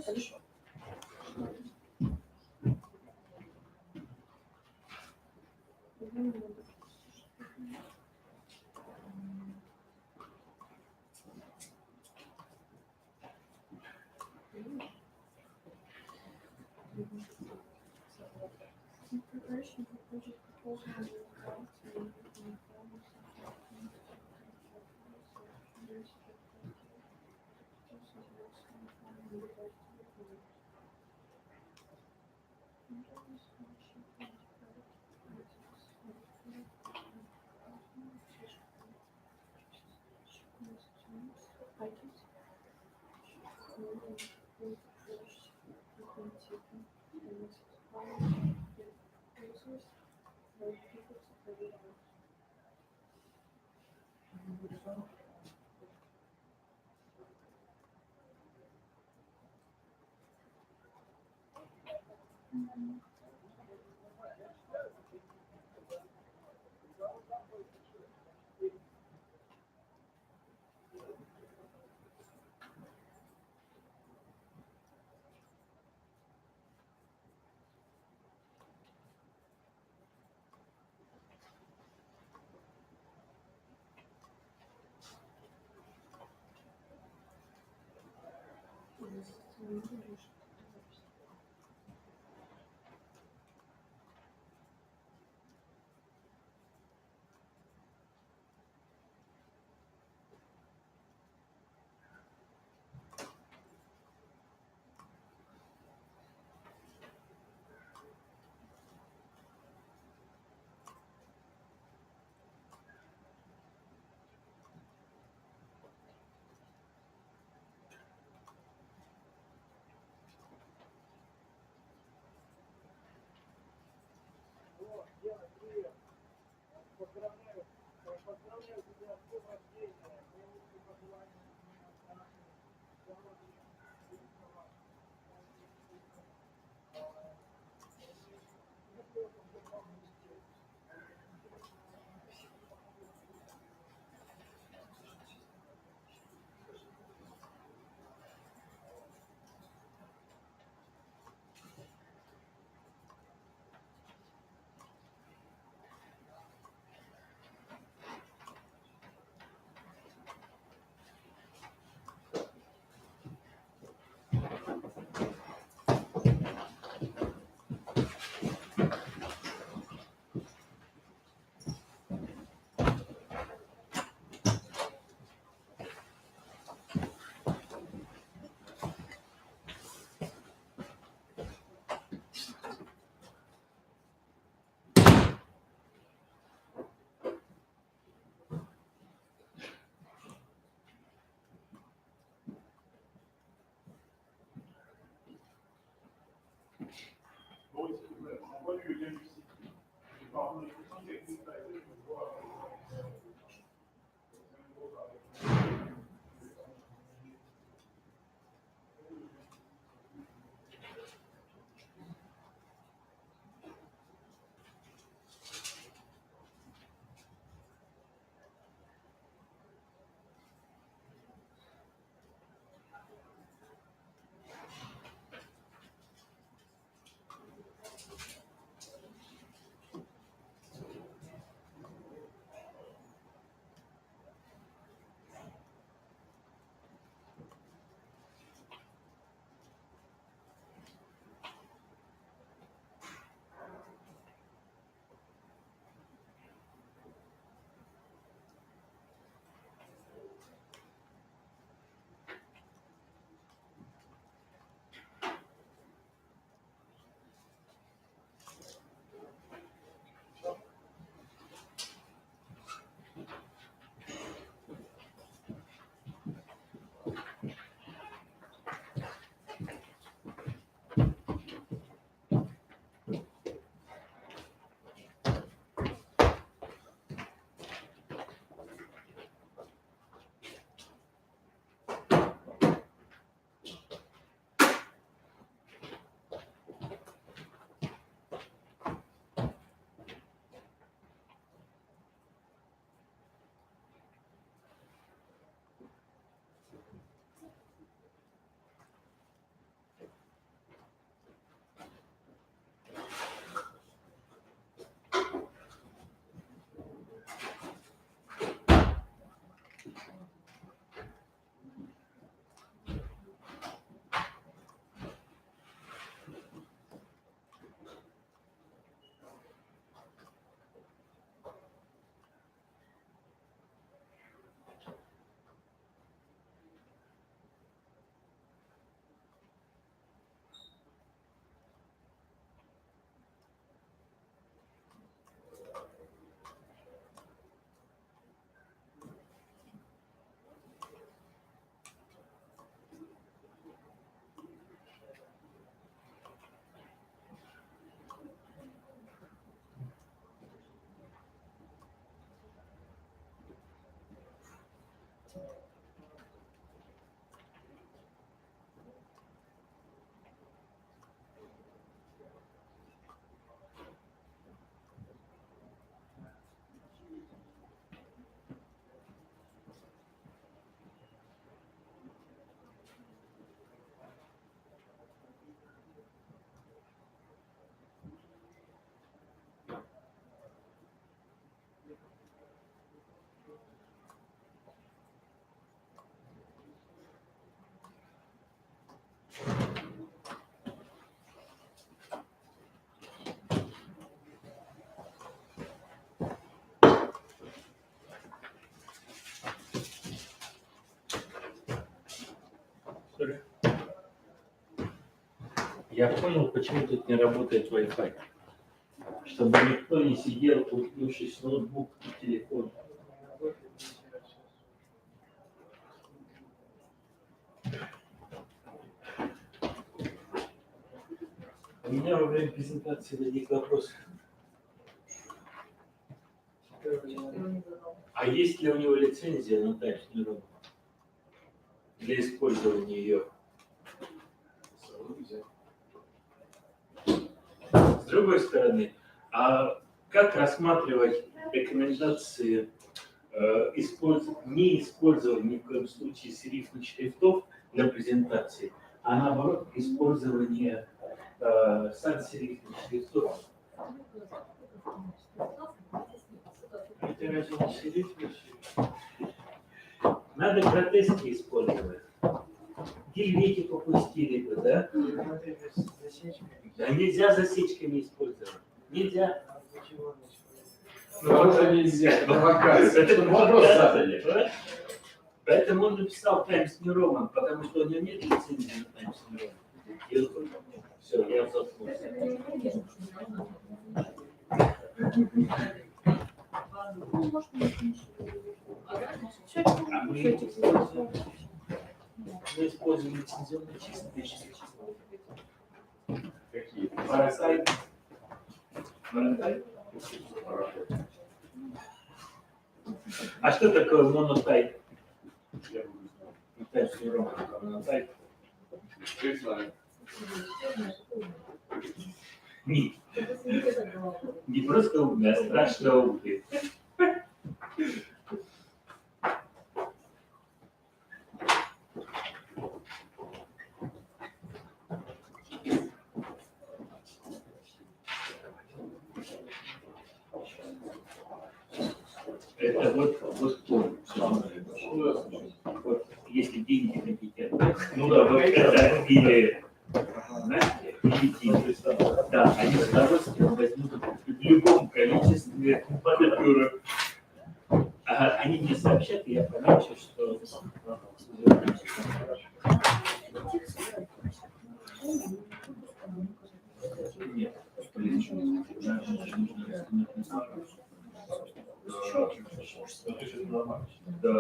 Хорошо. Я понял, почему тут не работает Wi-Fi. Чтобы никто не сидел, уткнувшись в ноутбук и телефон. У меня во время презентации возник вопрос. А есть ли у него лицензия на тачную работу? Для использования ее? С другой стороны, а как рассматривать рекомендации не использовать ни в коем случае серифных шрифтов для презентации, а наоборот использование сан-серифных шрифтов? Это разве не серифный шрифт? Надо гротески использовать. Гельветик опустили бы, да? Да нельзя засечками использовать. Нельзя. Ну, это нельзя, провокация. Это Вопрос задали. Поэтому он написал Times New Roman, потому что у него нет лицензии на Times New Roman. Все, я заткнулся. Мы используем лицензионные чистые числа. Какие? Парасайт. А что такое монотайп? Монотайп. Не просто умный, а страшно умный. Это вот если деньги хотите, ну да, вот это или знаете, или деньги, да, они с удовольствием возьмут в любом количестве купюр. Они мне сообщат, и я помечу, что нет. Да,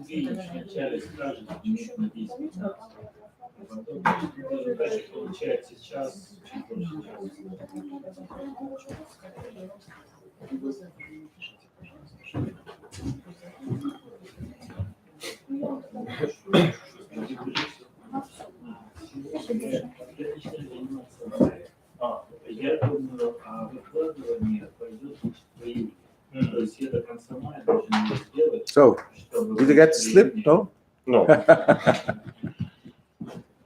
нет, вначале скажет, на 10 минут. Потом дальше получается час, чуть больше Я думаю, выкладывание пойдет в июне. То есть я до конца мая должен его сделать. So, did you get to sleep? No? No.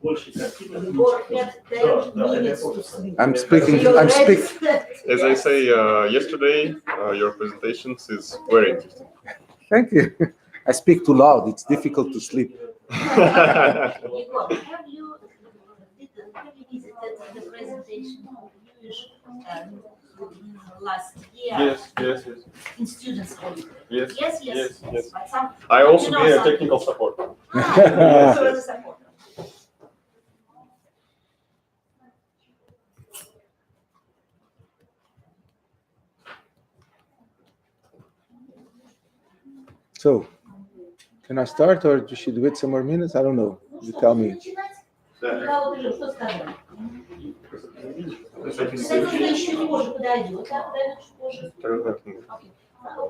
Больше картинок. I'm speaking. As I say yesterday, your presentations is very interesting. Thank you. I speak too loud. It's difficult to sleep. Have you visited the presentation of Lьюиш last year Yes. in students' hall? Yes. Yes. But some, I also you know be a something. technical support. So as a support. So, can I start or should we wait some more minutes? I don't know. You tell me.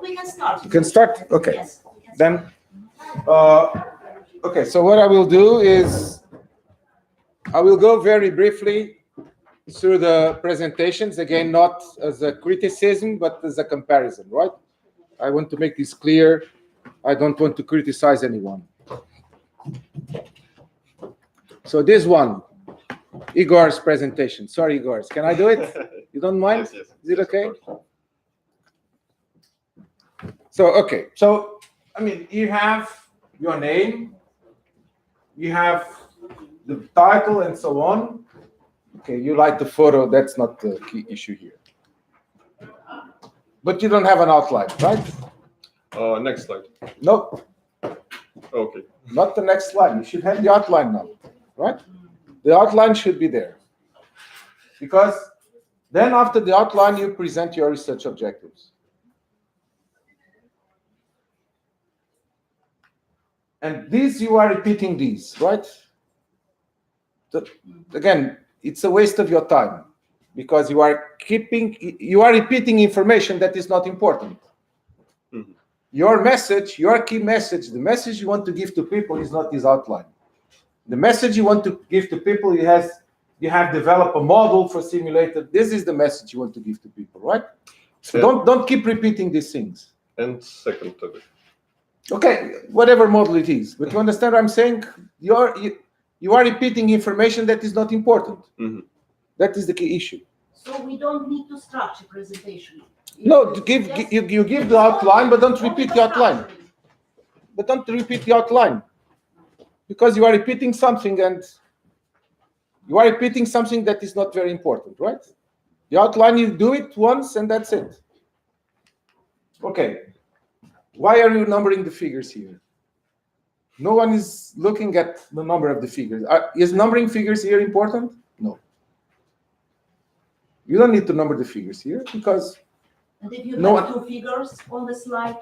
We can start. You can start? Okay. Yes. Then, okay, so what I will do is I will go very briefly through the presentations, again, not as a criticism, but as a comparison, right? I want to make this clear. I don't want to criticize anyone. So this one, Igor's presentation. Sorry, Igor. Can I do it? You don't mind? Yes. Is it okay? So, okay. So, I mean, you have your name, you have the title and so on. Okay, you like the photo, that's not the key issue here. But you don't have an outline, right? Next slide. No, Okay. not the next slide. You should have the outline now, right? The outline should be there. Because then after the outline, you present your research objectives. And these, you are repeating these, right? Again, it's a waste of your time because you are repeating information that is not important. Mhm. Your message, your key message, the message you want to give to people is not this outline. The message you want to give to people, you have developed a model for simulated. This is the message you want to give to people, right? So don't keep repeating these things. And second topic. Okay, whatever model it is. But you understand what I'm saying? You are repeating information that is not important. Mhm. That is the key issue. So we don't need to structure presentation. No, you give the outline, but don't repeat the outline. But don't repeat the outline. Because you are repeating something and you are repeating something that is not very important, right? The outline, you do it once and that's it. Okay. Why are you numbering the figures here? No one is looking at the number of the figures. Is numbering figures here important? No. You don't need to number the figures here because. And if you have two figures on the slide,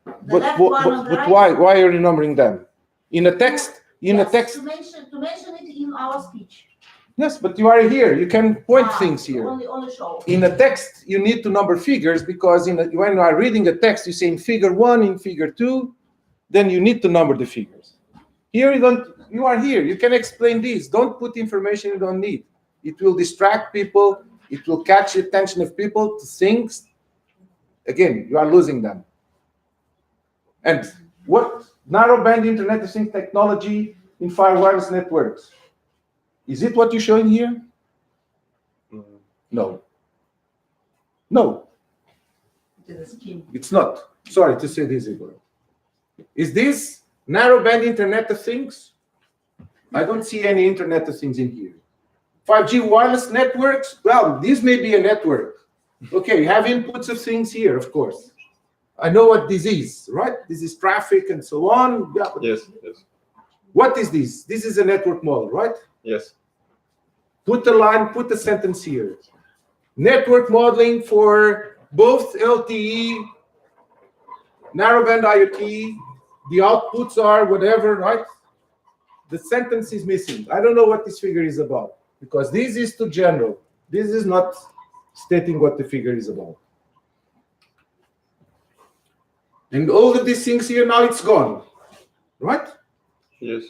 but why are you numbering them? In a text, to mention it in our speech. Yes, but you are here. You can point things here. On the show. In a text, you need to number figures because when you are reading a text, you say in figure 1, in figure 2, then you need to number the figures. Here you don't. You are here. You can explain this. Don't put information you don't need. It will distract people. It will catch the attention of people to things. Again, you are losing them. And what narrowband Internet of Things technology in fire wireless networks? Is it what you're showing here? No. No. It's not. Sorry to say this, Igor. Is this narrowband Internet of Things? I don't see any Internet of Things in here. 5G wireless networks? Well, this may be a network. Okay, you have inputs of things here, of course. I know what this is, right? This is traffic and so on. Yeah, Yes. what is this? This is a network model, right? Yes. Put a line, put a sentence here. Network modeling for both LTE, narrowband IoT, the outputs are whatever, right? The sentence is missing. I don't know what this figure is about because this is too general. This is not stating what the figure is about. And all of these things here, now it's gone, right? Yes.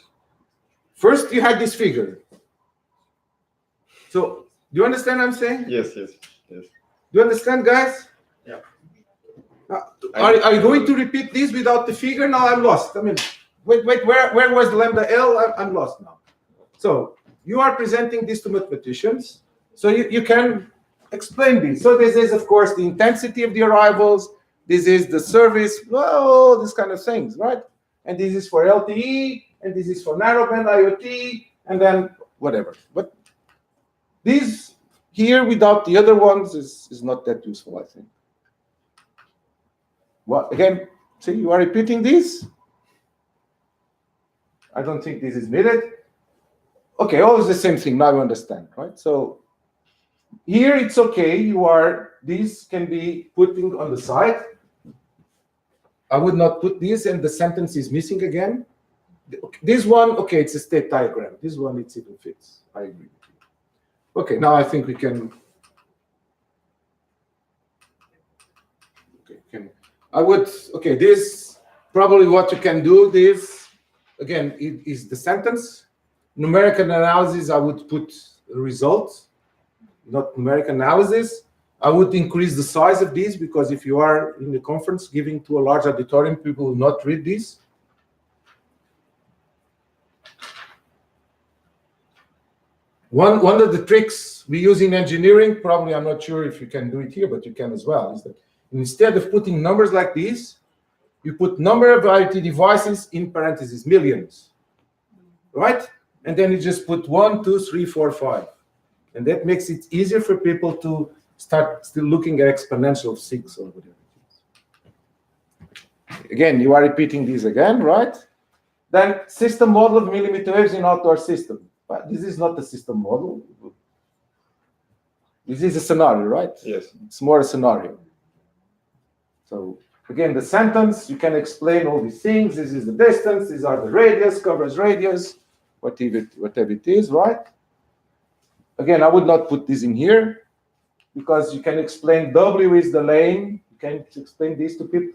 First, you had this figure. So, do you understand what I'm saying? Yes. Do you understand, guys? Yeah. Are you going to repeat this without the figure? Now I'm lost. I mean, wait, where was the lambda L? I'm lost now. So, you are presenting this to mathematicians. So, you can explain this. So, this is, of course, the intensity of the arrivals. This is the service, well, these kind of things, right? And this is for LTE, and this is for narrowband IoT, and then whatever. But these here without the other ones is not that useful, I think. Well, again, see, you are repeating this. I don't think this is needed. Okay, always the same thing. Now you understand, right? So here it's okay. These can be putting on the side. I would not put this, and the sentence is missing again. This one, okay, it's a state diagram. This one, it even fits. I agree with you. Okay, now I think we can. Okay, this probably what you can do. This again is the sentence. Numerical analysis, I would put results, not numerical analysis. I would increase the size of these because if you are in the conference giving to a large auditorium, people will not read these. One of the tricks we use in engineering, probably I'm not sure if you can do it here, but you can as well, is that instead of putting numbers like these, you put number of IoT devices in parentheses, millions. right? And then you just put 1, 2, 3, 4, 5. And that makes it easier for people to start still looking at exponential of 6 or whatever it is. Again, you are repeating these again, right? Then system model of millimeter waves in outdoor system. But this is not the system model. This is a scenario, right? Yes. It's more a scenario. So again, the sentence, you can explain all these things. This is the distance. These are the radius, covers radius, whatever it is, right? Again, I would not put this in here because you can explain W is the lane. You can explain this to people.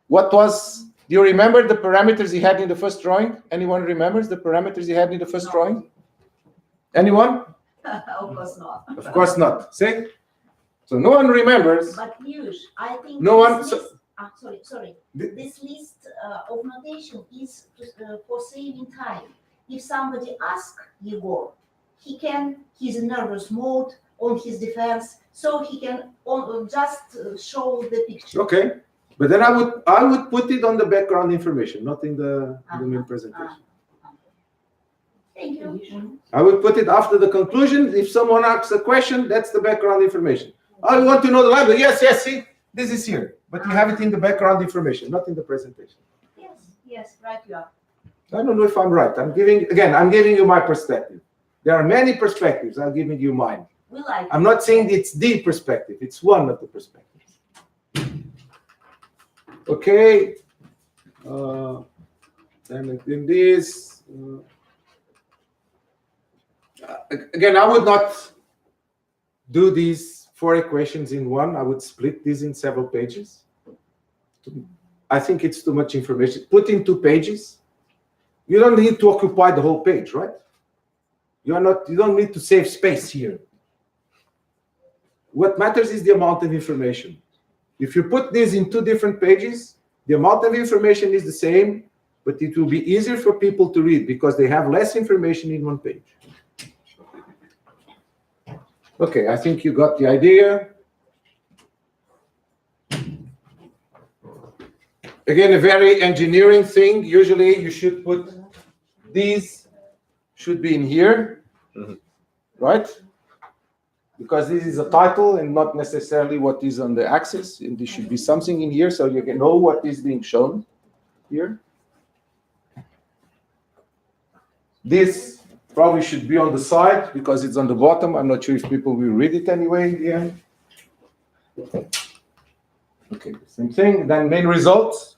Do you remember the parameters he had in the first drawing? Anyone remembers the parameters he had in the first drawing? Anyone? Of course not. Of course not. See? So no one remembers. But Lьюиш, I think No one. sorry. This list of notation is for saving time. If somebody asks Yegor, he's in nervous mode on his defense, so he can just show the picture. Okay, but then I would put it on the background information, not in the main presentation. Thank you. I would put it after the conclusion. If someone asks a question, that's the background information. I want to know the library. Yes, see, this is here. But you have it in the background information, not in the presentation. Yes, right you are. I don't know if I'm right. I'm giving you my perspective. There are many perspectives. I'm giving you mine. I'm not saying it's the perspective. It's one of the perspectives. Okay. And in this... again, I would not do these 4 equations in one. I would split these in several pages. I think it's too much information. Put in 2 pages. You don't need to occupy the whole page, right? You don't need to save space here. What matters is the amount of information. If you put this in 2 different pages, the amount of information is the same, but it will be easier for people to read because they have less information in one page. Okay, I think you got the idea. Again, a very engineering thing. Usually you should put these should be in here, right? Because this is a title and not necessarily what is on the axis. And there should be something in here so you can know what is being shown here. This probably should be on the side because it's on the bottom. I'm not sure if people will read it anyway in the end. Okay, same thing. Then main results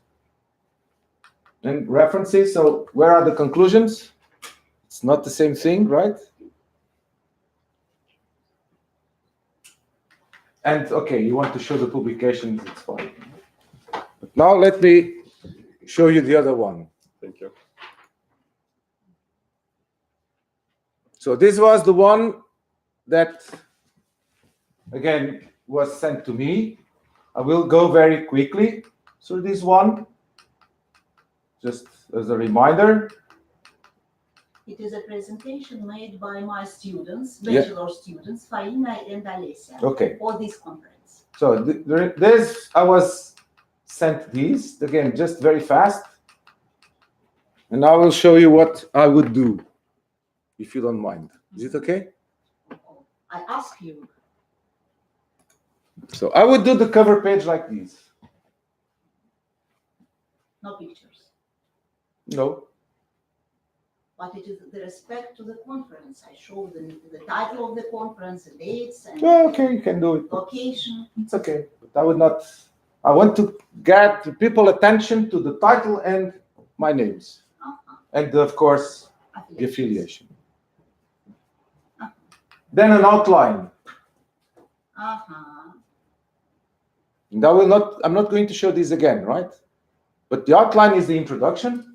and references. So where are the conclusions? It's not the same thing, right? And okay, you want to show the publications, it's fine. But now let me show you the other one. Thank you. So this was the one that, again, was sent to me. I will go very quickly through this one, just as a reminder. It is a presentation made by my students, bachelor students, Faina and Alessia, for this conference. So this, I was sent these, again, just very fast. And I will show you what I would do, if you don't mind. Is it okay? I ask you. So I would do the cover page like this. No pictures. No. But it is with respect to the conference. I show the title of the conference, the dates, and Okay, you can do it. location. It's okay. But I would not. I want to get people attention to the title and my names. And of course, the affiliation. Then an outline. And I'm not going to show this again, right? But the outline is the introduction.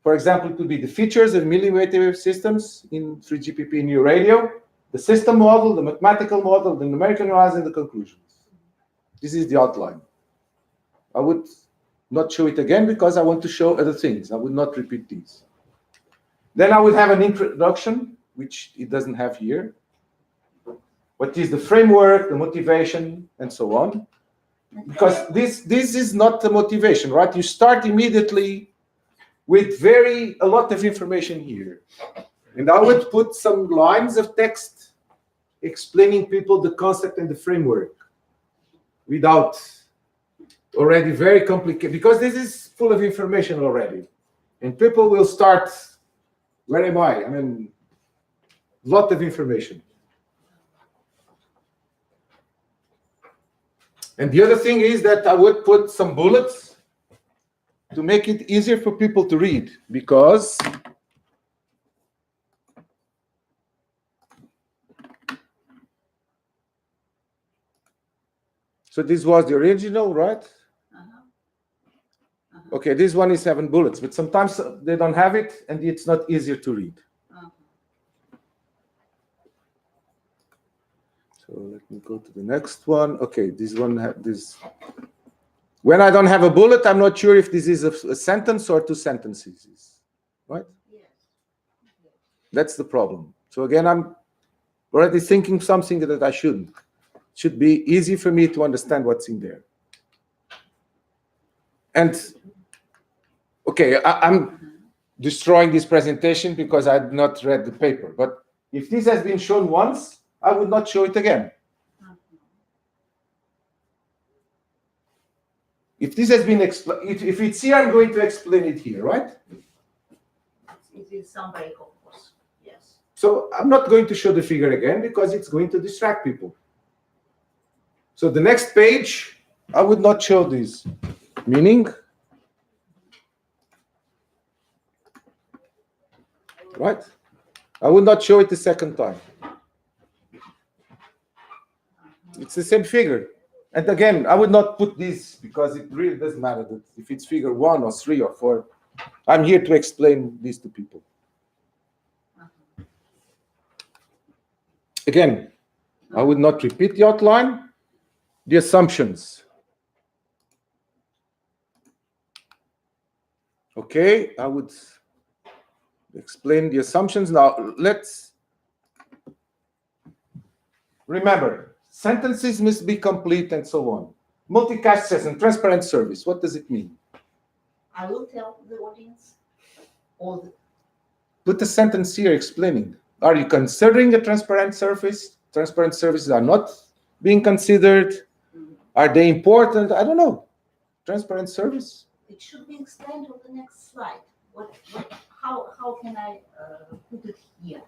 For example, it could be the features of millimeter wave systems in 3GPP new radio, the system model, the mathematical model, the numerical analysis, and the conclusions. This is the outline. I would not show it again because I want to show other things. I would not repeat these. Then I would have an introduction, which it doesn't have here. What is the framework, the motivation, and so on. Because this is not the motivation, right? You start immediately with a lot of information here. And I would put some lines of text explaining people the concept and the framework without already very complicated, because this is full of information already. And people will start, where am I? I mean, a lot of information. And the other thing is that I would put some bullets to make it easier for people to read, because so this was the original, right? Okay, this one is 7 bullets, but sometimes they don't have it and it's not easier to read. So let me go to the next one. Okay, this one this. When I don't have a bullet, I'm not sure if this is a sentence or 2 sentences, right? Yes. That's the problem. So again, I'm already thinking something that I shouldn't. It should be easy for me to understand what's in there. And okay, I'm destroying this presentation because I've not read the paper. But if this has been shown once, I would not show it again. If this has been if it's here, I'm going to explain it here, right? It is some break, of course. Yes. So I'm not going to show the figure again because it's going to distract people. So the next page, I would not show this. Meaning, right? I would not show it the second time. It's the same figure. And again, I would not put this because it really doesn't matter if it's figure 1 or 3 or 4. I'm here to explain this to people. Again, I would not repeat the outline, the assumptions. Okay, I would explain the assumptions. Now, let's remember. Sentences must be complete and so on. Multicast session, transparent service. What does it mean? I will tell the audience. Put a sentence here explaining. Are you considering a transparent service? Transparent services are not being considered. Are they important? I don't know. Transparent service? It should be explained on the next slide. How can I put it here?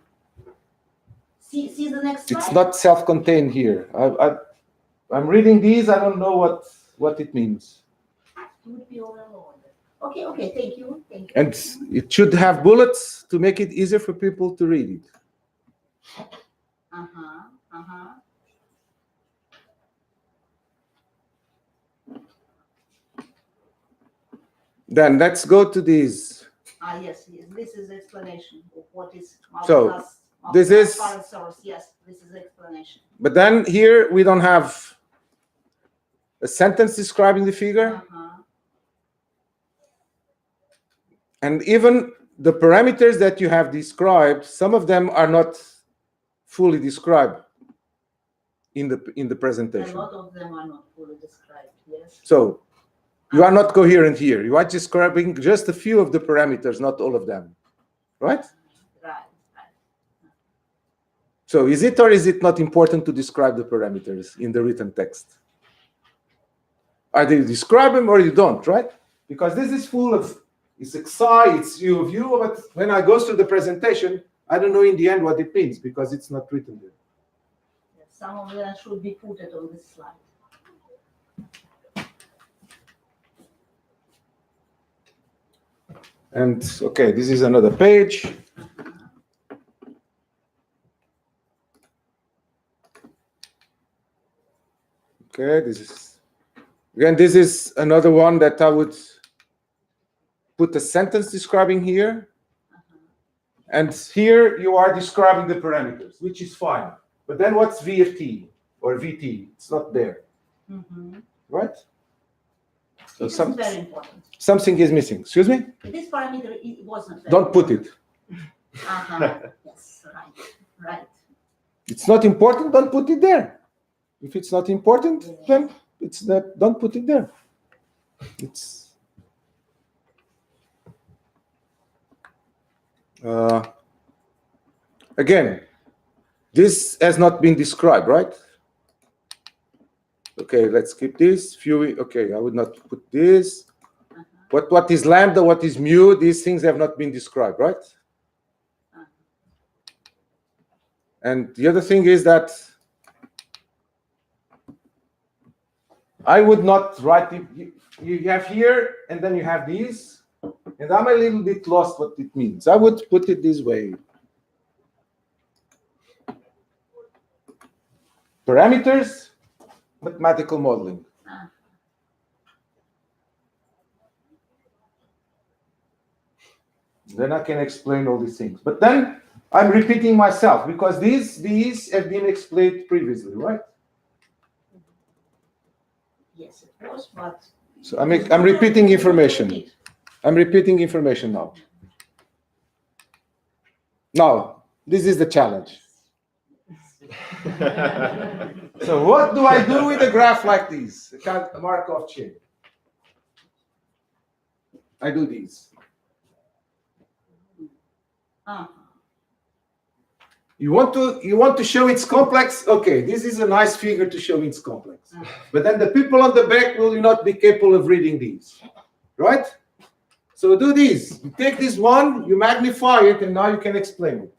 See the next slide? It's not self-contained here. I'm reading these. I don't know what it means. It would be overloaded. Okay, thank you. And it should have bullets to make it easier for people to read it. Then let's go to these. Yes. This is explanation of what is so this is source. Yes, this is explanation. But then here we don't have a sentence describing the figure. And even the parameters that you have described, some of them are not fully described in the presentation. A lot of them are not fully described, yes. So you are not coherent here. You are describing just a few of the parameters, not all of them. Right? Right. So is it or is it not important to describe the parameters in the written text? Either you describe them or you don't, right? Because this is full of, it's XI, it's U of U, but when I go through the presentation, I don't know in the end what it means because it's not written there. Yes, some of them should be put on this slide. And okay, this is another page. Okay, this is another one that I would put a sentence describing here. And here you are describing the parameters, which is fine. But then what's V of t or VT? It's not there. Right? So This is very important. Something is missing. Excuse me? This parameter wasn't there. Don't put it. Yes, right. It's not important, don't put it there. If it's not important, then it's not, don't put it there. Again, this has not been described, right? Okay, let's skip this. Okay, I would not put this. What is lambda, what is mu, these things have not been described, right? And the other thing is that I would not write it. You have here, and then you have these, and I'm a little bit lost what it means. I would put it this way. Parameters, mathematical modeling. Then I can explain all these things. But then I'm repeating myself because these have been explained previously, right? Yes, it was, but So I'm repeating information. I'm repeating information now. Now, this is the challenge. So what do I do with a graph like this? A Markov chain. I do these. You want to show it's complex? Okay, this is a nice figure to show it's complex. But then the people on the back will not be capable of reading these. Right? So do this. You take this one, you magnify it, and now you can explain it.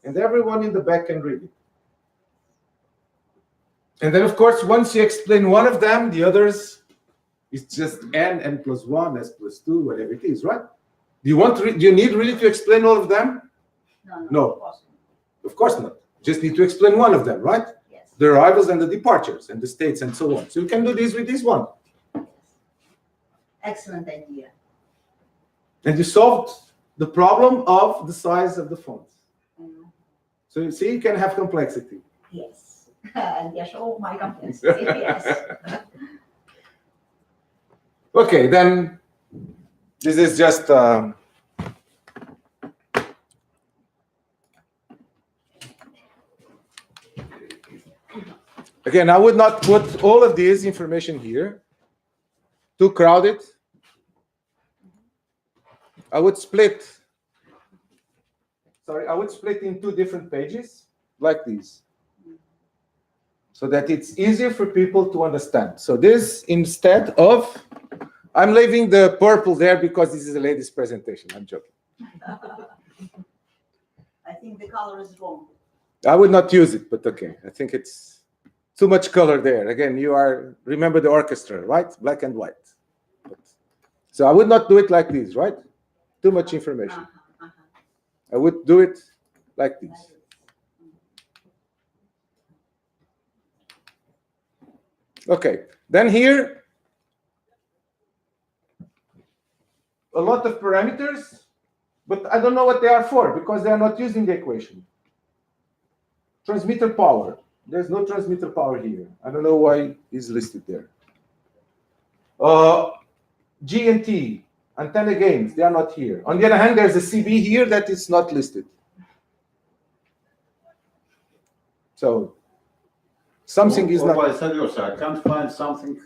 And everyone in the back can read it. And then, of course, once you explain one of them, the others is just n plus 1, s plus 2, whatever it is, right? Do you need really to explain all of them? No. Of course not. Just need to explain one of them, right? Yes. The arrivals and the departures and the states and so on. So you can do this with this one. Excellent idea. And you solved the problem of the size of the fonts. So you see, you can have complexity. Yes. And you show my complexity. Yes. Okay, then this is just again, I would not put all of this information here. Too crowded. I would split in two different pages like this, so that it's easier for people to understand. So this, instead of, I'm leaving the purple there because this is the lady's presentation. I'm joking. I think the color is wrong. I would not use it, but okay. I think it's too much color there. Again, remember the orchestra, right? Black and white. So I would not do it like this, right? Too much information. I would do it like this. Okay, then here, a lot of parameters, but I don't know what they are for because they are not using the equation. Transmitter power. There's no transmitter power here. I don't know why it's listed there. G and T, antenna gains, they are not here. On the other hand, there's a CB here that is not listed. So something is not. Vice versa. I can't find something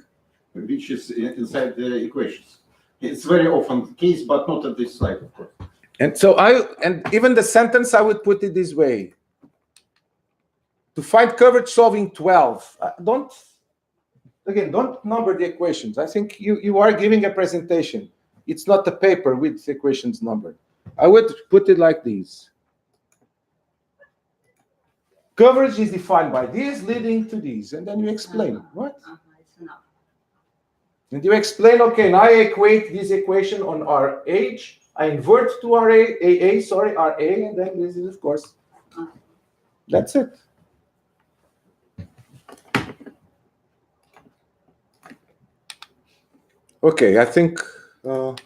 which is inside the equations. It's very often the case, but not at this slide, of course. And so even the sentence, I would put it this way. To find coverage solving 12. Don't number the equations. I think you are giving a presentation. It's not a paper with equations numbered. I would put it like this. Coverage is defined by this leading to this, and then you explain, what? It's enough. And you explain, okay, now I equate this equation on RH, I invert to RA, and then this is, of course, that's it. Okay, I think, no,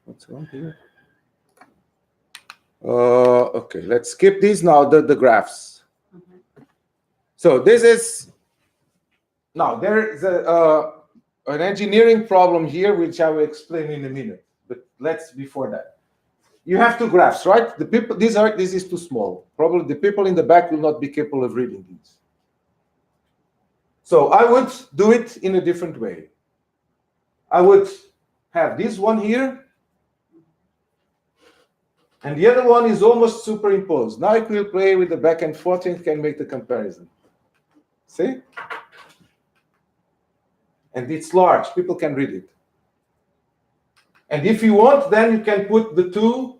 what's wrong here? Okay, let's skip these now, the graphs. So this is, now there is an engineering problem here, which I will explain in a minute, but before that. You have two graphs, right? The people, this is too small. Probably the people in the back will not be capable of reading these. So I would do it in a different way. I would have this one here, and the other one is almost superimposed. Now it will play with the back and forth and can make the comparison. See? And it's large, people can read it. And if you want, then you can put the two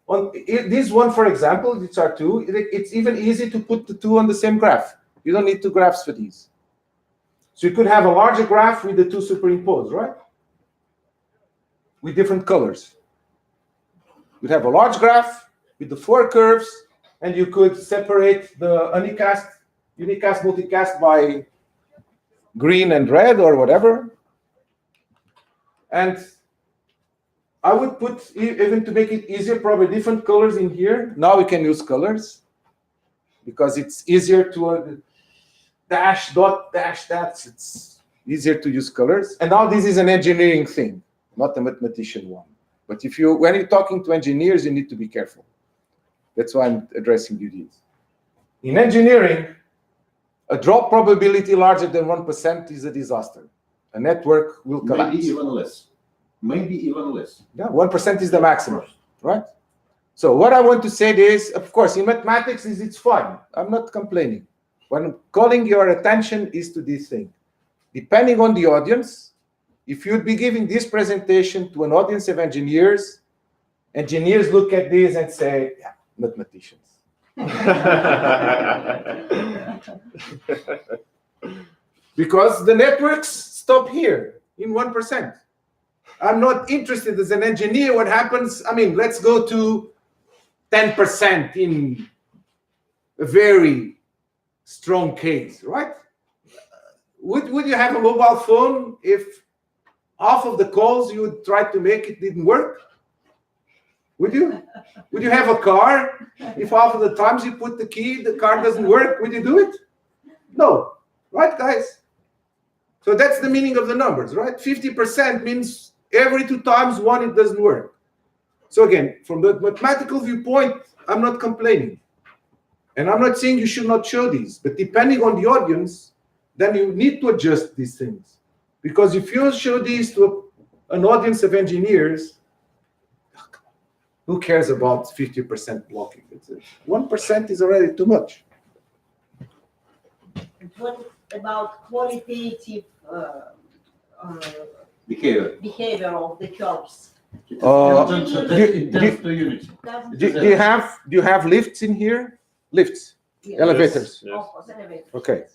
on this one, for example, these are two. It's even easy to put the two on the same graph. You don't need two graphs for these. So you could have a larger graph with the two superimposed, right? With different colors. You'd have a large graph with the 4 curves, and you could separate the unicast, unicast, multicast by green and red or whatever. And I would put, even to make it easier, probably different colors in here. Now we can use colors because it's easier to dash, dot, dash, that. It's easier to use colors. And now this is an engineering thing, not a mathematician one. But if you, when you're talking to engineers, you need to be careful. That's why I'm addressing you these. In engineering, a drop probability larger than 1% is a disaster. A network will collapse. Maybe even less. Maybe even less. Yeah, 1% is the maximum, right? So what I want to say is, of course, in mathematics, it's fun. I'm not complaining. What I'm calling your attention is to this thing. Depending on the audience, if you'd be giving this presentation to an audience of engineers, engineers look at this and say, yeah, mathematicians. Because the networks stop here in 1%. I'm not interested as an engineer what happens. I mean, let's go to 10% in a very strong case, right? Would you have a mobile phone if half of the calls you would try to make it didn't work? Would you? Would you have a car if half of the times you put the key, the car doesn't work? Would you do it? No. Right, guys? So that's the meaning of the numbers, right? 50% means every 2 times one, it doesn't work. So again, from the mathematical viewpoint, I'm not complaining. And I'm not saying you should not show these, but depending on the audience, then you need to adjust these things. Because if you show these to an audience of engineers, who cares about 50% blocking? 1% is already too much. What about qualitative Behavior. of the curves? Do you have lifts in here? Lifts, Yes. elevators. Of course, elevators. Okay.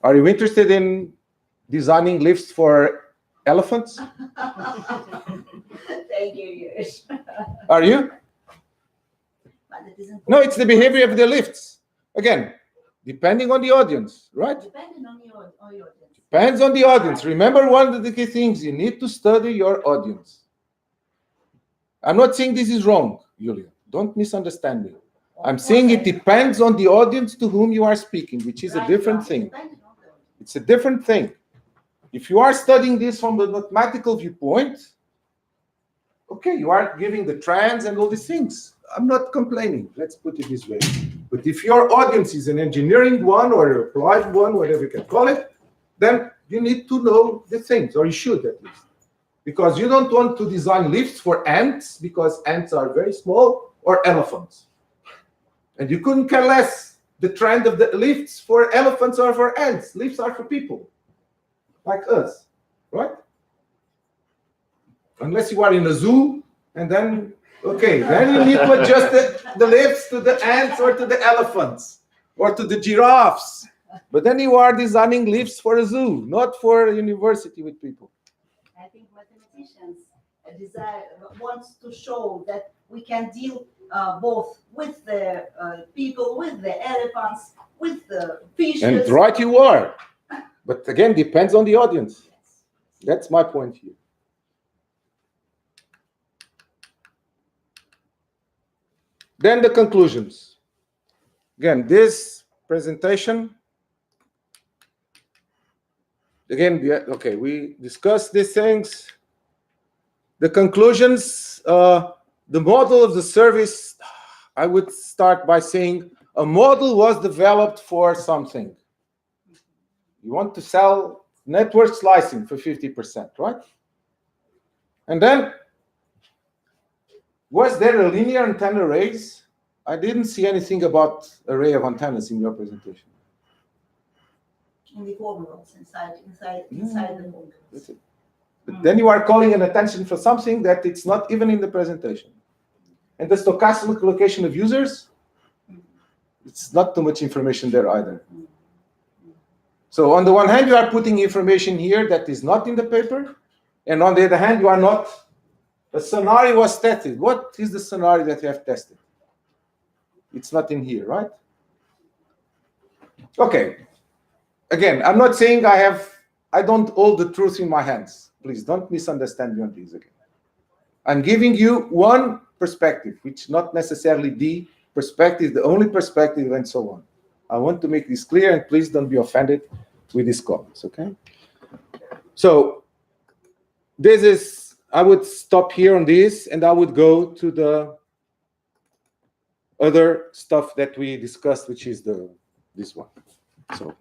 Are you interested in designing lifts for elephants? Thank you, Lьюиш. Are you? But it isn't No, it's the behavior of the lifts. Again, depending on the audience, right? depending on your audience. Depends on the audience. Remember, one of the key things, you need to study your audience. I'm not saying this is wrong, Julia. Don't misunderstand me. I'm saying it depends on the audience to whom you are speaking, which is a different thing. It's a different thing. If you are studying this from the mathematical viewpoint, okay, you are giving the trends and all these things. I'm not complaining. Let's put it this way. But if your audience is an engineering one or an applied one, whatever you can call it, then you need to know the things, or you should at least. Because you don't want to design lifts for ants, because ants are very small, or elephants. And you couldn't care less the trend of the lifts for elephants or for ants. Lifts are for people, like us, right? Unless you are in a zoo, and then, okay, then you need to adjust the lifts to the ants or to the elephants, or to the giraffes. But then you are designing lifts for a zoo, not for a university with people. I think mathematicians wants to show that we can deal both with the people, with the elephants, with the fishes. And right you are. But again, depends on the audience. That's my point here. Then the conclusions. Again, this presentation, again, okay, we discussed these things. The conclusions, the model of the service, I would start by saying a model was developed for something. You want to sell network slicing for 50%, right? And then Was there a linear antenna arrays? I didn't see anything about array of antennas in your presentation. In the formulas inside the formulas. That's it. But then you are calling an attention for something that it's not even in the presentation. And the stochastic location of users, it's not too much information there either. So on the one hand, you are putting information here that is not in the paper, and on the other hand, you are not. The scenario was tested. What is the scenario that you have tested? It's not in here, right? Okay. Again, I'm not saying I don't hold the truth in my hands. Please don't misunderstand me on this again. I'm giving you one perspective, which not necessarily the perspective, the only perspective, and so on. I want to make this clear, and please don't be offended with these comments, okay? So this is, I would stop here on this, and I would go to the other stuff that we discussed, which is this one. So,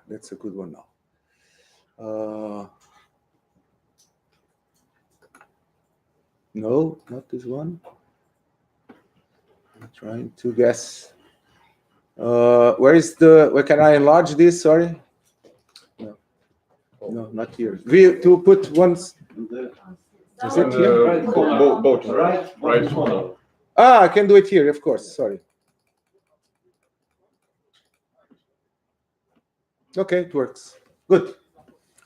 that's a good one now. No, not this one. I'm trying to guess. Where can I enlarge this? Sorry. No, not here. To put ones. Is it here? Right corner. I can do it here, of course. Sorry. Okay, it works. Good.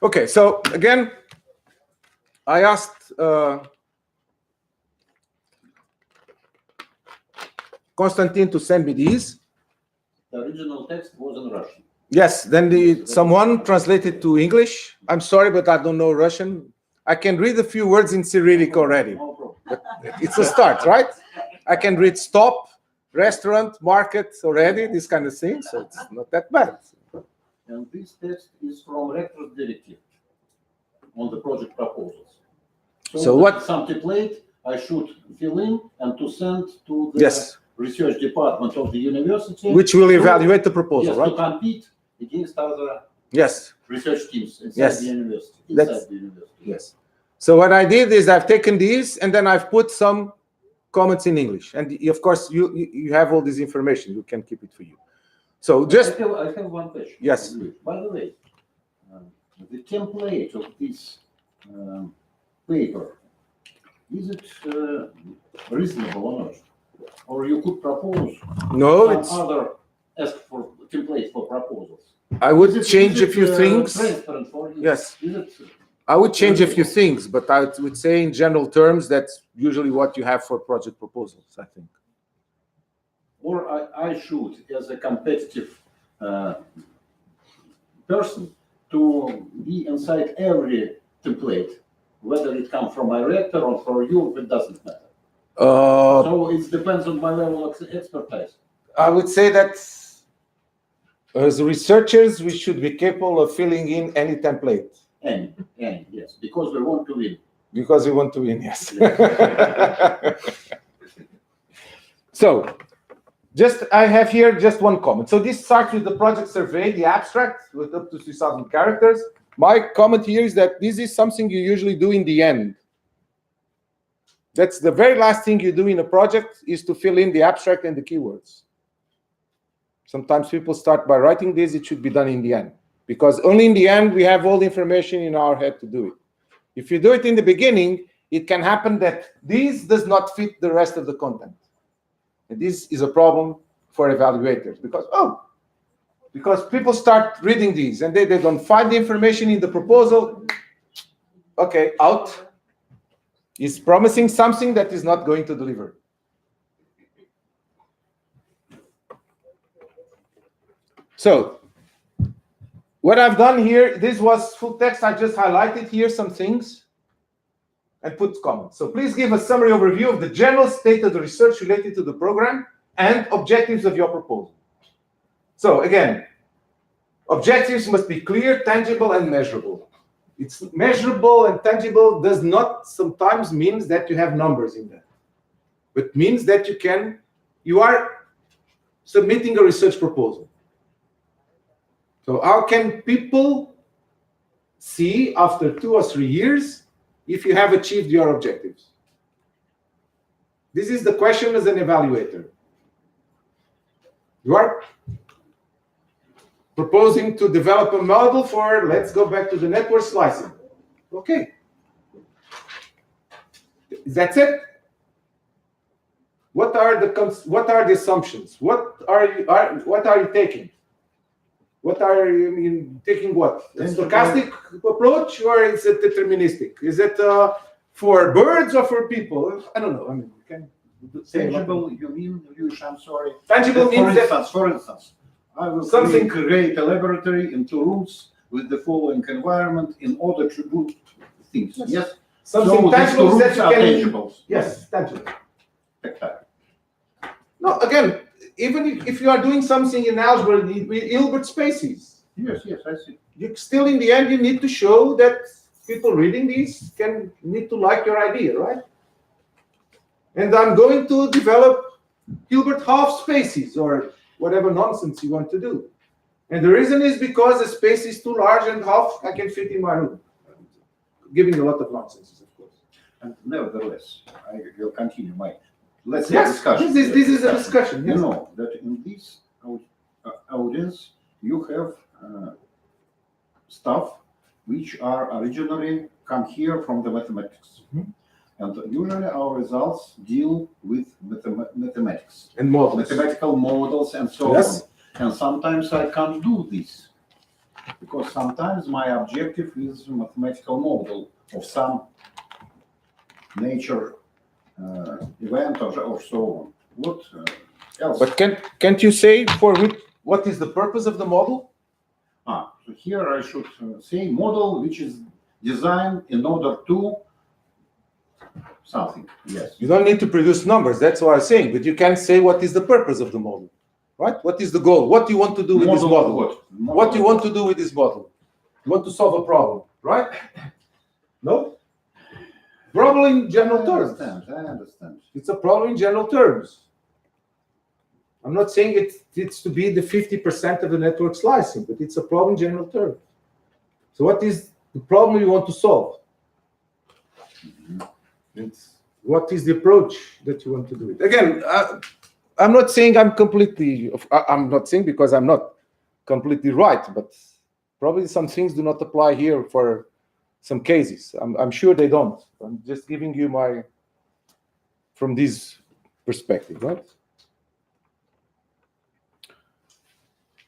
Okay, so again, I asked Konstantin to send me these. The original text was in Russian. Yes, then someone translated to English. I'm sorry, but I don't know Russian. I can read a few words in Cyrillic already. No problem. But it's a start, right? I can read stop, restaurant, market already, this kind of thing, so it's not that bad. And this text is from rector's directive on the project proposals. So what? Some template I should fill in and to send to the research department of the university. Which will evaluate the proposal, yes, right? To compete against other research teams inside the university. Yes. So what I did is I've taken these and then I've put some comments in English. And of course, you have all this information. You can keep it for you. So just... I have one question. Yes. By the way, the template of this paper, is it reasonable or not? Or you could propose other ask for template for proposals? I would change a few things. Transparent for you? Yes. I would change a few things, but I would say in general terms, that's usually what you have for project proposals, I think. Or I should, as a competitive person, to be inside every template, whether it comes from my rector or from you, it doesn't matter. So it depends on my level of expertise. I would say that as researchers, we should be capable of filling in any template. Any, yes, because we want to win. Because we want to win, yes. So, I have here just one comment. So this starts with the project survey, the abstract, with up to 3,000 characters. My comment here is that this is something you usually do in the end. That's the very last thing you do in a project is to fill in the abstract and the keywords. Sometimes people start by writing this, it should be done in the end. Because only in the end, we have all the information in our head to do it. If you do it in the beginning, it can happen that this does not fit the rest of the content. And this is a problem for evaluators because people start reading these and they don't find the information in the proposal. Okay, out. Is promising something that is not going to deliver. So, what I've done here, this was full text. I just highlighted here some things and put comments. So please give a summary overview of the general state of the research related to the program and objectives of your proposal. So again, objectives must be clear, tangible, and measurable. It's measurable and tangible does not sometimes means that you have numbers in that, but means that you are submitting a research proposal. So how can people see after 2 or 3 years if you have achieved your objectives? This is the question as an evaluator. You are proposing to develop a model for, let's go back to the network slicing. Okay. That's it. What are the assumptions? What are you taking? What are you taking? What a stochastic approach, or is it deterministic? Is it for birds or for people? I don't know. I mean, can Tangible, you mean, Lьюиш, I'm sorry. tangible means that For instance, I will Something- create a laboratory in two rooms with the following environment in order to do things. Yes. something So these tangible two that rooms you are can. tangible. Yes, tangible. Tactile. No, again, even if you are doing something in algebra with Hilbert spaces, Yes, I see. you still in the end you need to show that people reading these need to like your idea, right? And I'm going to develop Hilbert half spaces or whatever nonsense you want to do. And the reason is because the space is too large and half I can fit in my room. Giving a lot of nonsense, of course. And nevertheless, I will continue my. Let's have Yes, discussion. this is a discussion. You Yes. know that in this audience you have stuff which are originally come here from the mathematics. And usually our results deal with mathematics, And models. mathematical models and so Yes. on. And sometimes I can't do this because sometimes my objective is a mathematical model of some nature event or so on. What else? But can't you say for what is the purpose of the model? So here I should say model which is designed in order to something. Yes. You don't need to produce numbers, that's what I'm saying, but you can say what is the purpose of the model, right? What is the goal? What do you want to do with this model? What do you want to do with this model? You want to solve a problem, right? No? Problem in general terms. I understand. It's a problem in general terms. I'm not saying it's to be the 50% of the network slicing, but it's a problem in general terms. So what is the problem you want to solve? And what is the approach that you want to do it? Again, I'm not saying I'm not saying because I'm not completely right, but probably some things do not apply here for some cases. I'm sure they don't. I'm just giving you from this perspective, right?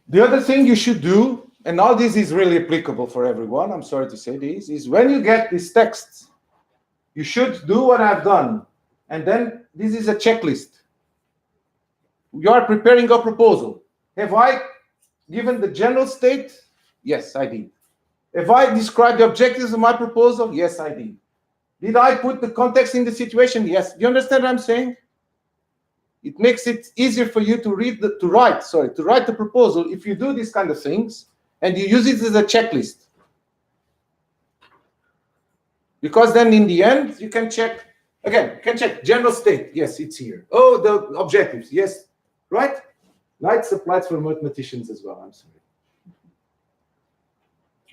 The other thing you should do, and now this is really applicable for everyone, I'm sorry to say this, is when you get these texts, you should do what I've done. And then this is a checklist. You are preparing a proposal. Have I given the general state? Yes, I did. Have I described the objectives of my proposal? Yes, I did. Did I put the context in the situation? Yes. Do you understand what I'm saying? It makes it easier for you to write the proposal if you do these kind of things and you use it as a checklist. Because then in the end, you can check, general state. Yes, it's here. Oh, the objectives. Yes, right? Now it's applied for mathematicians as well. I'm sorry.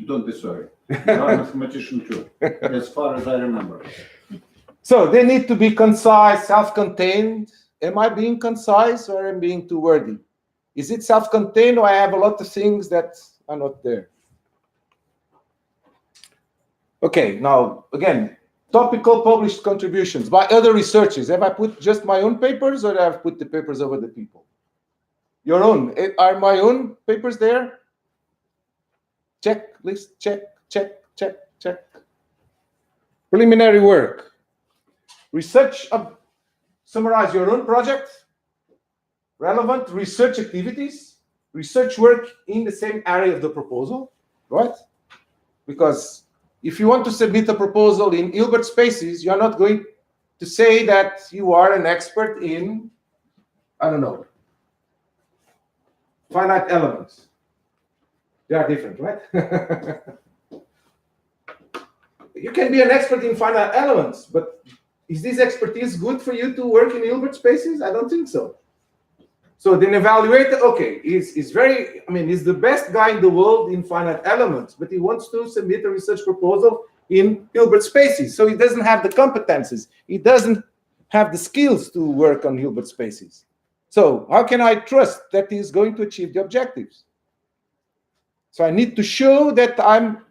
Don't be sorry. You are a mathematician too, as far as I remember. So they need to be concise, self-contained. Am I being concise or am I being too wordy? Is it self-contained or I have a lot of things that are not there? Okay, now, again, topical published contributions by other researchers. Have I put just my own papers or have I put the papers of other people? Your own. Are my own papers there? Checklist, check. Preliminary work. Research, summarize your own project. Relevant research activities. Research work in the same area of the proposal, right? Because if you want to submit a proposal in Hilbert spaces, you're not going to say that you are an expert in, I don't know, finite elements. They are different, right? You can be an expert in finite elements, but is this expertise good for you to work in Hilbert spaces? I don't think so. So the evaluator, okay, is the best guy in the world in finite elements, but he wants to submit a research proposal in Hilbert spaces. So he doesn't have the competences. He doesn't have the skills to work on Hilbert spaces. So how can I trust that he is going to achieve the objectives? So I need to show that I'm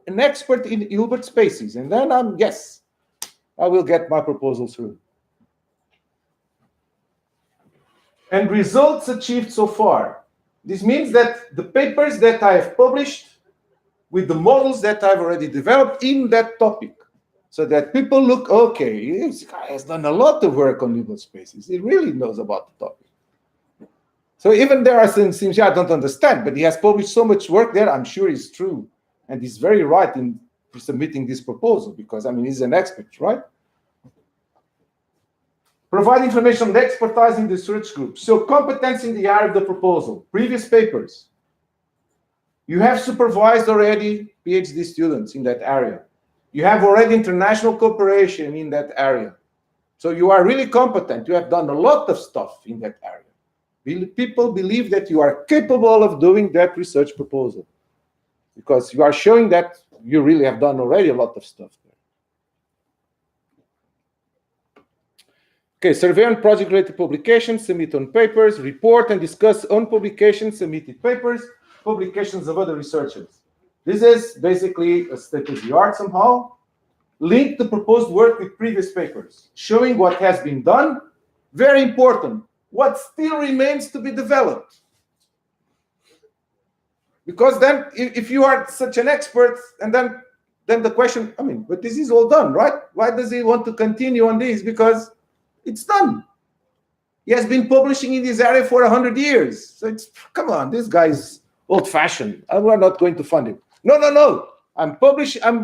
an expert in Hilbert spaces, and then yes, I will get my proposal through. And results achieved so far. This means that the papers that I have published with the models that I've already developed in that topic, so that people look, okay, this guy has done a lot of work on Hilbert spaces. He really knows about the topic. So even there are some things I don't understand, but he has published so much work there, I'm sure it's true. And he's very right in submitting this proposal, because, I mean, he's an expert, right? Provide information on the expertise in the research group. So competence in the area of the proposal. Previous papers. You have supervised already PhD students in that area. You have already international cooperation in that area. So you are really competent. You have done a lot of stuff in that area. People believe that you are capable of doing that research proposal, because you are showing that you really have done already a lot of stuff there. Okay, survey on project-related publications, submit on papers, report and discuss on publications, submitted papers, publications of other researchers. This is basically a state of the art somehow. Link the proposed work with previous papers, showing what has been done. Very important, what still remains to be developed. Because then, if you are such an expert, and then the question, I mean, but this is all done, right? Why does he want to continue on this? Because it's done. He has been publishing in this area for 100 years. So it's, come on, this guy's old-fashioned. We're not going to fund him. No. I'm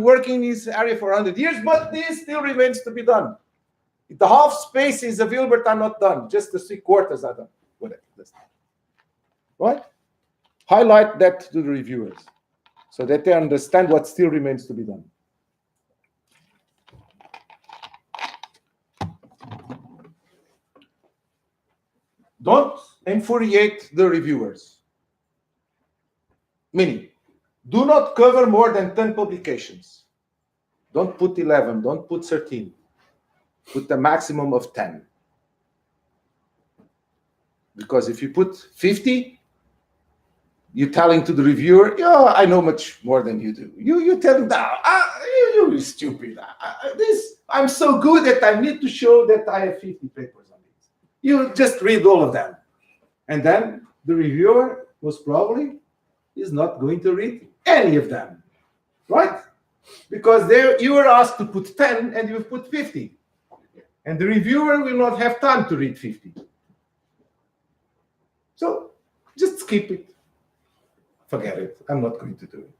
working in this area for 100 years, but this still remains to be done. The half spaces of Hilbert are not done. Just the 3/4 are done. Whatever. Right? Highlight that to the reviewers so that they understand what still remains to be done. Don't infuriate the reviewers. Meaning, do not cover more than 10 publications. Don't put 11, don't put 13. Put a maximum of 10. Because if you put 50, you're telling to the reviewer, yeah, I know much more than you do. You tell them, you're stupid. I'm so good that I need to show that I have 50 papers on this. You just read all of them. And then the reviewer most probably is not going to read any of them, right? Because you were asked to put 10 and you've put 50. And the reviewer will not have time to read 50. So just skip it. Forget it. I'm not going to do it.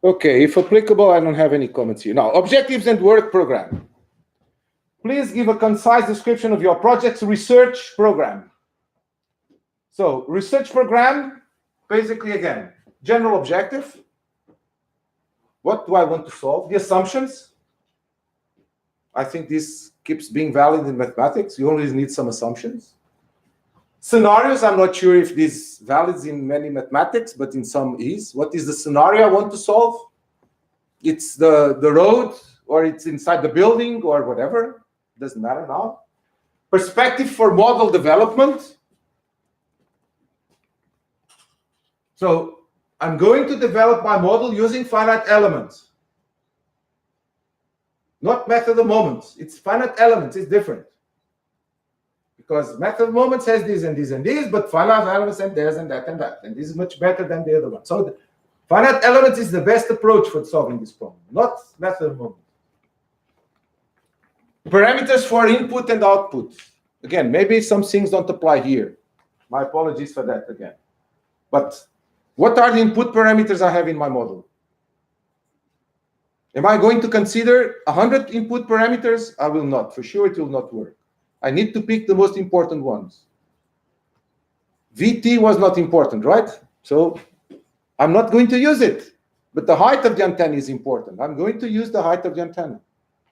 Okay, if applicable, I don't have any comments here. Now, objectives and work program. Please give a concise description of your project's research program. So, research program, basically, again, general objective. What do I want to solve? The assumptions. I think this keeps being valid in mathematics. You always need some assumptions. Scenarios, I'm not sure if this is valid in many mathematics, but in some is. What is the scenario I want to solve? It's the road, or it's inside the building, or whatever. Doesn't matter now. Perspective for model development. So I'm going to develop my model using finite elements. Not method of moments. It's finite elements. It's different. Because method of moments has this and this and this, but finite elements and this and that and that. And this is much better than the other one. So the finite elements is the best approach for solving this problem, not method of moments. Parameters for input and output. Again, maybe some things don't apply here. My apologies for that again. But what are the input parameters I have in my model? Am I going to consider 100 input parameters? I will not. For sure, it will not work. I need to pick the most important ones. VT was not important, right? So I'm not going to use it. But the height of the antenna is important. I'm going to use the height of the antenna.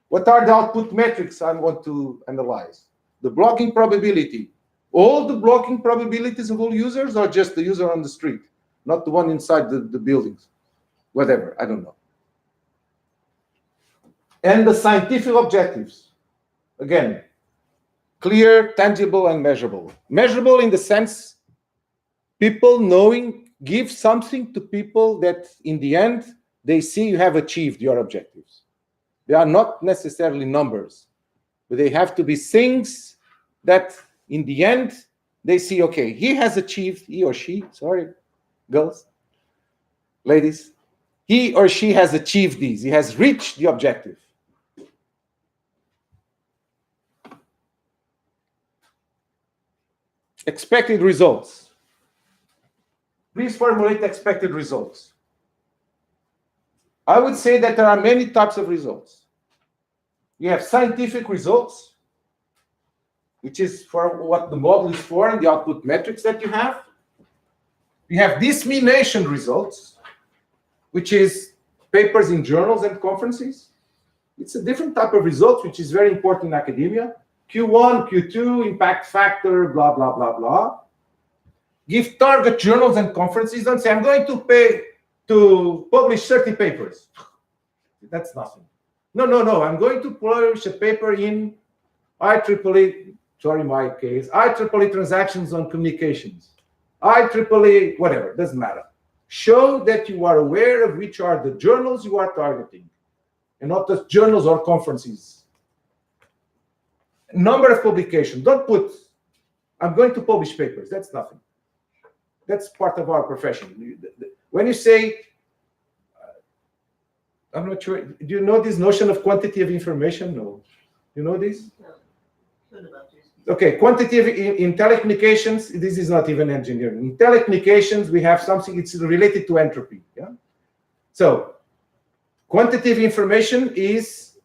What are the output metrics I want to analyze? The blocking probability. All the blocking probabilities of all users, or just the user on the street? Not the one inside the buildings? Whatever, I don't know. And the scientific objectives, again, clear, tangible, and measurable. Measurable in the sense people knowing, give something to people that in the end they see you have achieved your objectives. They are not necessarily numbers, but they have to be things that in the end they see, okay, he has achieved, he or she, sorry, girls, ladies, he or she has achieved these, he has reached the objective. Expected results. Please formulate expected results. I would say that there are many types of results. You have scientific results, which is for what the model is for and the output metrics that you have. You have dissemination results, which is papers in journals and conferences. It's a different type of result, which is very important in academia. Q1, Q2, impact factor, blah, blah, blah, blah. Give target journals and conferences. Don't say, I'm going to pay to publish 30 papers. That's nothing. No, I'm going to publish a paper in IEEE, sorry, my case, IEEE transactions on communications, IEEE, whatever, doesn't matter. Show that you are aware of which are the journals you are targeting, and not just journals or conferences. Number of publications. Don't put, I'm going to publish papers. That's nothing. That's part of our profession. When you say, I'm not sure, do you know this notion of quantity of information? No. You know this? No. Okay, quantity of, in telecommunications, this is not even engineering. In telecommunications, we have something, it's related to entropy. Yeah. So, quantity of information is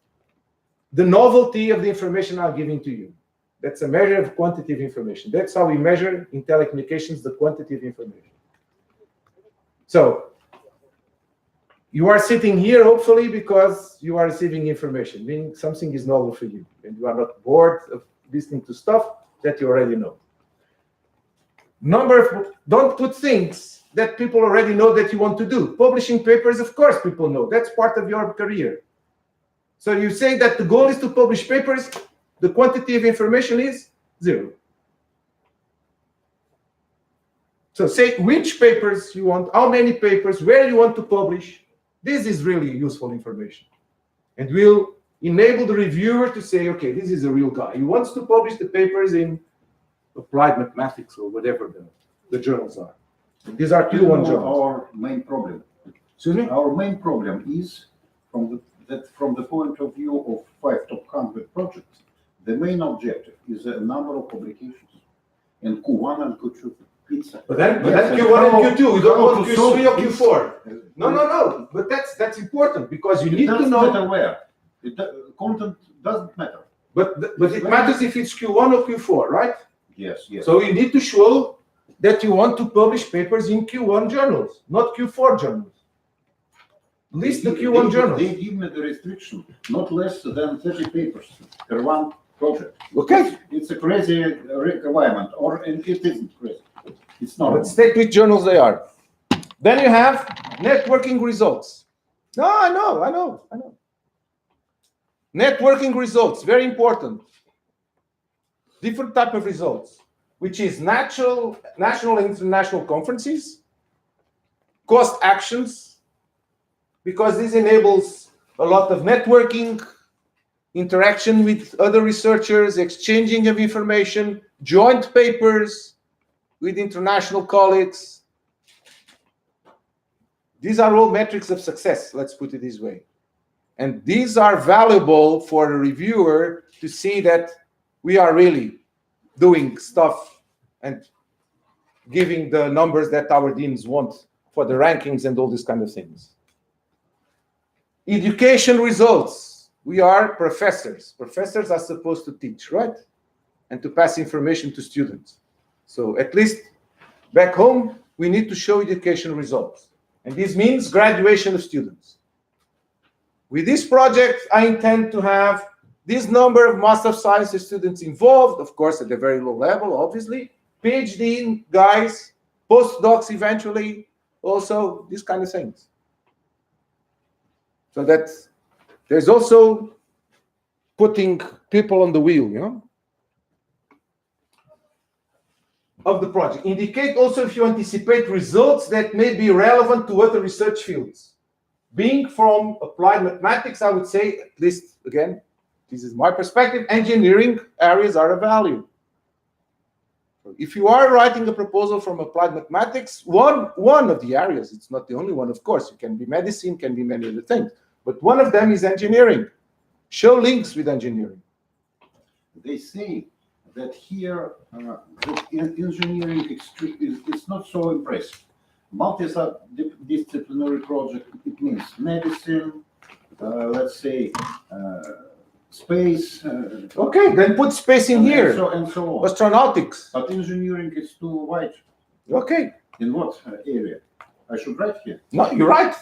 the novelty of the information I'm giving to you. That's a measure of quantity of information. That's how we measure in telecommunications the quantity of information. So, you are sitting here hopefully because you are receiving information, meaning something is novel for you, and you are not bored of listening to stuff that you already know. Don't put things that people already know that you want to do. Publishing papers, of course, people know. That's part of your career. So you say that the goal is to publish papers, the quantity of information is 0. So say which papers you want, how many papers, where you want to publish. This is really useful information. And will enable the reviewer to say, okay, this is a real guy. He wants to publish the papers in applied mathematics or whatever the journals are. And these are Q1 journals. Our main problem. Excuse me? Our main problem is from the point of view of 5 top 100 projects, the main objective is a number of publications in Q1 and Q2. But then Q1 and Q2, you don't want Q3 or Q4. No. But that's important because you need to know. It doesn't matter where. Content doesn't matter. But it matters if it's Q1 or Q4, right? Yes. So you need to show that you want to publish papers in Q1 journals, not Q4 journals. List the Q1 journals. They give me the restriction, not less than 30 papers per one project. Okay. It's a crazy requirement, or it isn't crazy. It's not. Let's take which journals they are. Then you have networking results. No, I know. Networking results, very important. Different type of results, which is national and international conferences, cost actions, because this enables a lot of networking, interaction with other researchers, exchanging of information, joint papers with international colleagues. These are all metrics of success, let's put it this way. And these are valuable for a reviewer to see that we are really doing stuff and giving the numbers that our deans want for the rankings and all these kind of things. Education results. We are professors. Professors are supposed to teach, right? And to pass information to students. So at least back home, we need to show education results. And this means graduation of students. With this project, I intend to have this number of Master of Science students involved, of course, at a very low level, obviously. PhD guys, postdocs eventually, also these kind of things. So that There's also putting people on the wheel, of the project. Indicate also if you anticipate results that may be relevant to other research fields. Being from applied mathematics, I would say, at least, again, this is my perspective, engineering areas are of value. If you are writing a proposal from applied mathematics, one of the areas, it's not the only one, of course, it can be medicine, can be many other things, but one of them is engineering. Show links with engineering. They say that here engineering is not so impressive. Multidisciplinary project, it means medicine, let's say, space. Okay, then put space in here. And so on. Astronautics. But engineering is too wide. Okay. In what area? I should write here. No, you're right.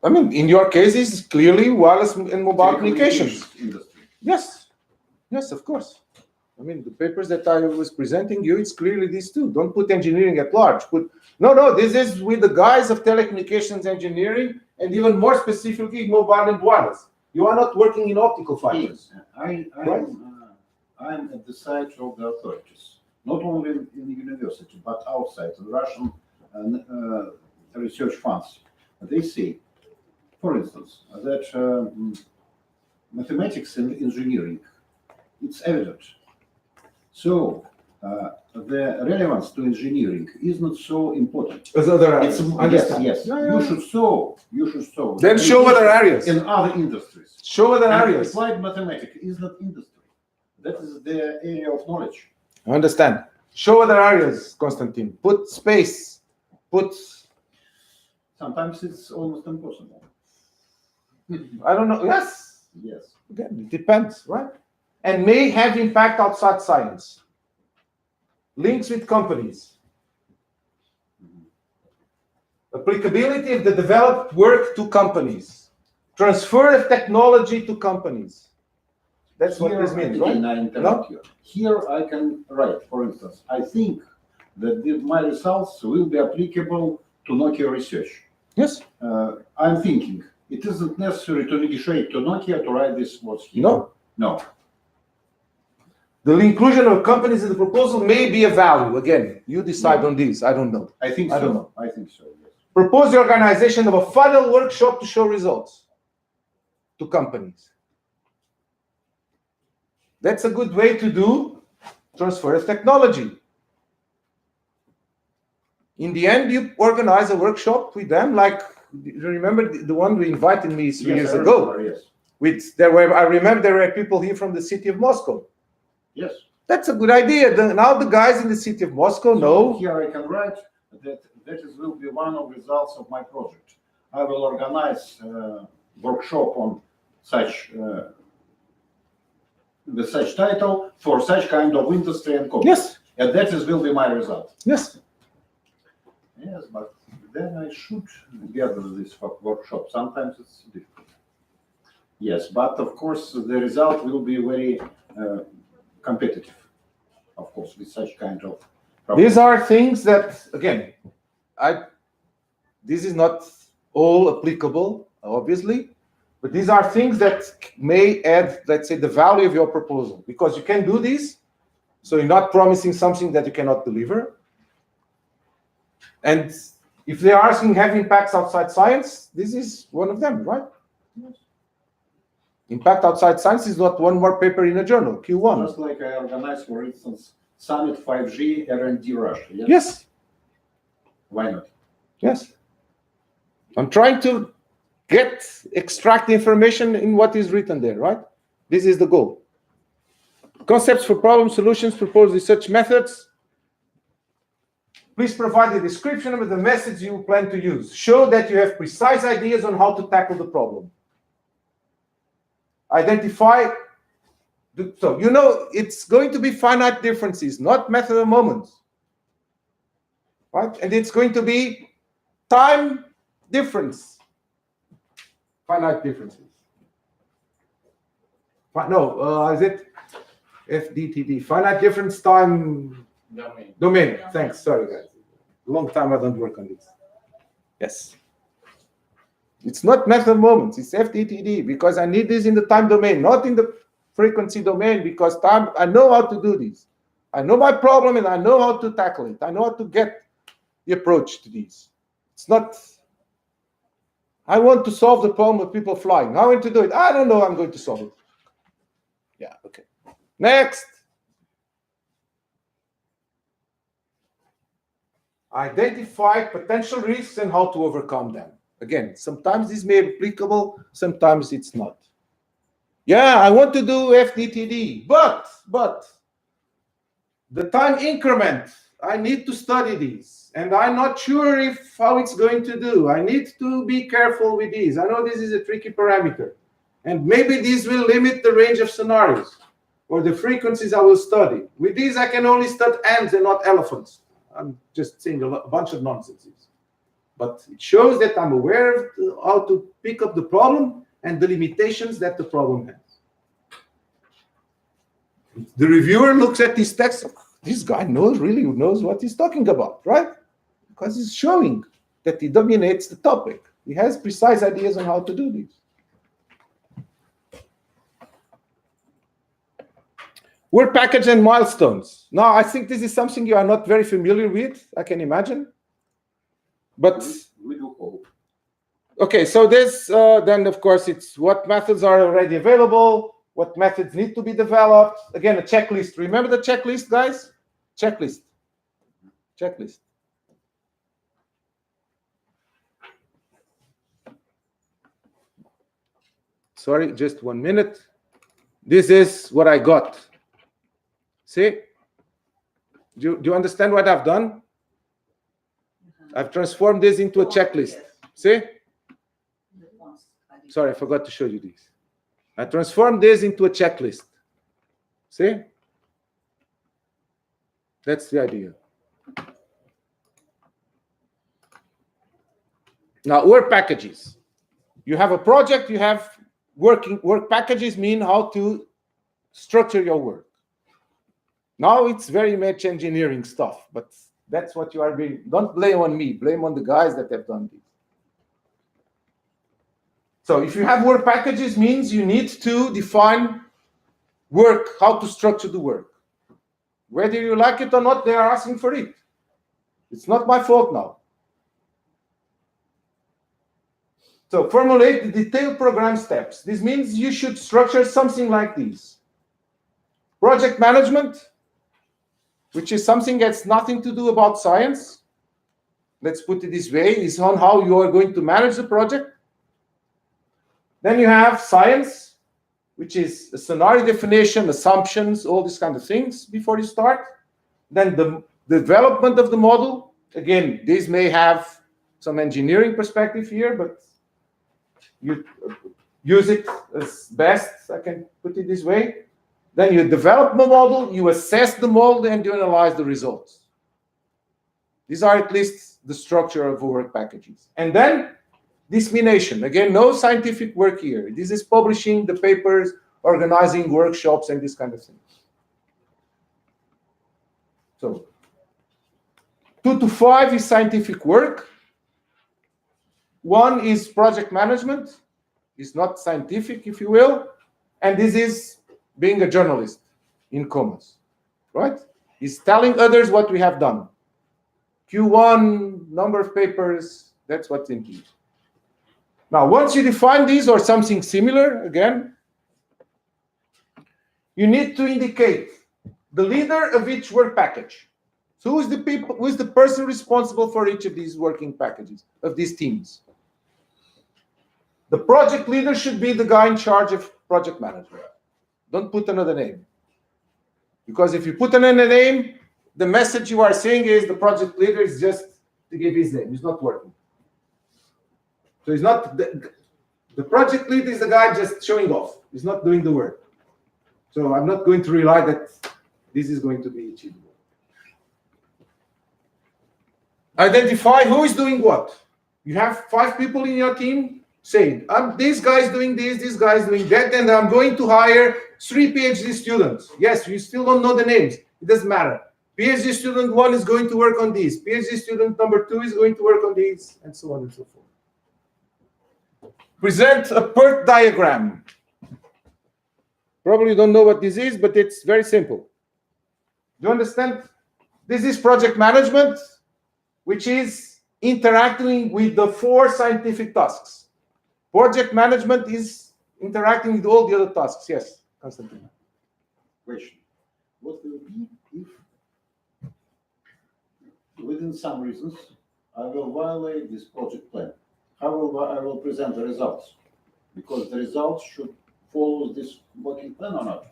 I mean, in your case, it's clearly wireless and mobile communications. Industry. Yes. Yes, of course. I mean, the papers that I was presenting you, it's clearly these two. Don't put engineering at large. No, this is with the guys of telecommunications engineering, and even more specifically, mobile and wireless. You are not working in optical fibers. I'm at the side of the authorities, not only in the university, but outside, the Russian research funds. They say, for instance, that mathematics and engineering, it's evident. So the relevance to engineering is not so important. As other areas. Yes. You should show. Then show other areas. In other industries. Show other areas. Applied mathematics is not industry. That is the area of knowledge. I understand. Show other areas, Konstantin. Put space. Sometimes it's almost impossible. I don't know. Yes. Again, it depends, right? And may have impact outside science. Links with companies. Applicability of the developed work to companies. Transfer of technology to companies. That's what this means, right? I interrupt you. Here I can write, for instance, I think that my results will be applicable to Nokia research. Yes. I'm thinking it isn't necessary to negotiate to Nokia to write this words here. No. The inclusion of companies in the proposal may be a value. Again, you decide on this. I don't know. I think so. Yes. Propose the organization of a final workshop to show results to companies. That's a good way to do transfer of technology. In the end, you organize a workshop with them, like you remember the one we invited me 3 years ago. Yes. I remember there were people here from the city of Moscow. Yes. That's a good idea. Now the guys in the city of Moscow know. Here I can write that will be one of the results of my project. I will organize a workshop on such with such title for such kind of industry and company. Yes. And will be my result. Yes. Yes, but then I should gather this workshop. Sometimes it's difficult. Yes, but of course the result will be very competitive, of course, with such kind of problem. These are things that, again, this is not all applicable, obviously, but these are things that may add, let's say, the value of your proposal, because you can do this, so you're not promising something that you cannot deliver. And if they're asking have impacts outside science, this is one of them, right? Impact outside science is not one more paper in a journal, Q1. Just like I organized, for instance, Summit 5G R&D Russia. Yes. Why not? Yes. I'm trying to extract the information in what is written there, right? This is the goal. Concepts for problem solutions, proposed research methods. Please provide a description of the methods you plan to use. Show that you have precise ideas on how to tackle the problem. Identify, so you know it's going to be finite differences, not method of moments. Right? And it's going to be time difference. Finite differences. Is it FDTD? Finite difference time domain. Thanks. Sorry, guys. Long time I don't work on this. Yes. It's not method moments, it's FDTD, because I need this in the time domain, not in the frequency domain, because time, I know how to do this. I know my problem and I know how to tackle it. I know how to get the approach to these. It's not, I want to solve the problem of people flying. How am I going to do it? I don't know how I'm going to solve it. Yeah, okay. Next. Identify potential risks and how to overcome them. Again, sometimes this may be applicable, sometimes it's not. Yeah, I want to do FDTD, but the time increment, I need to study these, and I'm not sure if how it's going to do. I need to be careful with these. I know this is a tricky parameter, and maybe this will limit the range of scenarios or the frequencies I will study. With these, I can only study ants and not elephants. I'm just saying a bunch of nonsense. But it shows that I'm aware of how to pick up the problem and the limitations that the problem has. The reviewer looks at this text. This guy really knows what he's talking about, right? Because he's showing that he dominates the topic. He has precise ideas on how to do this. Work package and milestones. Now, I think this is something you are not very familiar with, I can imagine. But we do hope. Okay, so this, then of course, it's what methods are already available, what methods need to be developed. Again, a checklist. Remember the checklist, guys? Checklist. Checklist. Sorry, just 1 minute. This is what I got. See? Do you understand what I've done? I've transformed this into a checklist. See? Sorry, I forgot to show you this. I transformed this into a checklist. See? That's the idea. Now, work packages. You have a project, you have work packages mean how to structure your work. Now it's very much engineering stuff, but that's what you are doing. Don't blame on me, blame on the guys that have done this. So if you have work packages, means you need to define work, how to structure the work. Whether you like it or not, they are asking for it. It's not my fault now. So formulate the detailed program steps. This means you should structure something like this. Project management, which is something that's nothing to do about science. Let's put it this way, is on how you are going to manage the project. Then you have science, which is a scenario definition, assumptions, all these kind of things before you start. Then the development of the model. Again, this may have some engineering perspective here, but you use it as best, I can put it this way. Then you develop the model, you assess the model, and you analyze the results. These are at least the structure of work packages. And then dissemination. Again, no scientific work here. This is publishing the papers, organizing workshops, and this kind of thing. So 2 to 5 is scientific work. 1 is project management. It's not scientific, if you will. And this is being a journalist in commas, right? He's telling others what we have done. Q1, number of papers, that's what's in here. Now, once you define these or something similar, again, you need to indicate the leader of each work package. So who is the person responsible for each of these working packages, of these teams? The project leader should be the guy in charge of project management. Don't put another name. Because if you put another name, the message you are saying is the project leader is just to give his name. It's not working. So he's not, the project leader is the guy just showing off. He's not doing the work. So I'm not going to rely that this is going to be achievable. Identify who is doing what. You have 5 people in your team saying, this guy is doing this guy is doing that, and I'm going to hire 3 PhD students. Yes, you still don't know the names. It doesn't matter. PhD student 1 is going to work on this. PhD student number 2 is going to work on this, and so on and so forth. present a PERT diagram. Probably you don't know what this is, but it's very simple. Do you understand? This is project management, which is interacting with the 4 scientific tasks. Project management is interacting with all the other tasks. Yes, Konstantin. Question. What will be if, within some reasons, I will violate this project plan? How will I will present the results? Because the results should follow this working plan or not?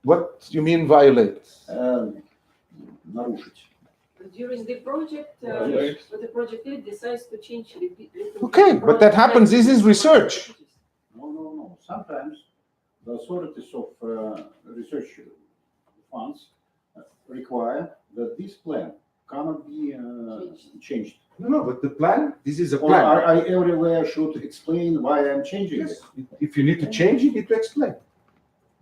What do you mean violate? Нарушить. During the project, Yes. the project lead decides to change little Okay, but that happens. This is research. No. Sometimes the authorities of research funds require that this plan cannot be changed. No, but the plan, this is a Or plan. I everywhere should explain why I'm changing Yes. it. If you need to change it, you need to explain.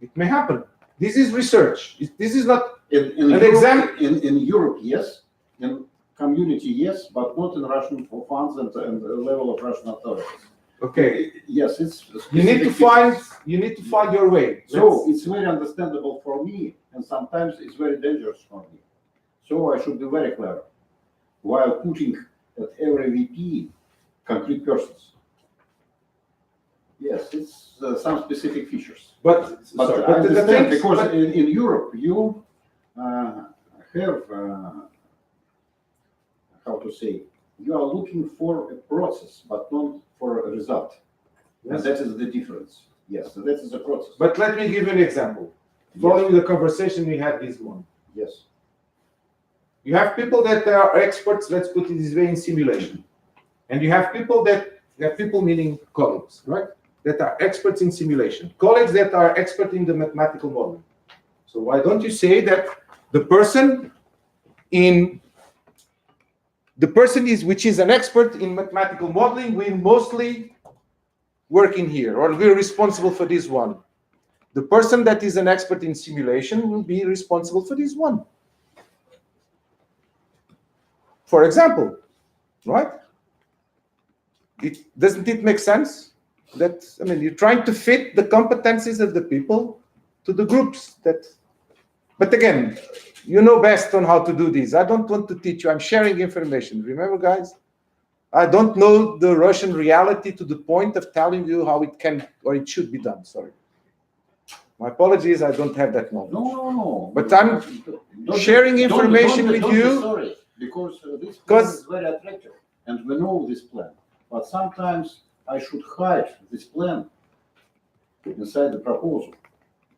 It may happen. This is research. This is not In an Europe, exam. in Europe, yes. In community, yes, but not in Russian funds and the level of Russian authorities. Okay. Yes, it's You need to find your way. So it's very understandable for me, and sometimes it's very dangerous for me. So I should be very clever while putting at every VP concrete persons. Yes, it's some specific features. But But sorry, I but the understand thing, because but- in Europe you have how to say, you are looking for a process but not for a result. Yes. And that is the difference. Yes, so that is the process. But let me give you an example. Following the conversation we had this morning. Yes. You have people that are experts, let's put it this way, in simulation. And you have people meaning colleagues, right? That are experts in simulation. Colleagues that are expert in the mathematical modeling. So why don't you say that the person which is an expert in mathematical modeling will mostly work in here, or we're responsible for this one. The person that is an expert in simulation will be responsible for this one. For example, right? Doesn't it make sense? That, I mean, you're trying to fit the competencies of the people to the groups that, but again, you know best on how to do this. I don't want to teach you. I'm sharing information. Remember, guys, I don't know the Russian reality to the point of telling you how it can or it should be done. Sorry. My apologies. I don't have that knowledge. No. But I'm sharing information with don't you. Be sorry, because this plan is very attractive, and we know this plan. But sometimes I should hide this plan inside the proposal,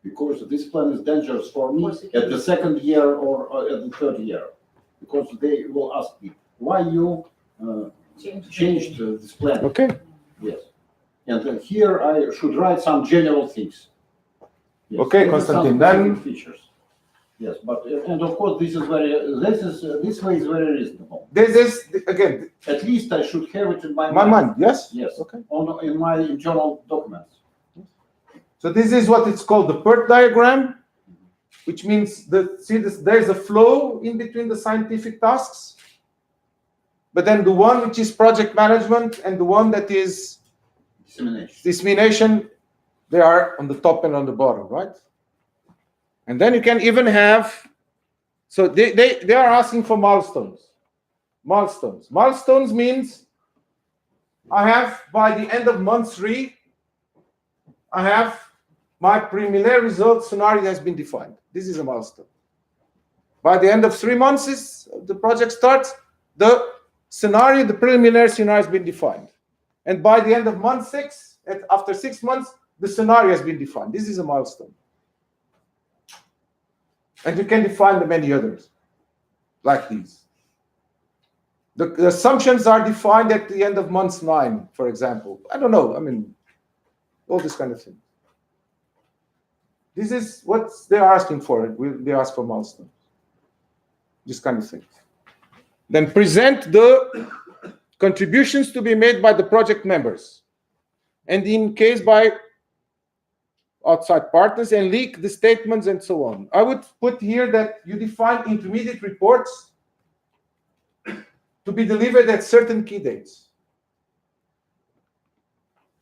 because this plan is dangerous for me at the second year or at the third year, because they will ask me why you changed this plan. Okay. Yes, and then here I should write some general things. Yes. Okay, Konstantin. Then Features. Yes, but and of course this way is very reasonable. This is again. At least I should have it in my mind. Yes. Yes. Okay. In my internal documents. So this is what it's called the PERT diagram, which means there's a flow in between the scientific tasks, but then the one which is project management and the one that is dissemination, they are on the top and on the bottom, right? And then you can even have, so they are asking for milestones. Milestones means I have, by the end of month 3, I have my preliminary result scenario has been defined. This is a milestone. By the end of 3 months, the project starts, the preliminary scenario has been defined. And by the end of month 6, after 6 months, the scenario has been defined. This is a milestone. And you can define many others, like these. The assumptions are defined at the end of month 9, for example. I don't know, I mean, all this kind of thing. This is what they're asking for. They ask for milestones. This kind of thing. Then present the contributions to be made by the project members. And in case by outside partners, and leak the statements and so on. I would put here that you define intermediate reports to be delivered at certain key dates.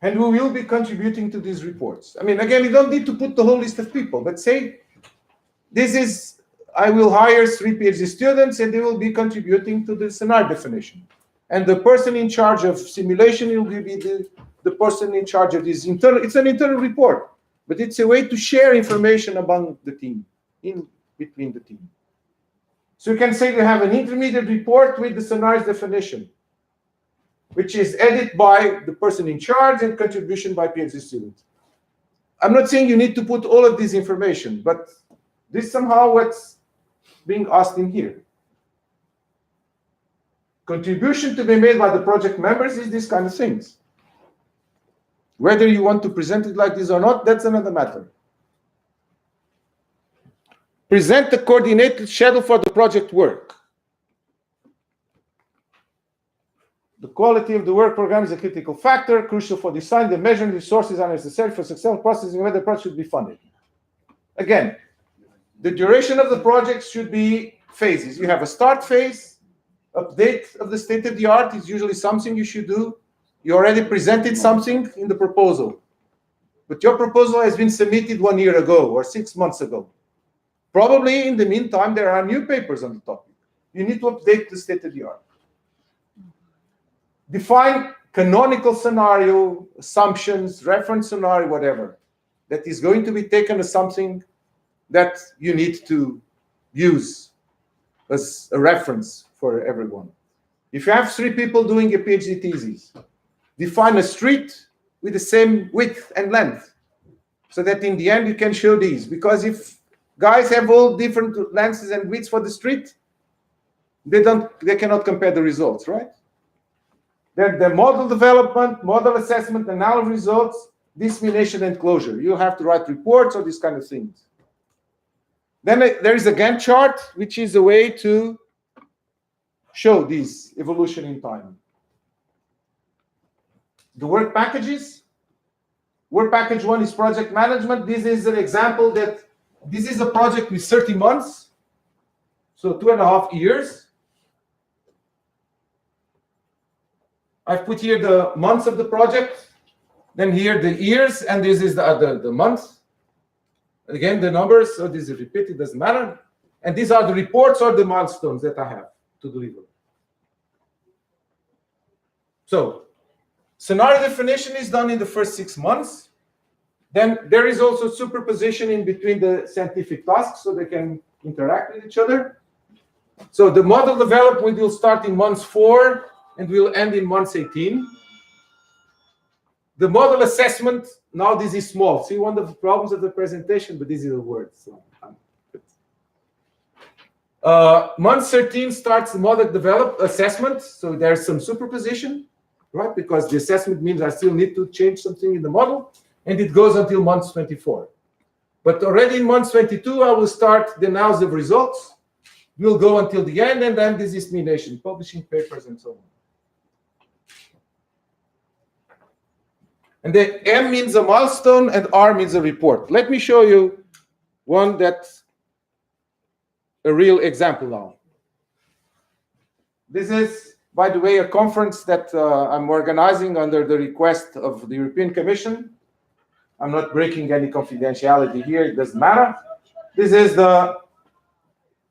And who will be contributing to these reports. I mean, again, you don't need to put the whole list of people, but say, I will hire 3 PhD students and they will be contributing to the scenario definition. And the person in charge of simulation will be the person in charge of this it's an internal report, but it's a way to share information among the team, between the team. So you can say you have an intermediate report with the scenario definition, which is edited by the person in charge and contribution by PhD students. I'm not saying you need to put all of this information, but this is somehow what's being asked in here. Contribution to be made by the project members is these kind of things. Whether you want to present it like this or not, that's another matter. Present the coordinated schedule for the project work. The quality of the work program is a critical factor, crucial for design. The measuring resources are necessary for successful processing whether the project should be funded. Again, the duration of the project should be phases. You have a start phase, update of the state of the art is usually something you should do. You already presented something in the proposal, but your proposal has been submitted 1 year ago or 6 months ago. Probably in the meantime, there are new papers on the topic. You need to update the state of the art. Define canonical scenario, assumptions, reference scenario, whatever, that is going to be taken as something that you need to use as a reference for everyone. If you have 3 people doing a PhD thesis, define a street with the same width and length, so that in the end you can show these. Because if guys have all different lengths and widths for the street, they cannot compare the results, right? Then the model development, model assessment, analysis results, dissemination and closure. You have to write reports or these kind of things. Then there is a Gantt chart, which is a way to show this evolution in time. The work packages. Work package 1 is project management. This is an example that this is a project with 30 months, so 2.5 years. I've put here the months of the project, then here the years, and this is the month. Again, the numbers, so this is repeated, doesn't matter. And these are the reports or the milestones that I have to deliver. So, scenario definition is done in the first 6 months. Then there is also superposition in between the scientific tasks so they can interact with each other. So the model development will start in month 4 and will end in month 18. The model assessment, now this is small. See, one of the problems of the presentation, but this is a word. So month 13 starts the model assessment. So there's some superposition, right? Because the assessment means I still need to change something in the model. And it goes until month 24. But already in month 22, I will start the analysis of results. We'll go until the end, and then this dissemination, publishing papers, and so on. And the M means a milestone, and R means a report. Let me show you one that's a real example now. This is, by the way, a conference that I'm organizing under the request of the European Commission. I'm not breaking any confidentiality here, it doesn't matter. This is the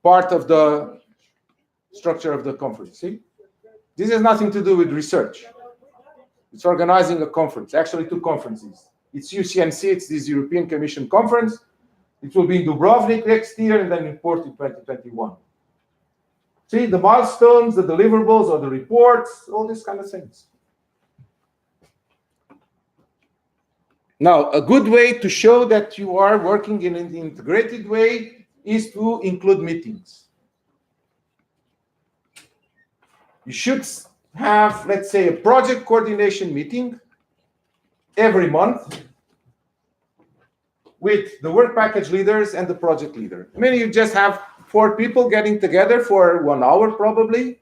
part of the structure of the conference, see? This has nothing to do with research. It's organizing a conference, actually 2 conferences. It's UCNC, it's this European Commission conference. It will be in Dubrovnik next year and then in Porto in 2021. See, the milestones, the deliverables, or the reports, all these kind of things. Now, a good way to show that you are working in an integrated way is to include meetings. You should have, let's say, a project coordination meeting every month with the work package leaders and the project leader. I mean, you just have 4 people getting together for 1 hour, probably.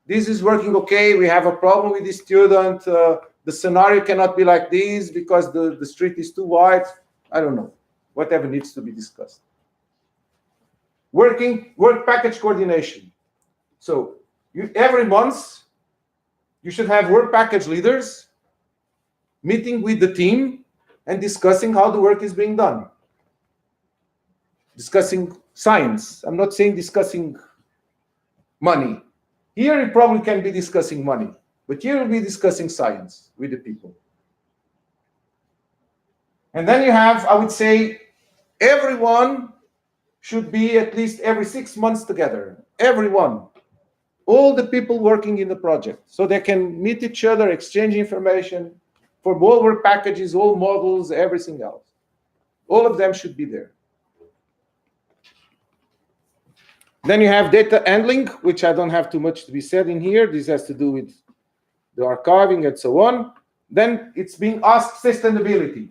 This is working okay. We have a problem with the student. The scenario cannot be like this because the street is too wide. I don't know. Whatever needs to be discussed. Work package coordination. So every month, you should have work package leaders meeting with the team and discussing how the work is being done. Discussing science. I'm not saying discussing money. Here you probably can be discussing money, but here we'll be discussing science with the people. And then you have, I would say, everyone should be at least every 6 months together. Everyone. All the people working in the project. So they can meet each other, exchange information for all work packages, all models, everything else. All of them should be there. Then you have data handling, which I don't have too much to be said in here. This has to do with the archiving and so on. Then it's being asked sustainability.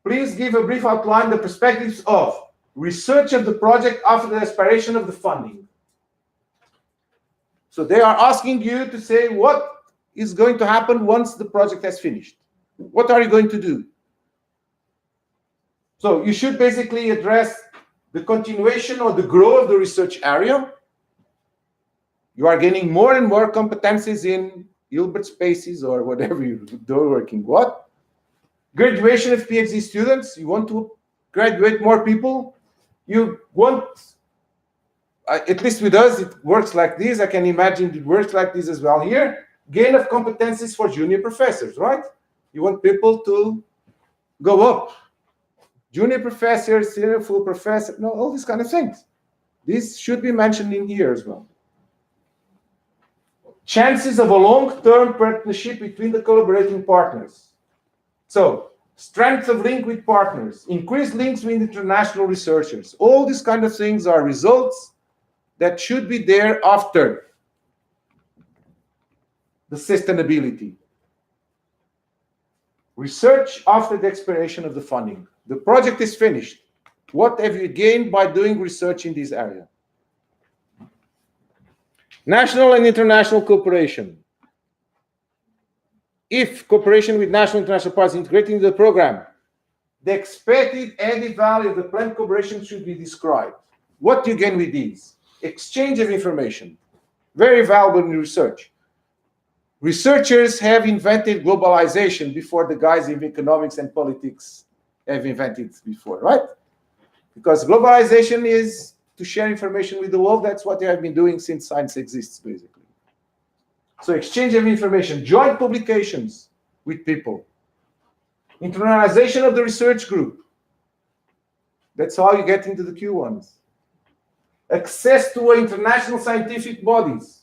Please give a brief outline the perspectives of research of the project after the expiration of the funding. So they are asking you to say what is going to happen once the project has finished. What are you going to do? So you should basically address the continuation or the growth of the research area. You are gaining more and more competencies in Hilbert spaces or whatever you're working with. Graduation of PhD students, you want to graduate more people. You want, at least with us, it works like this. I can imagine it works like this as well here. Gain of competencies for junior professors, right? You want people to go up. Junior professor, senior full professor, no, all these kind of things. This should be mentioned in here as well. Chances of a long-term partnership between the collaborating partners. So, strength of link with partners, increased links with international researchers. All these kind of things are results that should be there after the sustainability. Research after the expiration of the funding. The project is finished. What have you gained by doing research in this area? National and international cooperation. If cooperation with national and international parties integrated into the program, the expected added value of the planned cooperation should be described. What do you gain with these? Exchange of information. Very valuable in research. Researchers have invented globalization before the guys in economics and politics have invented it before, right? Because globalization is to share information with the world. That's what they have been doing since science exists, basically. So exchange of information, joint publications with people. Internalization of the research group. That's how you get into the Q1s. Access to international scientific bodies.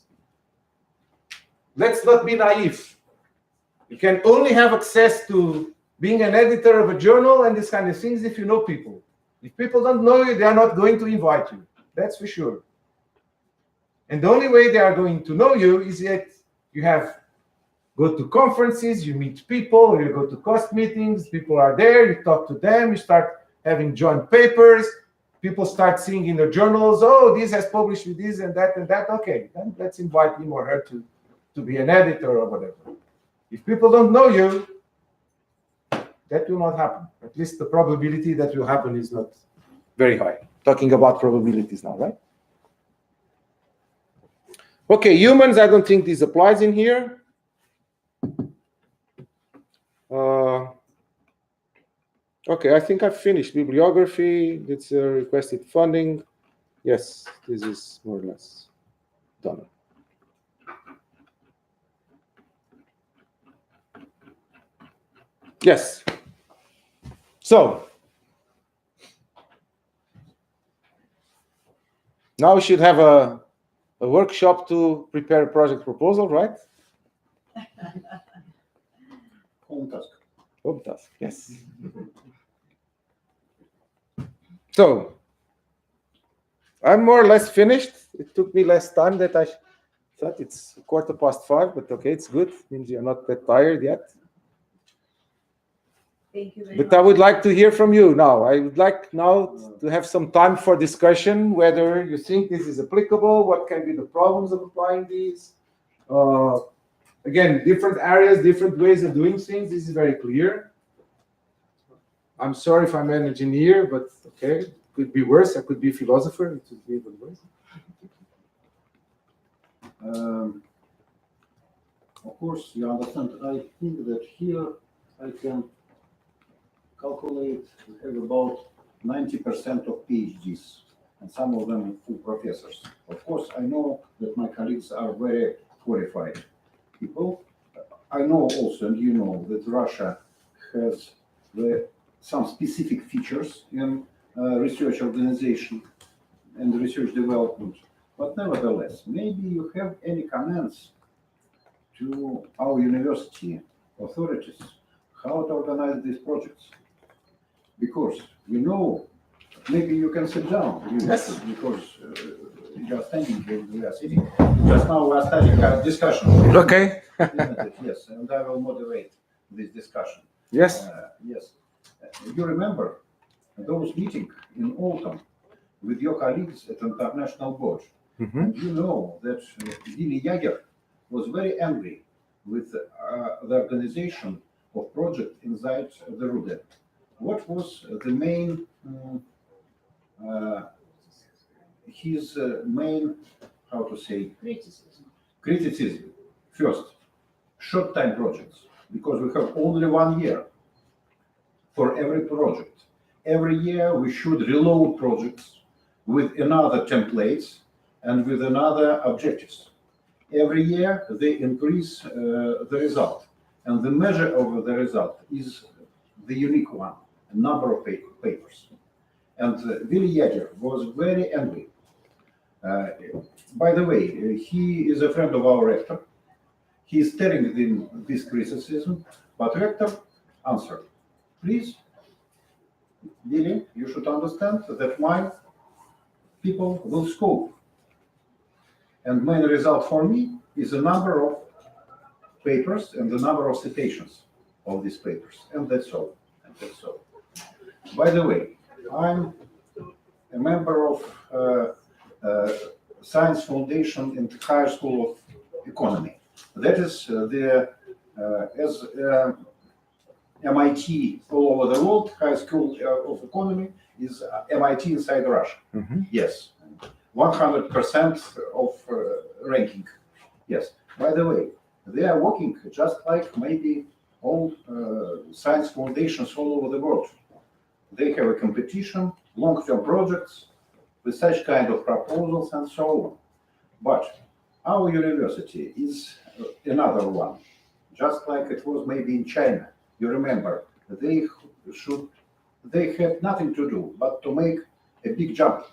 Let's not be naive. You can only have access to being an editor of a journal and these kind of things if you know people. If people don't know you, they are not going to invite you. That's for sure. And the only way they are going to know you is that you go to conferences, you meet people, or you go to cost meetings, people are there, you talk to them, you start having joint papers, people start seeing in their journals, oh, this has published with this and that, okay, then let's invite him or her to be an editor or whatever. If people don't know you, that will not happen. At least the probability that will happen is not very high. Talking about probabilities now, right? Okay, humans, I don't think this applies in here. Okay, I think I've finished. Bibliography, it's requested funding. Yes, this is more or less done. Yes. So, now we should have a workshop to prepare a project proposal, right? Home task. Home task, yes. So, I'm more or less finished. It took me less time than I thought. It's 5:15, but okay, it's good. It means you're not that tired yet. Thank you very But much. I would like to hear from you now. I would like now to have some time for discussion, whether you think this is applicable, what can be the problems of applying these. Again, different areas, different ways of doing things. This is very clear. I'm sorry if I'm an engineer, but okay, it could be worse. I could be a philosopher. It could be even worse. Of course, you understand, I think that here I can calculate we have about 90% of PhDs, and some of them full professors. Of course, I know that my colleagues are very qualified people. I know also, and you know, that Russia has some specific features in research organization and research development. But nevertheless, maybe you have any comments to our university authorities how to organize these projects. Because we know, maybe you can sit down, Yes. because you are standing here, we are sitting. Just now we are starting our discussion. Okay. Isn't it? Yes, and I will moderate this discussion. Yes. Yes. You remember those meetings in autumn with your colleagues at International Board. Mhm. And you know that Willy Jager was very angry with the organization of project inside the RUDN. What was the main, his main, how to say, criticism? First, short time projects, because we have only 1 year for every project. Every year we should reload projects with another templates and with another objectives. Every year they increase the result, and the measure of the result is the unique one, a number of papers. And Willy Jager was very angry. By the way, he is a friend of our rector. He is telling them this criticism, but rector answered, please, Willy, you should understand that my people will scope. And main result for me is the number of papers and the number of citations of these papers. And that's all. And that's all. By the way, I'm a member of Science Foundation in the Higher School of Economy. That is as MIT all over the world, High School of Economy is MIT inside Russia. Mm-hmm. Yes, 100% of ranking. Yes. By the way, they are working just like maybe all science foundations all over the world. They have a competition, long-term projects with such kind of proposals and so on. But our university is another one, just like it was maybe in China. You remember, they had nothing to do but to make a big jump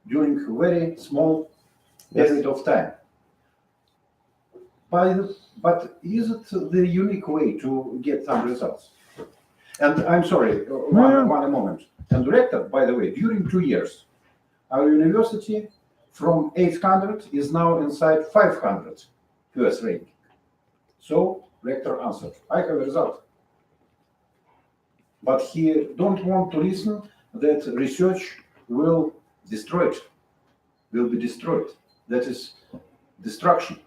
during a very small period of time. But is it the unique way to get some results? And I'm sorry, one moment. And rector, by the way, during 2 years, our university from 800 is now inside 500 US ranking. So rector answered, I have a result. But he don't want to listen that research will be destroyed. That is destruction.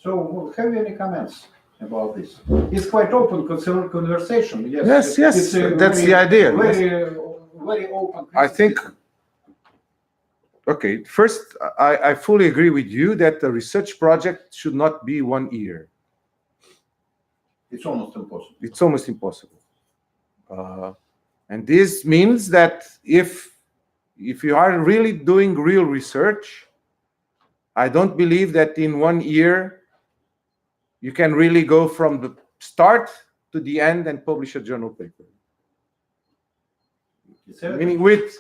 So have you any comments about this? It's quite open conversation. Yes, that's the idea. Very open. I think, okay, first, I fully agree with you that the research project should not be 1 year. It's almost impossible. It's almost impossible. And this means that if you are really doing real research, I don't believe that in 1 year you can really go from the start to the end and publish a journal paper. Meaning with,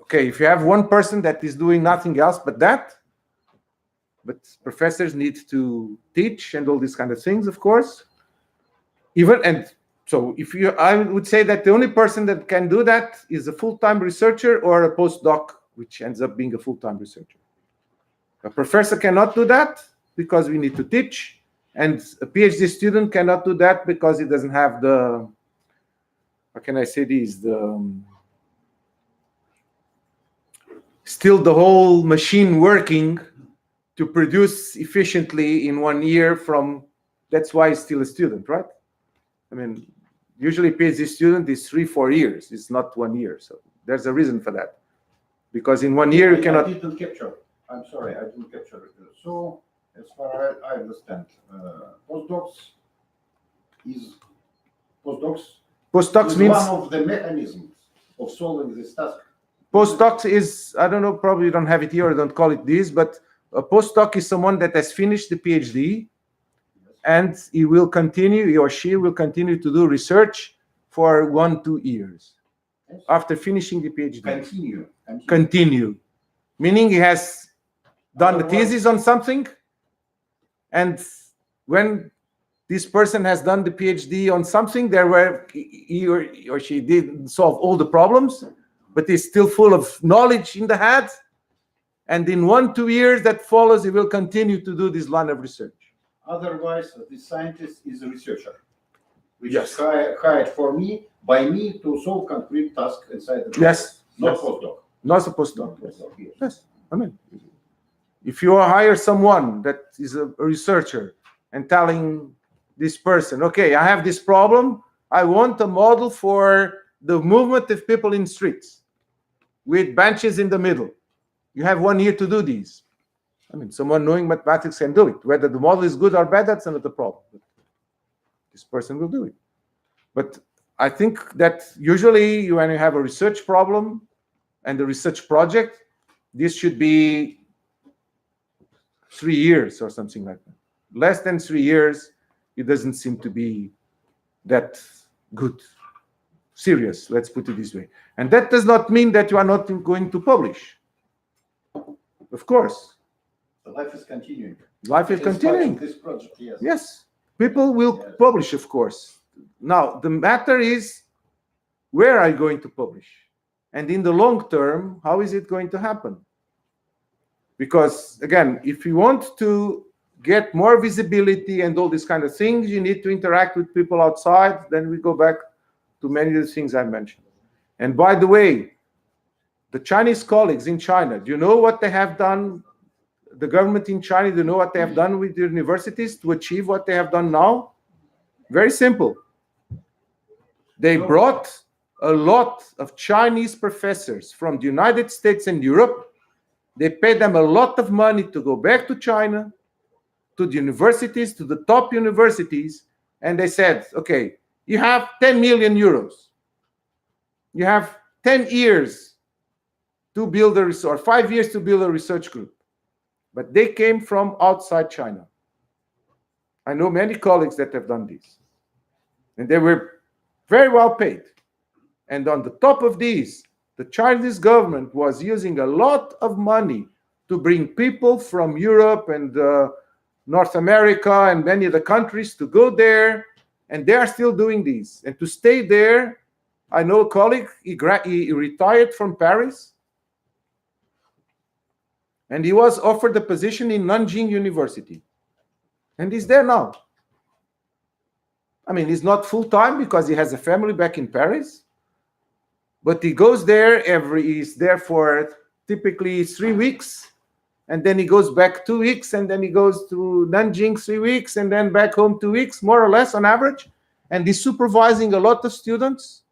okay, if you have one person that is doing nothing else but that, but professors need to teach and all these kind of things, of course. So I would say that the only person that can do that is a full-time researcher or a postdoc, which ends up being a full-time researcher. A professor cannot do that because we need to teach, and a PhD student cannot do that because he doesn't have the, how can I say this, still the whole machine working to produce efficiently in 1 year from, that's why he's still a student, right? I mean, usually a PhD student is 3-4 years. It's not 1 year. So there's a reason for that. Because in 1 year you cannot. I didn't capture. I'm sorry, I didn't capture it. So As far as I understand, postdocs is means one of the mechanisms of solving this task. postdocs is, I don't know, probably you don't have it here or don't call it this, but a postdoc is someone that has finished the PhD and he or she will continue to do research for 1-2 years after finishing the PhD. Continue. Meaning he has done the thesis on something, and when this person has done the PhD on something, he or she didn't solve all the problems, but he's still full of knowledge in the head. And in 1-2 years that follows, he will continue to do this line of research. Otherwise, the scientist is a researcher, which Yes. is hired by me to solve concrete tasks inside the Yes. not Yes. postdoc. Not a postdoc. Postdoc, yes. Yes. I mean, if you hire someone that is a researcher and telling this person, okay, I have this problem, I want a model for the movement of people in streets with benches in the middle. You have 1 year to do these. I mean, someone knowing mathematics can do it. Whether the model is good or bad, that's another problem. This person will do it. But I think that usually when you have a research problem and a research project, this should be 3 years or something like that. Less than 3 years, it doesn't seem to be that good. Serious, let's put it this way. And that does not mean that you are not going to publish. Of course. The life is continuing. Life is continuing. This project, yes. Yes, people will Yes. publish, of course. Now, the matter is, where are you going to publish? And in the long term, how is it going to happen? Because, again, if you want to get more visibility and all these kind of things, you need to interact with people outside. Then we go back to many of the things I mentioned. And by the way, the Chinese colleagues in China, do you know what they have done? The government in China, do you know what they have done with the universities to achieve what they have done now? Very simple. They brought a lot of Chinese professors from the United States and Europe. They paid them a lot of money to go back to China, to the universities, to the top universities, and they said, okay, you have 10 million euros. You have 10 years to build a research, 5 years to build a research group. But they came from outside China. I know many colleagues that have done this. And they were very well paid. And on the top of these, the Chinese government was using a lot of money to bring people from Europe and North America and many of the countries to go there. And they are still doing this. And to stay there, I know a colleague, he retired from Paris. And he was offered a position in Nanjing University. And he's there now. I mean, he's not full-time because he has a family back in Paris. But he goes there he's there for typically 3 weeks. And then he goes back 2 weeks. And then he goes to Nanjing 3 weeks. And then back home 2 weeks, more or less on average. And he's supervising a lot of students,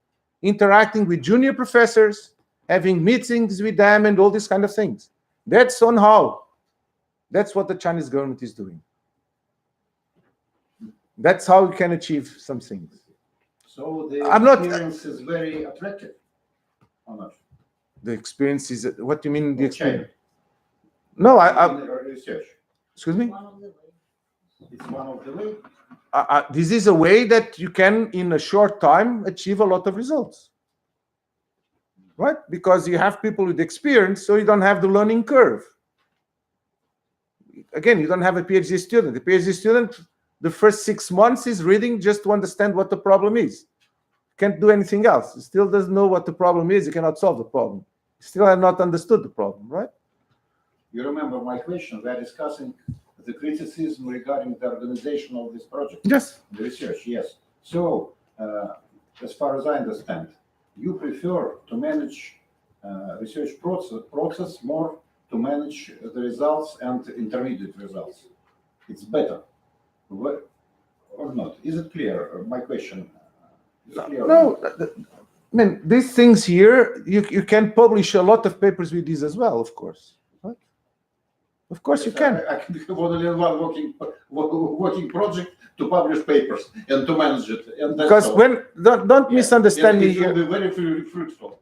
interacting with junior professors, having meetings with them and all these kind of things. That's on how. That's what the Chinese government is doing. That's how you can achieve some things. So the experience is very attractive. How much? The experience is, what do you mean the experience? China. No, research. excuse me? It's one of the ways. This is a way that you can, in a short time, achieve a lot of results. Right? Because you have people with experience, so you don't have the learning curve. Again, you don't have a PhD student. The PhD student, the first 6 months is reading just to understand what the problem is. Can't do anything else. He still doesn't know what the problem is. He cannot solve the problem. He still has not understood the problem, right? You remember my question. We are discussing the criticism regarding the organization of this project. Yes. The research, yes. So, as far as I understand, you prefer to manage research process more to manage the results and intermediate results. It's better. What, or not? Is it clear? My question. No, I mean, these things here, you can publish a lot of papers with these as well, of course. Right? Of course you can. I can have only one working project to publish papers and to manage it. And that's Because all. when don't misunderstand me It will here. be very fruitful.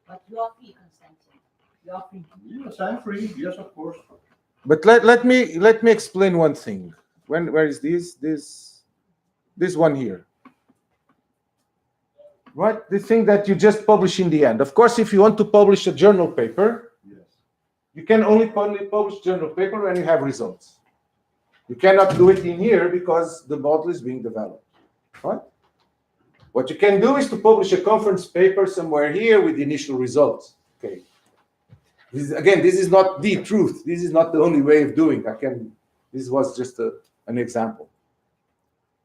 But you are free, Constantine. You are free. Yes, I'm free. Yes, of course. But let me explain one thing. Where is this one here? Right? The thing that you just publish in the end. Of course, if you want to publish a journal paper, Yes. you can only publish journal paper when you have results. You cannot do it in here because the model is being developed. Right? What you can do is to publish a conference paper somewhere here with the initial results. Okay. This is not the truth. This is not the only way of doing. This was just an example.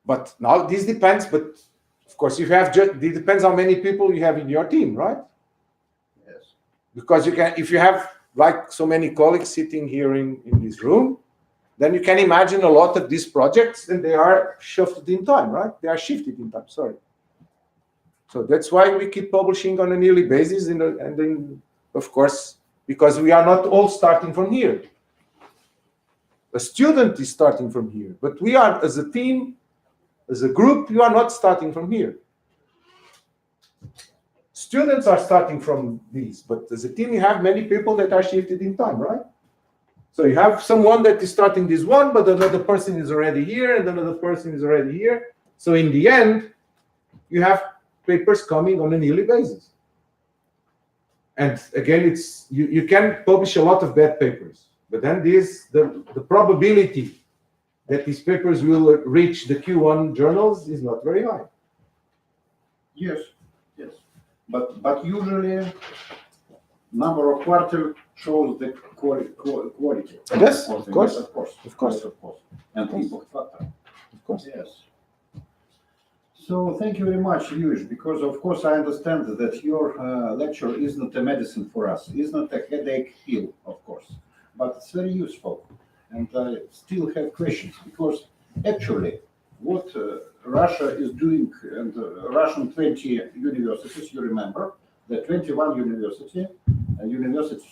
But now this depends. But of course, it depends how many people you have in your team, right? Yes. Because if you have like so many colleagues sitting here in this room, then you can imagine a lot of these projects, and they are shifted in time, right? They are shifted in time. Sorry. So that's why we keep publishing on a yearly basis, and then, of course, because we are not all starting from here. A student is starting from here, but we are, as a team, as a group, you are not starting from here. Students are starting from these, but as a team, you have many people that are shifted in time, right? So you have someone that is starting this one, but another person is already here, and another person is already here. So in the end, you have papers coming on a yearly basis. And again, you can publish a lot of bad papers, but then the probability that these papers will reach the Q1 journals is not very high. Yes. Yes. But usually, number of quarters shows the quality. Yes, of course. Of course. Of course. Of course. And impact factor. Of course. Yes. So thank you very much, Lьюиш, because of course I understand that your lecture is not a medicine for us, is not a headache pill, of course, but it's very useful. And I still have questions because actually what Russia is doing, and Russian 20 universities, you remember, the 21 universities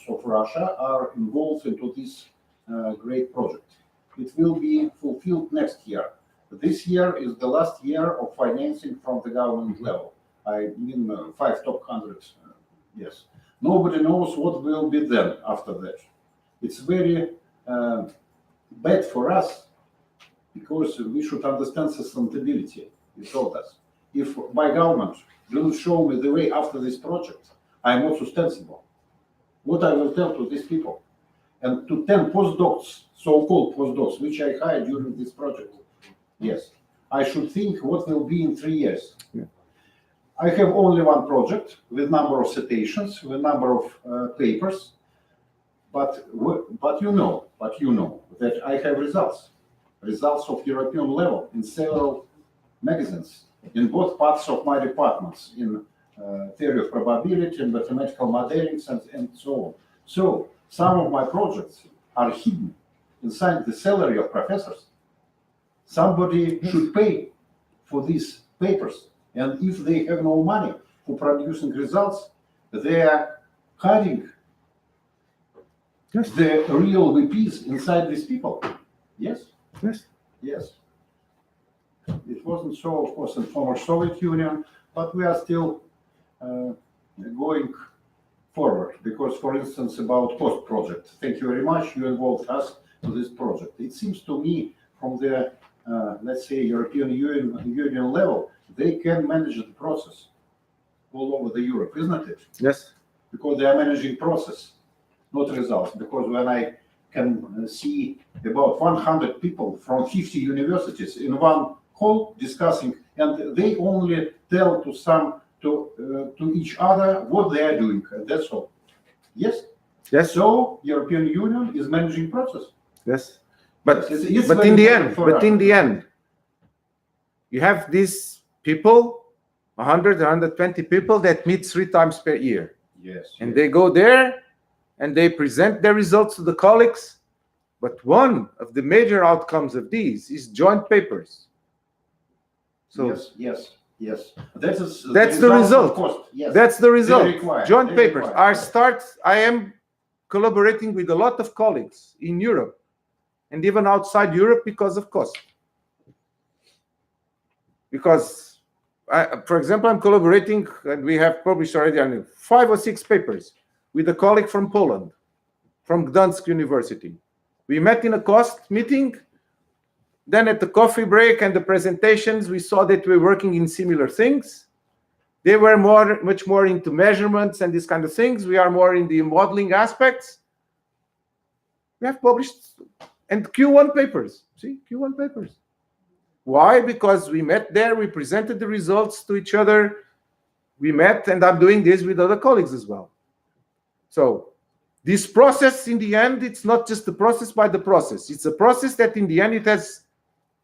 of Russia are involved into this great project. It will be fulfilled next year. This year is the last year of financing from the government level. I mean, 5 top 100, yes. Nobody knows what will be then after that. It's very bad for us because we should understand sustainability. You told us. If my government will show me the way after this project, I'm not sustainable. What I will tell to these people and to 10 postdocs, so-called postdocs, which I hired during this project. Yes, I should think what will be in 3 years. Yeah. I have only one project with number of citations, with number of papers, but you know that I have results of European level in several magazines in both parts of my departments, in theory of probability and mathematical modeling and so on. So some of my projects are hidden inside the salary of professors. Somebody should pay for these papers, and if they have no money for producing results, they are hiding the real VPs inside these people. Yes? Yes. Yes. It wasn't so, of course, in former Soviet Union, but we are still going forward because, for instance, about post project. Thank you very much. You involved us to this project. It seems to me from the let's say European Union level, they can manage the process all over the Europe, isn't it? Yes. Because they are managing process, not results. Because when I can see about 100 people from 50 universities in one hall discussing, and they only tell to each other what they are doing. That's all. Yes. Yes. So European Union is managing process. Yes. But It's in very the end, you have these people, 100, 120 people that meet 3 times per year. Yes. And they go there and they present their results to the colleagues. But one of the major outcomes of these is joint papers. So yes. That's the result. Of course. Yes. That's the result. Required. Joint papers. I am collaborating with a lot of colleagues in Europe and even outside Europe because of cost. Because, for example, I'm collaborating, and we have published already 5 or 6 papers with a colleague from Poland, from Gdansk University. We met in a cost meeting. Then at the coffee break and the presentations, we saw that we were working in similar things. They were much more into measurements and these kind of things. We are more in the modeling aspects. We have published, and Q1 papers. See, Q1 papers. Why? Because we met there, we presented the results to each other. We met, and I'm doing this with other colleagues as well. So this process, in the end, it's not just the process by the process. It's a process that in the end, it has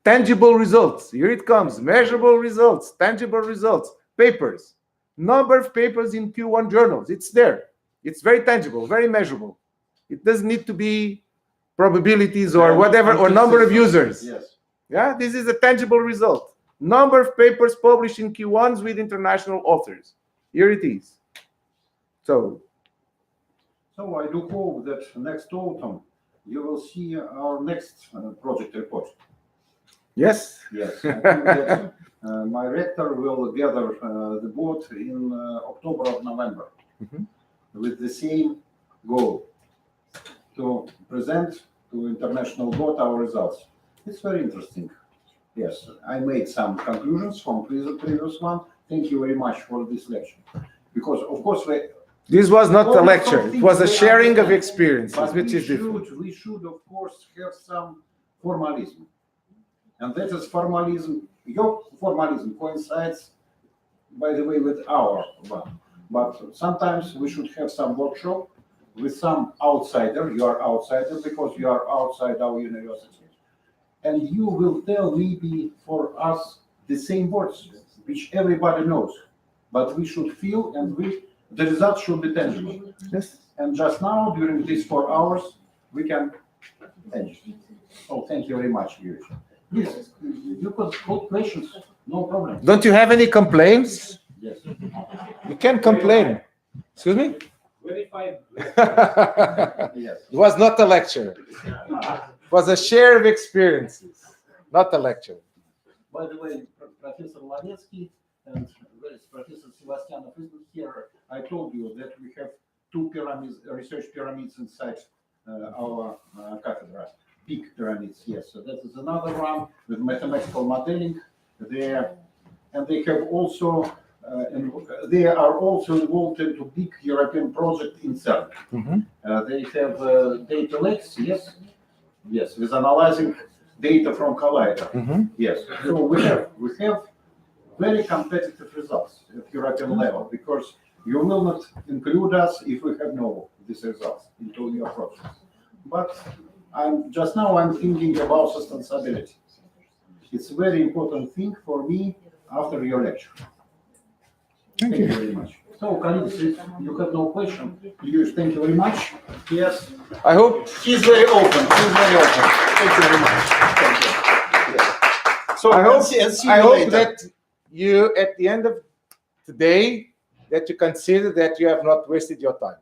tangible results. Here it comes, measurable results, tangible results, papers, number of papers in Q1 journals. It's there. It's very tangible, very measurable. It doesn't need to be probabilities or whatever, or number of users. Yes. Yeah, this is a tangible result. Number of papers published in Q1s with international authors. Here it is. So I do hope that next autumn you will see our next project report. yes. Yes, I think that my rector will gather the board in October or November with the same goal to present to international board our results. It's very interesting. Yes, I made some conclusions from previous one. Thank you very much for this lecture. Because of course This was not a lecture. It was a sharing of experiences, which is different. We should of course have some formalism. And that is formalism. Your formalism coincides, by the way, with our one. But sometimes we should have some workshop with some outsider. You are outsider because you are outside our university. And you will tell maybe for us the same words, which everybody knows. But we should feel, and the result should be tangible. Yes. And just now, during these 4 hours, we can finish. Oh, thank you very much, Lьюиша. Please, you could put questions, no problem. Don't you have any complaints? Yes. You can complain. Excuse me? Verified. Yes. It was not a lecture. It was a share of experiences, not a lecture. By the way, Professor Lavetsky and Professor Sebastianov isn't here. I told you that we have 2 pyramids, research pyramids inside our cathedra. Big pyramids, yes. So that is another one with mathematical modeling there, and they have also they are also involved into big European project in CERN. They have data lakes, yes, with analyzing data from Collider, yes. So we have very competitive results at European level because you will not include us if we have no these results into your projects. But I'm thinking about sustainability. It's a very important thing for me after your lecture. Thank you very much. So, colleagues, if you have no question, Lьюиш, thank you very much. Yes. I hope He's very open. Thank you very much. Thank you. Yes. So I hope that you, at the end of today, that you consider that you have not wasted your time.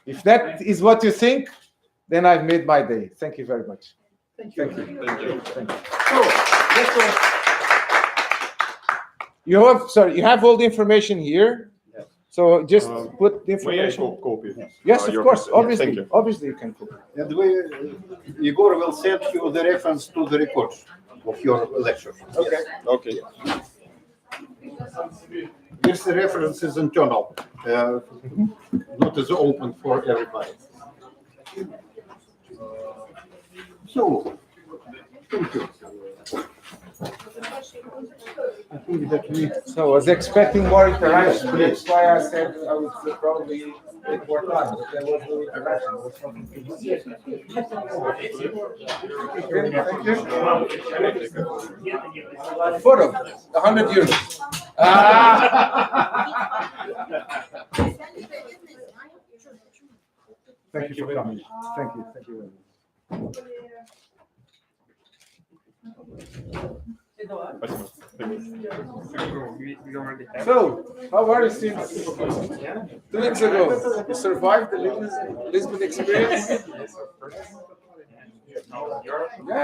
If that is what you think, then I've made my day. Thank you very much. Thank you. Thank you. So, you have all the information here. Yes. So just put the May I information. copy? Yes, of course. Obviously, Thank you. obviously you can copy. And Igor will send you the reference to the record of your lecture. Okay. Okay. This reference is internal, not as open for everybody. So, thank you. I think that we. So I was expecting more interaction. That's why I said I would probably take more time. But there was no interaction. There was something to do. Thank you. Photo, 100 euros. Thank you for coming. Thank you. Thank you very much. Спасибо. So, how are you since 2 weeks ago? You survived the Lisbon experience? Yeah.